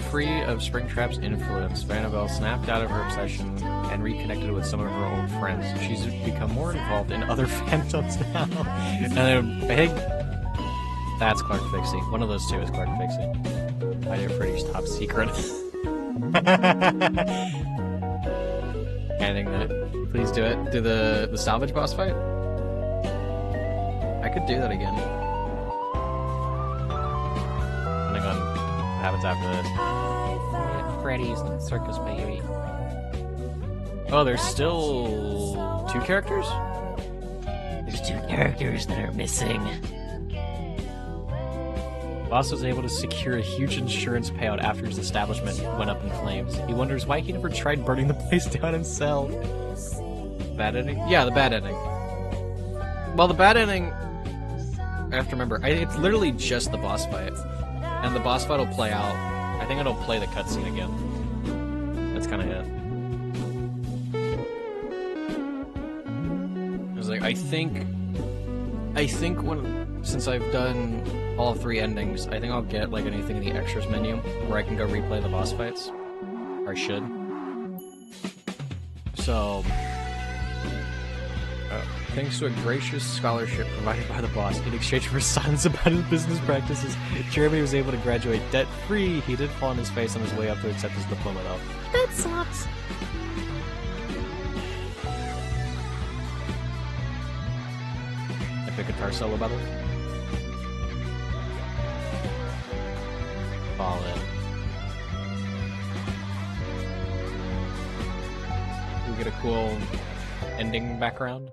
Speaker 6: Free of Springtrap's influence, Vanabelle snapped out of her obsession and reconnected with some of her old friends. She's become more involved in other fandoms now. And then big... That's Clark Fixie. One of those two is Clark Fixie. My Day at Freddy's top secret. Anything that... Please do it. Do the Salvage boss fight? I could do that again. Depending on what happens after this. Freddy's Circus Baby. Oh, there's still 2 characters? There's 2 characters that are missing. Boss was able to secure a huge insurance payout after his establishment went up in flames. He wonders why he never tried burning the place down himself. Bad ending? Yeah, the bad ending. Well, the bad ending... I have to remember, it's literally just the boss fight. And the boss fight will play out. I think it'll play the cutscene again. That's kind of it. I was like, I think since I've done all 3 endings, I think I'll get like anything in the extras menu where I can go replay the boss fights. Or I should. So, thanks to a gracious scholarship provided by the boss in exchange for silence about his business practices, Jeremy was able to graduate debt-free. He did fall on his face on his way up to accept his diploma, though.
Speaker 3: That sucks.
Speaker 6: Epic guitar solo battle. Fall in. We get a cool ending background.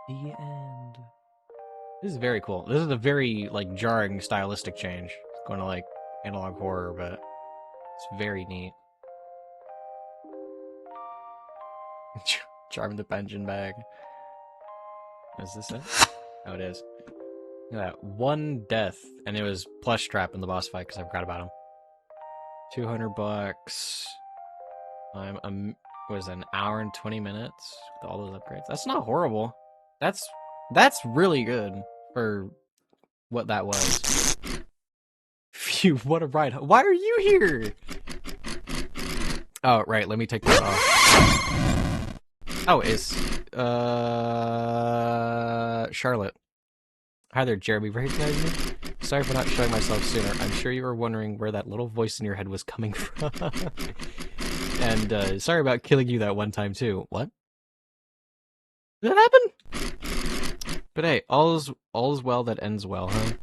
Speaker 6: The end. This is very cool. This is a very, like, jarring stylistic change. It's going to, like, analog horror, but it's very neat. Charm the pension bag. Is this it? Oh, it is. Look at that. 1 death, and it was plush trap in the boss fight because I forgot about him. $200. Was an hour and 20 minutes with all those upgrades. That's not horrible. That's really good for what that was. Phew, what a ride. Why are you here? Oh, right, let me take that off. Oh, it's Charlotte. Hi there, Jeremy. Recognize me? Sorry for not showing myself sooner. I'm sure you were wondering where that little voice in your head was coming from. And sorry about killing you that one time too. What? Did that happen? But hey, all's well that ends well, huh?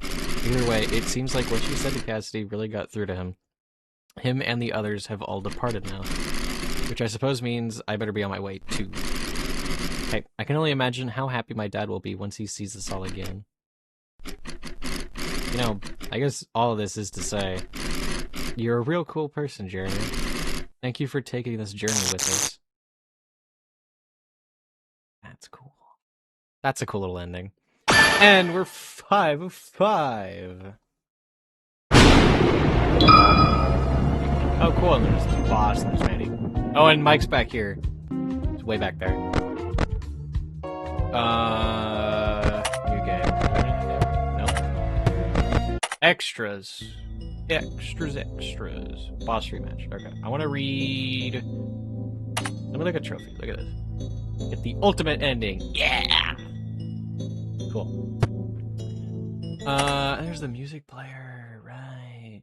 Speaker 6: Either way, it seems like what you said to Cassidy really got through to him. Him and the others have all departed now. Which I suppose means I better be on my way too. Hey, I can only imagine how happy my dad will be once he sees us all again. You know, I guess all of this is to say, you're a real cool person, Jeremy. Thank you for taking this journey with us. That's cool. That's a cool little ending. And we're 5 of 5. Oh, cool. And there's the boss. There's Manny. Oh, and Mike's back here. It's way back there. New game. Nope. Extras. Extras. Boss rematch. Okay. I want to read. Let me look at trophy. Look at this. Get the ultimate ending. Yeah! Cool. There's the music player. Right.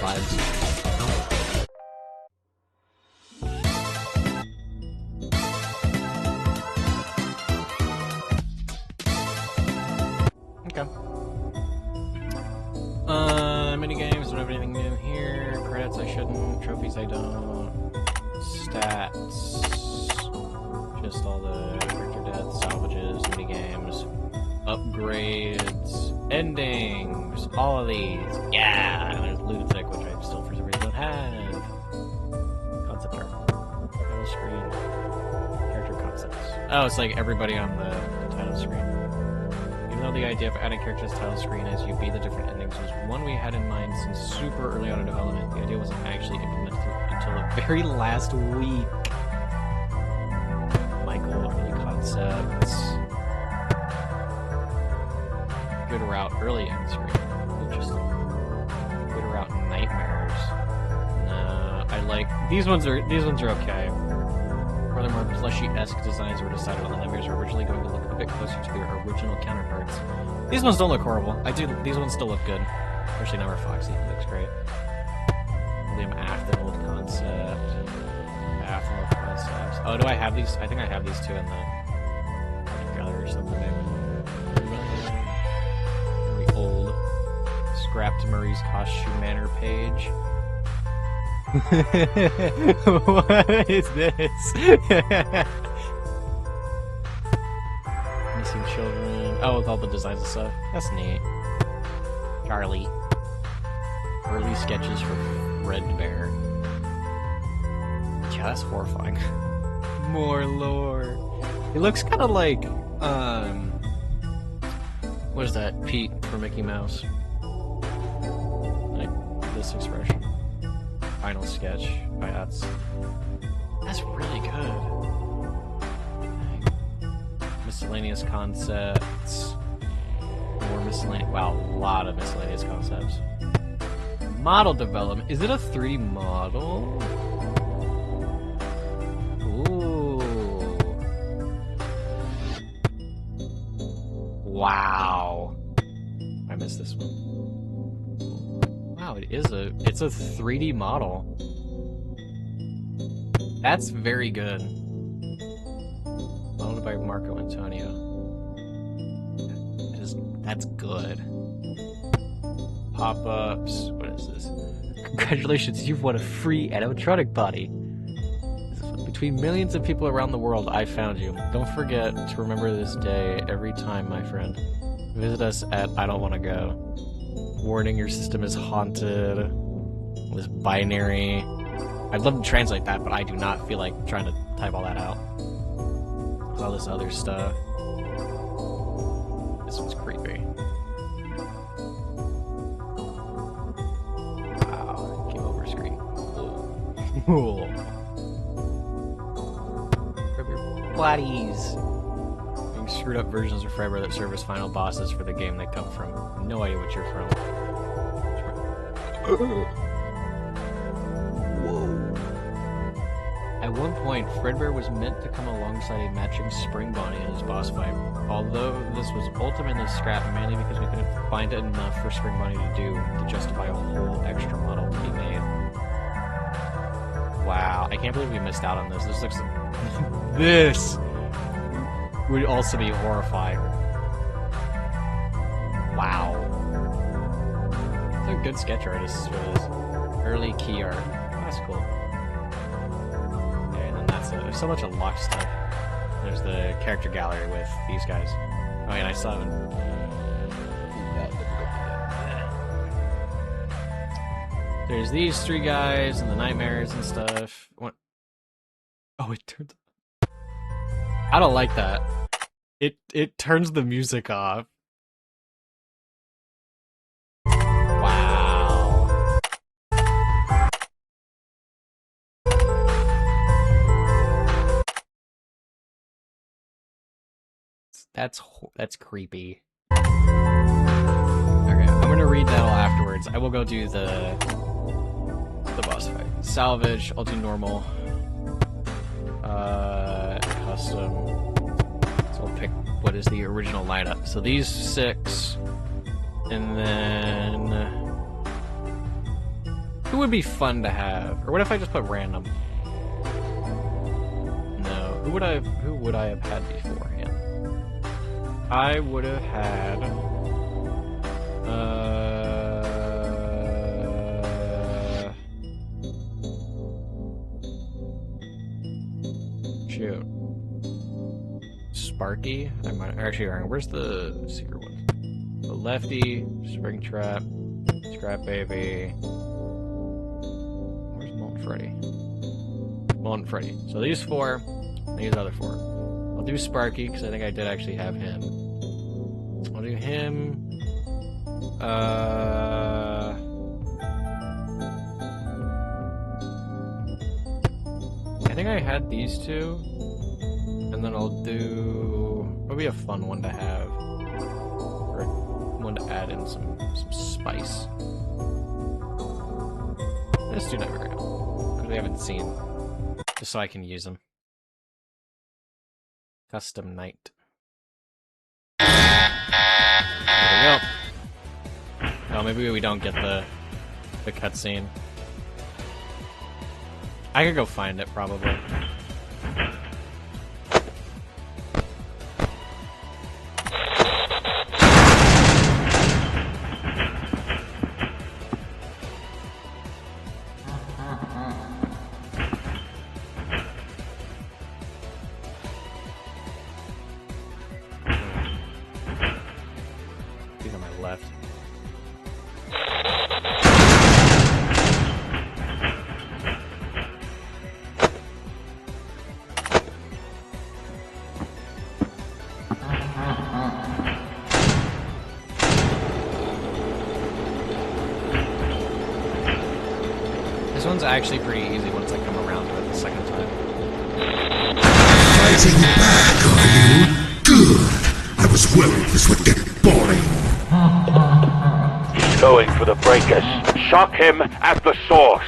Speaker 6: Vibes. Okay. Minigames, don't have anything new here. Credits I shouldn't. Trophies I don't. Stats. Just all the character deaths, salvages, minigames, upgrades, endings, all of these. Yeah! And there's Lunatic, which I still for some reason don't have. Concept art. Title screen. Character concepts. Oh, it's like everybody on the title screen. Even though the idea of adding characters to the title screen as you beat the different endings was one we had in mind since super early on in development, the idea wasn't actually implemented until the very last week. Michael, early concepts. Good route, early end screen. Interesting. Good route, nightmares. Nah, I like these ones are okay. Furthermore, plushy-esque designs were decided on. The nightmares were originally going to look a bit closer to their original counterparts. These ones don't look horrible. These ones still look good. Especially now we're Foxy. It looks great. William Afton, old concept. Afton, old concepts. Oh, do I have these? I think I have these two in the gallery or something, maybe. Very old. Scrapped Murray's costume manor page. What is this? Missing children. Oh, with all the designs and stuff. That's neat. Charlie. Early sketches for Frickbear. Yeah, that's horrifying. More lore. It looks kind of like, what is that? Pete from Mickey Mouse. Like, this expression. Final sketch. Oh, yeah, that's really good. Miscellaneous concepts. More miscellaneous. Wow, a lot of miscellaneous concepts. Model development. Is it a 3D model? Ooh. Wow. I missed this one. Wow, it's a 3D model. That's very good. Owned by Marco Antonio. That's good. Pop-ups. What is this? Congratulations, you've won a free animatronic body. Between millions of people around the world, I found you. Don't forget to remember this day every time, my friend. Visit us at I don't want to go. Warning, your system is haunted. Was binary. I'd love to translate that, but I do not feel like trying to type all that out. All this other stuff. This one's creepy. Wow, came over screen. Cool. Grab your bodies. Being screwed up versions of Frickbear that serve as final bosses for the game they come from. No idea what you're from. At one point, Frickbear was meant to come alongside a matching Spring Bonnie in his boss fight, although this was ultimately scrapped mainly because we couldn't find enough for Spring Bonnie to do to justify a whole extra model to be made. Wow, I can't believe we missed out on this. This looks... this would also be horrifying. Wow. It's a good sketch artist for this. Early key art. That's cool. There's so much unlocked stuff. There's the character gallery with these guys. Oh, and I still haven't... There's these three guys and the nightmares and stuff. What? Oh, it turns... I don't like that. It turns the music off. Wow. That's creepy. Okay, I'm gonna read that all afterwards. I will go do the boss fight. Salvage, I'll do normal. Custom. So I'll pick what is the original lineup. So these 6, and then who would be fun to have? Or what if I just put random? No, who would I have had beforehand? I would have had shoot. Sparky? I might actually where's the secret one? The Lefty, Springtrap, Scrap Baby. Where's Molten Freddy? Molten Freddy. So these 4, and these other 4. I'll do Sparky, because I think I did actually have him. I'll do him. I think I had these 2. And then I'll do... It'll be a fun one to have. Or one to add in some spice. Let's do Nightmare now. Because we haven't seen. Just so I can use them. Custom Night. There we go. Oh, maybe we don't get the cutscene. I could go find it, probably. He's on my left. This one's actually pretty easy once I come around to it the second time.
Speaker 2: Fighting back, are you? Good. I was worried this would get boring.
Speaker 5: He's going for the breakers. Shock him at the source.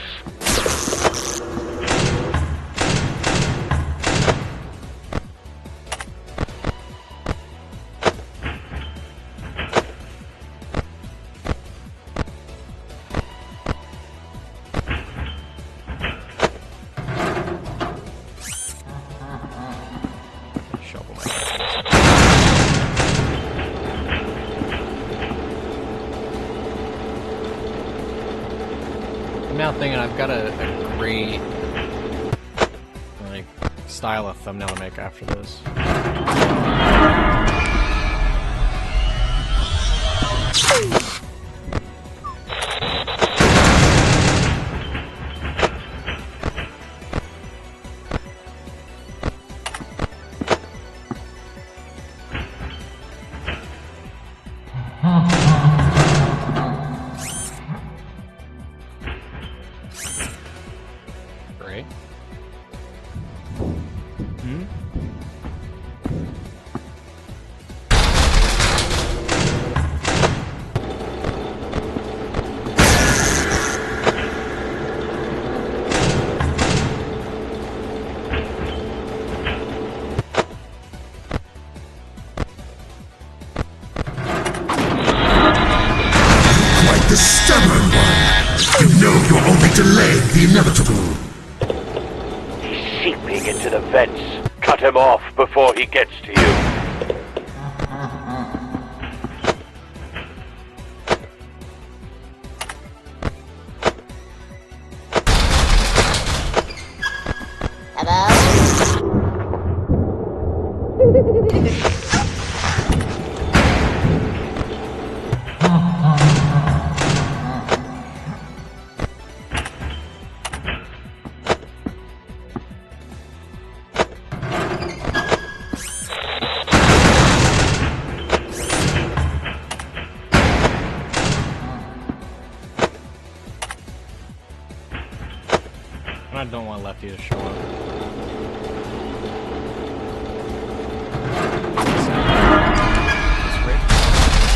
Speaker 6: Shovel my I'm now thinking I've got a great like style of thumbnail to make after this.
Speaker 2: stubborn one! You know you're only delaying the inevitable!
Speaker 5: He's seeping into the vents. Cut him off before he gets to you.
Speaker 3: Hello?
Speaker 6: I don't want Lefty to show up.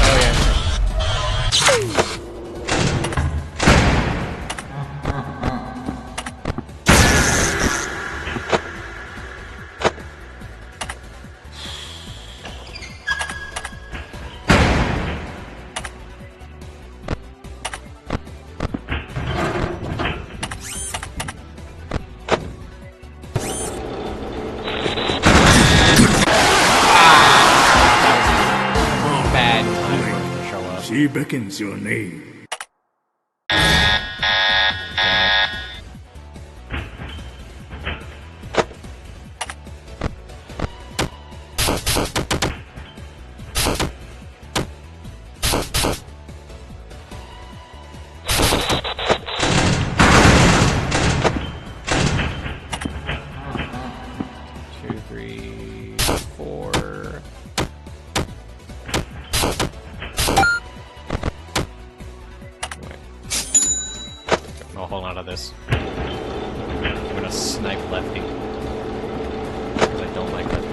Speaker 6: Oh yeah, sure. Bad time for him to show up.
Speaker 2: She beckons your name.
Speaker 6: Two, three, four. Wait. No, hold on to this. I'm gonna snipe Lefty. Because I don't like Lefty.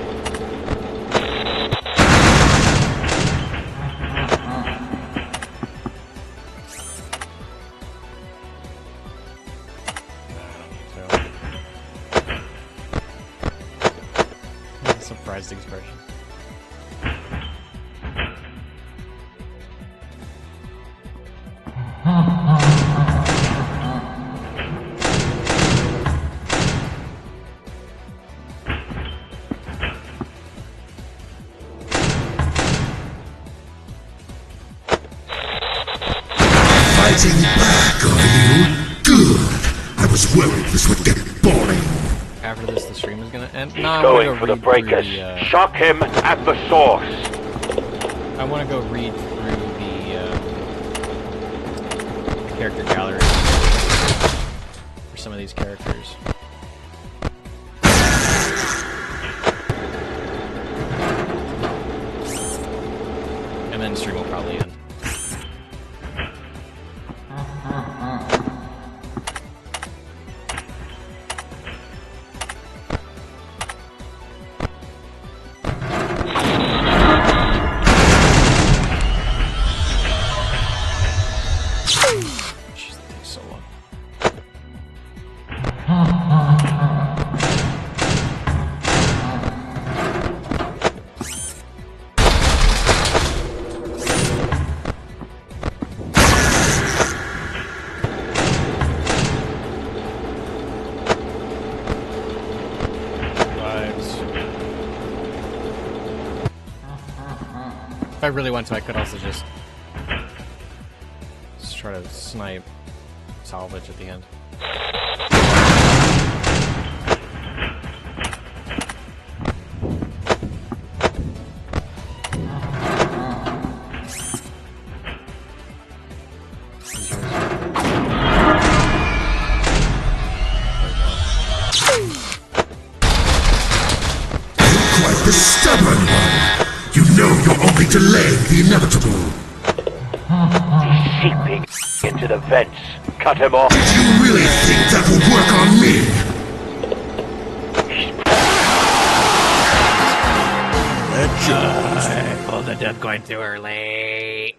Speaker 6: Surprised expression.
Speaker 2: Fighting back, are you? Good! I was worried this would get boring.
Speaker 6: After this, the stream is gonna end.
Speaker 5: He's
Speaker 6: No, I
Speaker 5: going
Speaker 6: wanna
Speaker 5: for
Speaker 6: go
Speaker 5: the
Speaker 6: read through
Speaker 5: breakers.
Speaker 6: the,
Speaker 5: Shock him at the source.
Speaker 6: I want to go read through the character gallery for some of these characters. And then stream will probably end. Jeez, that takes so long. If I really want to, I could also just try to snipe Salvage at the end.
Speaker 2: Quite the stubborn one! You know you're only delaying the inevitable!
Speaker 5: He's seeping into the vents. Cut him off.
Speaker 2: Did you really think that would work on me?
Speaker 6: I pulled the death coin too early.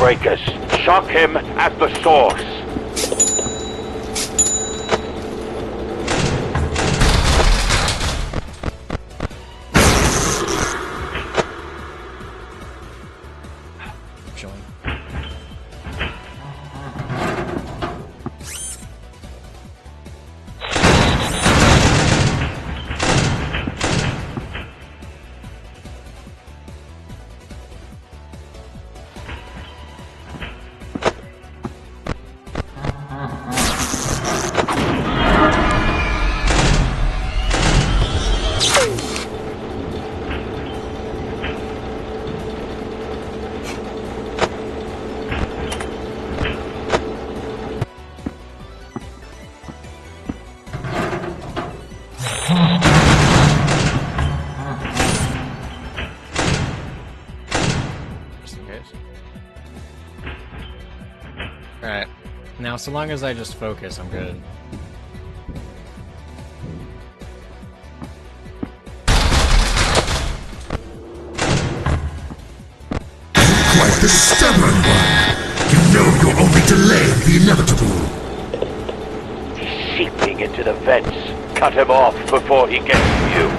Speaker 5: breakers. Shock him at the source.
Speaker 6: Chilling. Just in case. Alright. Now, so long as I just focus, I'm good.
Speaker 2: Quite the stubborn one. You know you're only delaying the inevitable.
Speaker 5: He's seeping into the vents. Cut him off before he gets to you.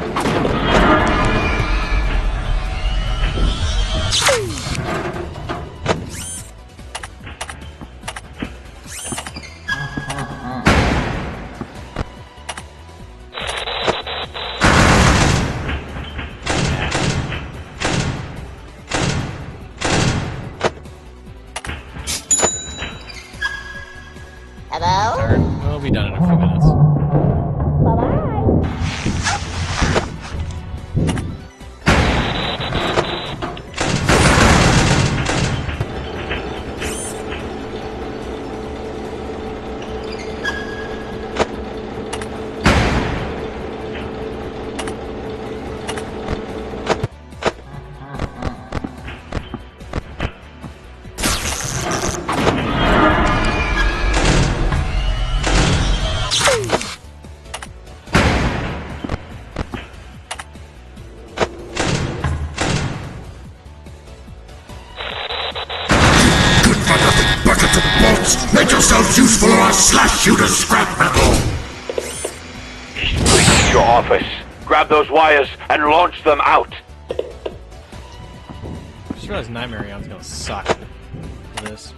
Speaker 3: Hello?
Speaker 6: Alright, we'll be done in a few minutes.
Speaker 2: Bucket of bolts! Make yourselves useful or I'll slash you to scrap metal!
Speaker 5: He's breached your office. Grab those wires and launch them out.
Speaker 6: I just realized Nightmare Eon's gonna suck for this.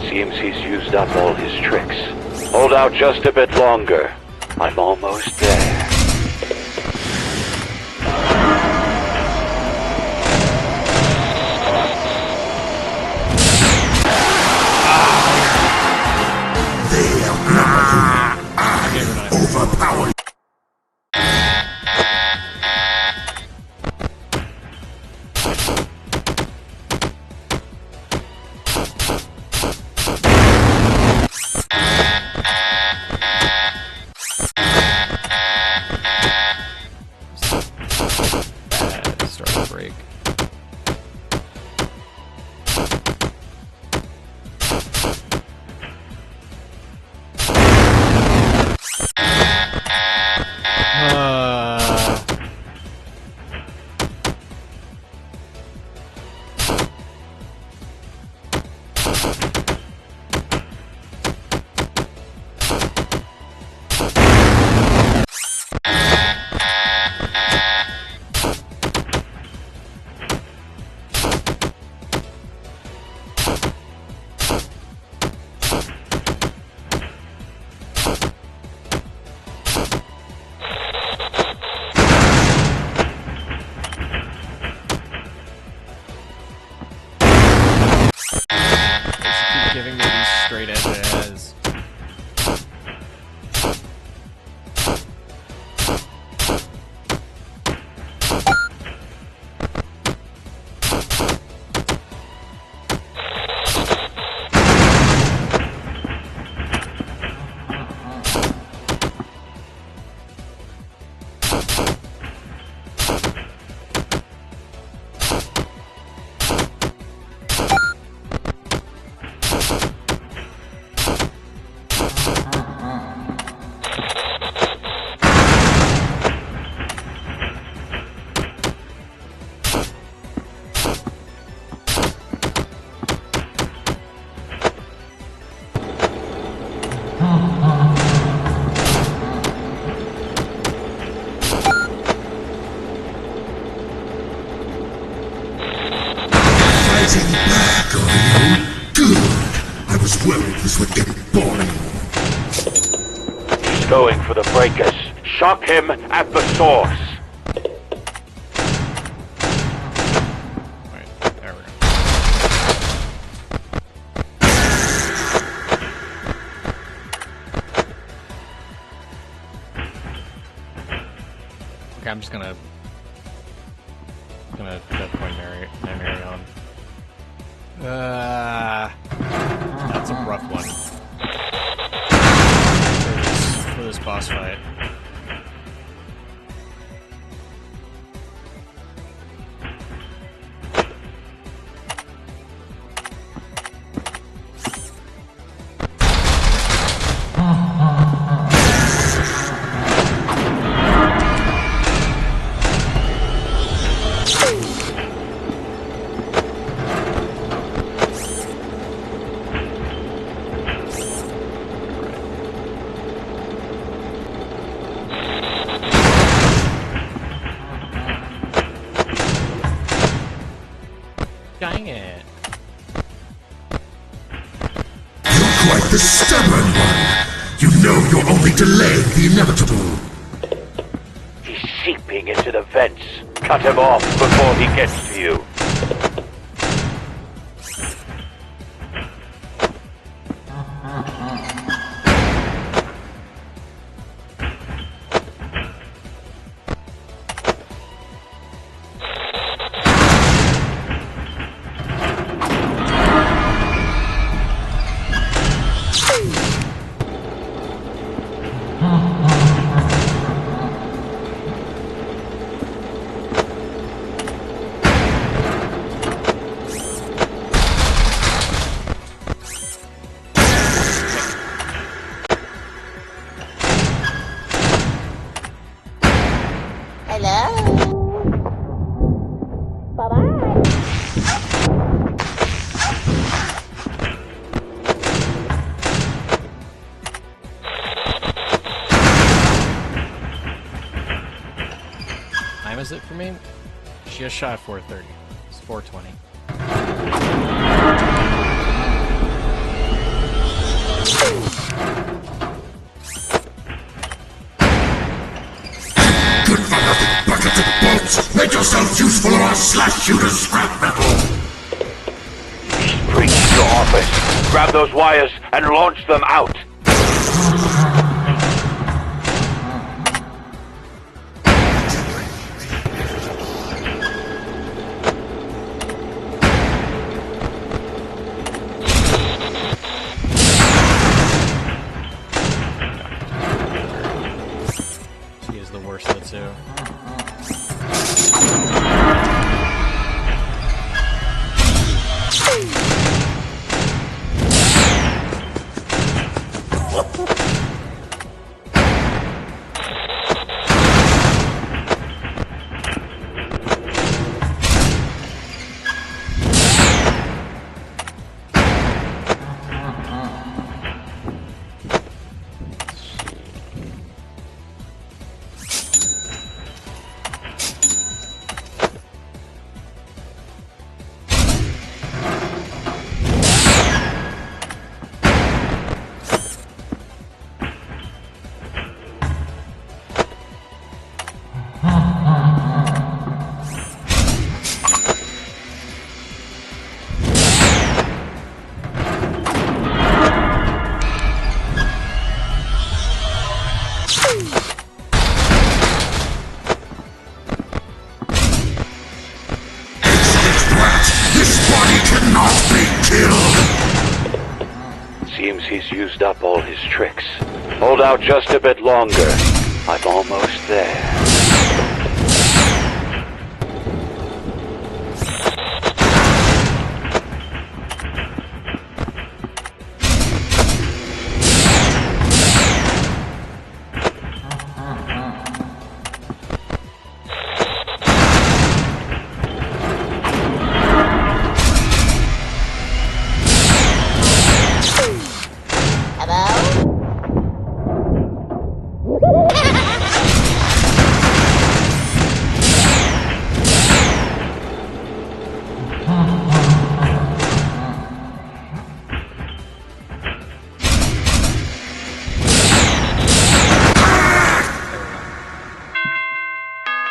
Speaker 5: Seems he's used up all his tricks. Hold out just a bit longer. I'm almost there.
Speaker 2: They outnumber you. I overpower you.
Speaker 5: for the breakers. Shock him at the source.
Speaker 6: Alright, there we go. Okay, I'm just gonna dead point Mary on. That's a rough one. For this boss fight. Dang it.
Speaker 2: You're quite the stubborn one. You know you're only delaying the inevitable.
Speaker 5: He's seeping into the vents. Cut him off before he gets to you.
Speaker 3: Hello? Bye-bye.
Speaker 6: Time is it for me? She just shot 4:30. It's 4:20.
Speaker 2: Good for nothing buckets and bolts. Make yourselves useful or I'll slash you to scrap metal.
Speaker 5: He's breached your office. Grab those wires and launch them out.
Speaker 6: She is the worst of the two.
Speaker 5: Seems he's used up all his tricks. Hold out just a bit longer. I'm almost there.
Speaker 3: Hello?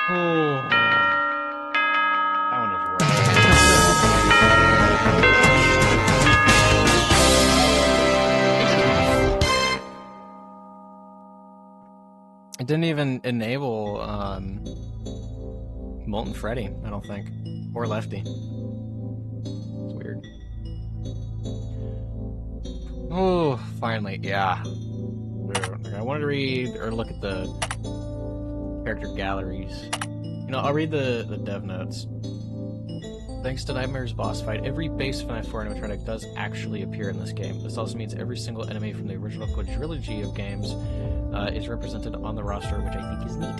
Speaker 6: Oh. That one was rough. It didn't even enable Molten Freddy, I don't think. Or Lefty. It's weird. Oh, finally, yeah. I wanted to read or look at the character galleries. You know, I'll read the dev notes. Thanks to Nightmare's boss fight, every base FNAF 4 animatronic does actually appear in this game. This also means every single enemy from the original quadrilogy of games is represented on the roster, which I think is neat.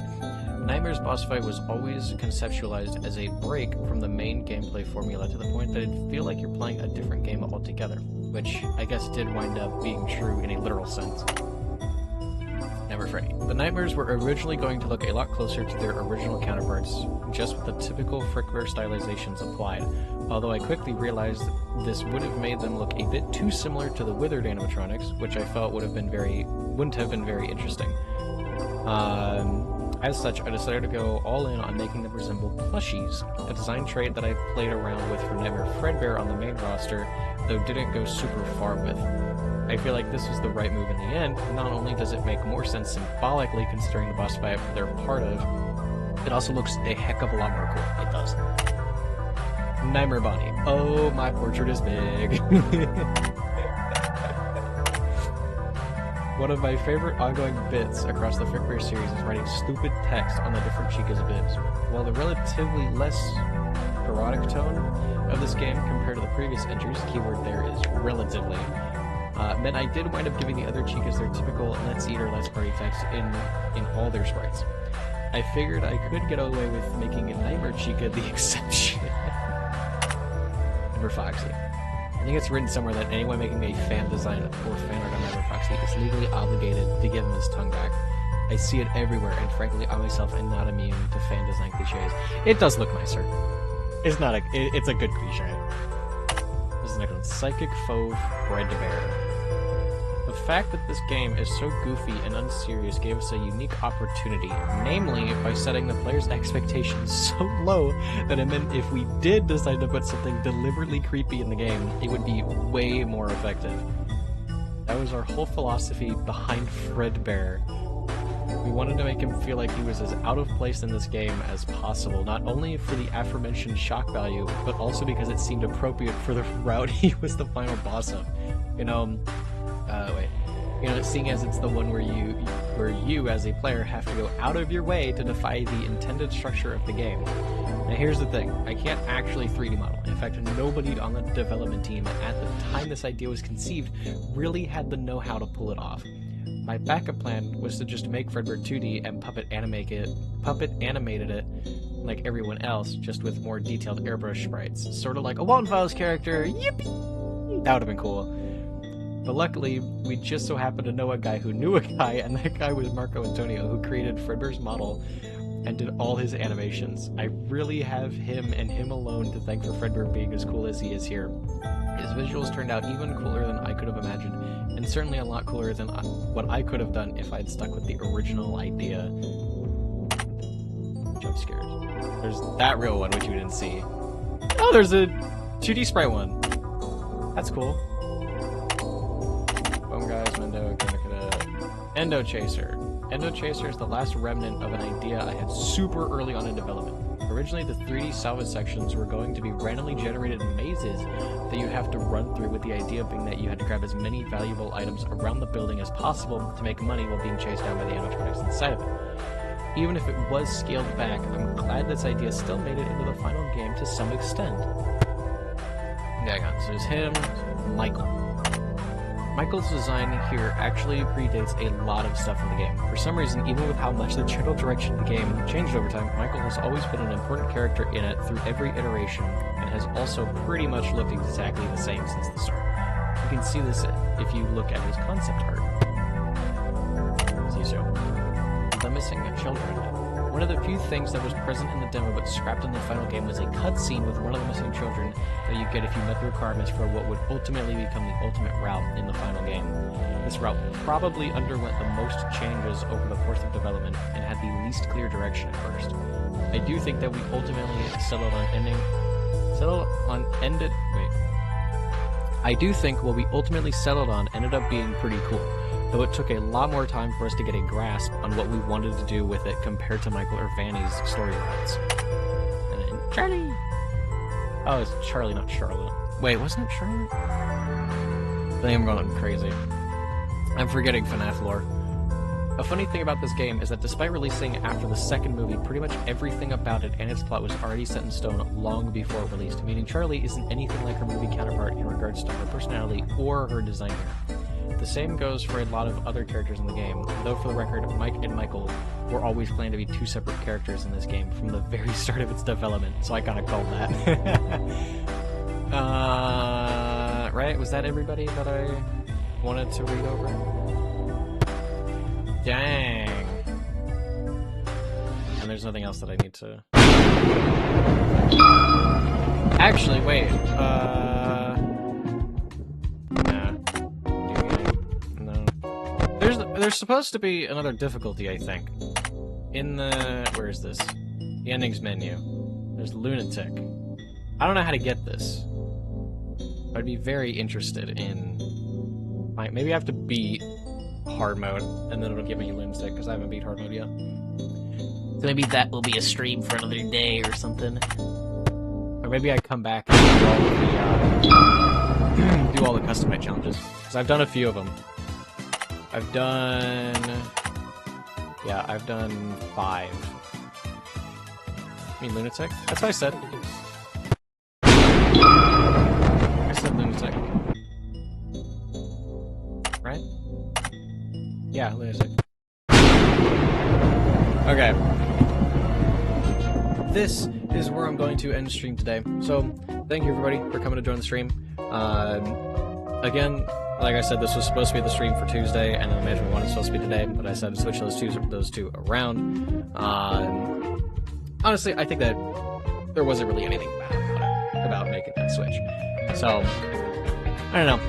Speaker 6: Nightmare's boss fight was always conceptualized as a break from the main gameplay formula to the point that it'd feel like you're playing a different game altogether, which I guess did wind up being true in a literal sense. Never Freddy. The Nightmares were originally going to look a lot closer to their original counterparts, just with the typical Frickbear stylizations applied, although I quickly realized this would have made them look a bit too similar to the Withered animatronics, which I felt wouldn't have been very interesting. As such, I decided to go all in on making them resemble plushies, a design trait that I played around with for Nightmare Fredbear on the main roster, though didn't go super far with. I feel like this was the right move in the end. Not only does it make more sense symbolically considering the boss fight they're part of, it also looks a heck of a lot more cool. It does. Nightmare Bonnie. Oh, my portrait is big. One of my favorite ongoing bits across the Frickbear series is writing stupid text on the different Chica's bibs. While the relatively less erotic tone of this game compared to the previous entries, keyword there is relatively, meant I did wind up giving the other Chicas their typical Let's Eat or Let's Party text in all their sprites. I figured I could get away with making a Nightmare Chica the exception. Never Foxy. I think it's written somewhere that anyone making a fan design or fan art on Nightmare Foxy is legally obligated to give him his tongue back. I see it everywhere, and frankly, I myself am not immune to fan design cliches. It does look nicer. It's not it's a good cliche. This is next one. Psychic Fauve Frickbear. The fact that this game is so goofy and unserious gave us a unique opportunity, namely by setting the player's expectations so low that it meant if we did decide to put something deliberately creepy in the game, it would be way more effective. That was our whole philosophy behind Frickbear. We wanted to make him feel like he was as out of place in this game as possible, not only for the aforementioned shock value, but also because it seemed appropriate for the route he was the final boss of. Seeing as it's the one where you as a player have to go out of your way to defy the intended structure of the game. Now here's the thing, I can't actually 3D model. In fact, nobody on the development team at the time this idea was conceived really had the know-how to pull it off. My backup plan was to just make Frickbear 2D and puppet animated it like everyone else, just with more detailed airbrush sprites. Sort of like a Walton Files character, yippee! That would have been cool. But luckily, we just so happened to know a guy who knew a guy, and that guy was Marco Antonio, who created Frickbear's model and did all his animations. I really have him and him alone to thank for Frickbear being as cool as he is here. His visuals turned out even cooler than I could have imagined, and certainly a lot cooler than what I could have done if I'd stuck with the original idea. Jump scares. There's that real one, which you didn't see. Oh, there's a 2D sprite one. That's cool. Guys, Endo Chaser. Endo Chaser is the last remnant of an idea I had super early on in development. Originally, the 3D salvage sections were going to be randomly generated mazes that you have to run through, with the idea being that you had to grab as many valuable items around the building as possible to make money while being chased down by the animatronics inside of it. Even if it was scaled back, I'm glad this idea still made it into the final game to some extent. Yeah, so there's him, Michael. Michael's design here actually predates a lot of stuff in the game. For some reason, even with how much the general direction of the game changed over time, Michael has always been an important character in it through every iteration, and has also pretty much looked exactly the same since the start. You can see this if you look at his concept art. See, so the missing children. One of the few things that was present in the demo but scrapped in the final game was a cutscene with one of the missing children that you get if you met the requirements for what would ultimately become the ultimate route in the final game. This route probably underwent the most changes over the course of development and had the least clear direction at first. I do think that we ultimately settled on I do think what we ultimately settled on ended up being pretty cool, though it took a lot more time for us to get a grasp on what we wanted to do with it compared to Michael or Vanny's storylines. And Charlie! Oh, it's Charlie, not Charlotte. Wait, wasn't it Charlotte? I think I'm going crazy. I'm forgetting FNAF lore. A funny thing about this game is that despite releasing after the second movie, pretty much everything about it and its plot was already set in stone long before it released, meaning Charlie isn't anything like her movie counterpart in regards to her personality or her design here. The same goes for a lot of other characters in the game, though for the record, Mike and Michael were always planned to be two separate characters in this game from the very start of its development, so I gotta call that. Right? Was that everybody that I wanted to read over? Dang. And there's nothing else that I need to... Actually, wait. Nah. No. There's supposed to be another difficulty, I think. In the... Where is this? The endings menu. There's Lunatic. I don't know how to get this. I'd be very interested in... Maybe I have to beat hard mode, and then it'll give me Lunatic, because I haven't beat hard mode yet. So maybe that will be a stream for another day or something. Or maybe I come back and do all the custom night challenges. Because I've done a few of them. I've done 5. I mean Lunatic? That's what I said. I said Lunatic. Right? Yeah, Lunatic. Okay. This is where I'm going to end stream today. So, thank you everybody for coming to join the stream. Again, like I said, this was supposed to be the stream for Tuesday, and then Management 1 is supposed to be today, but I decided to switch those two around. Honestly, I think that there wasn't really anything bad about making that switch. So, I don't know.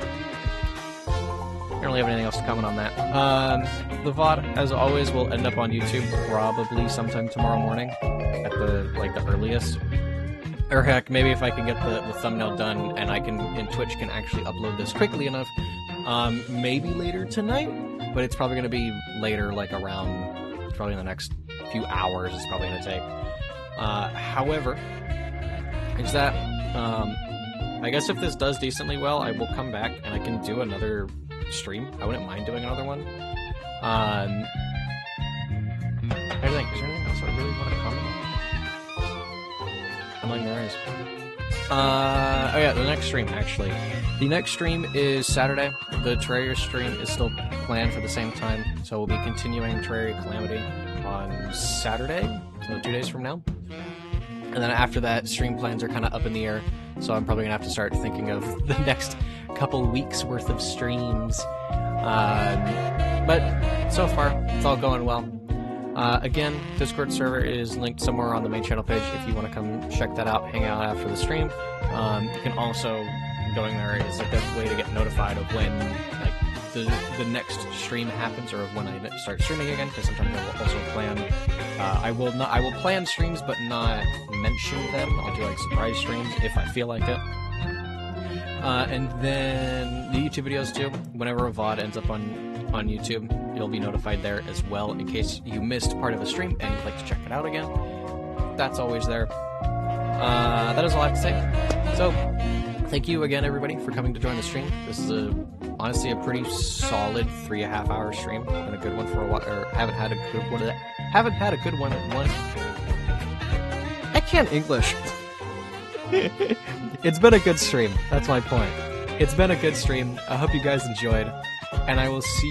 Speaker 6: I don't really have anything else to comment on that. The VOD, as always, will end up on YouTube probably sometime tomorrow morning at the earliest. Or heck, maybe if I can get the thumbnail done and Twitch can actually upload this quickly enough, maybe later tonight, but it's probably going to be later, probably in the next few hours it's probably going to take. However, is that, I guess if this does decently well, I will come back and I can do another stream. I wouldn't mind doing another one. I think, is there anything else I really want to comment on? I'm letting your eyes. Oh yeah, the next stream, actually. The next stream is Saturday. The Terraria stream is still planned for the same time, so we'll be continuing Terraria Calamity on Saturday, so 2 days from now. And then after that, stream plans are kind of up in the air, so I'm probably going to have to start thinking of the next couple weeks worth of streams. But so far, it's all going well. Again, Discord server is linked somewhere on the main channel page if you want to come check that out, hang out after the stream. You can also, going there is a good way to get notified of when the next stream happens or of when I start streaming again, because sometimes I will also plan. I will plan streams but not mention them. I'll do surprise streams if I feel like it. And then the YouTube videos too. Whenever a VOD ends up on YouTube, you'll be notified there as well in case you missed part of the stream and you'd like to check it out again. That's always there. That is all I have to say. So, thank you again, everybody, for coming to join the stream. This is honestly a pretty solid 3.5 hour stream. Been a good one for a while. Or haven't had a good one. I can't English. It's been a good stream. That's my point. It's been a good stream. I hope you guys enjoyed, and I will see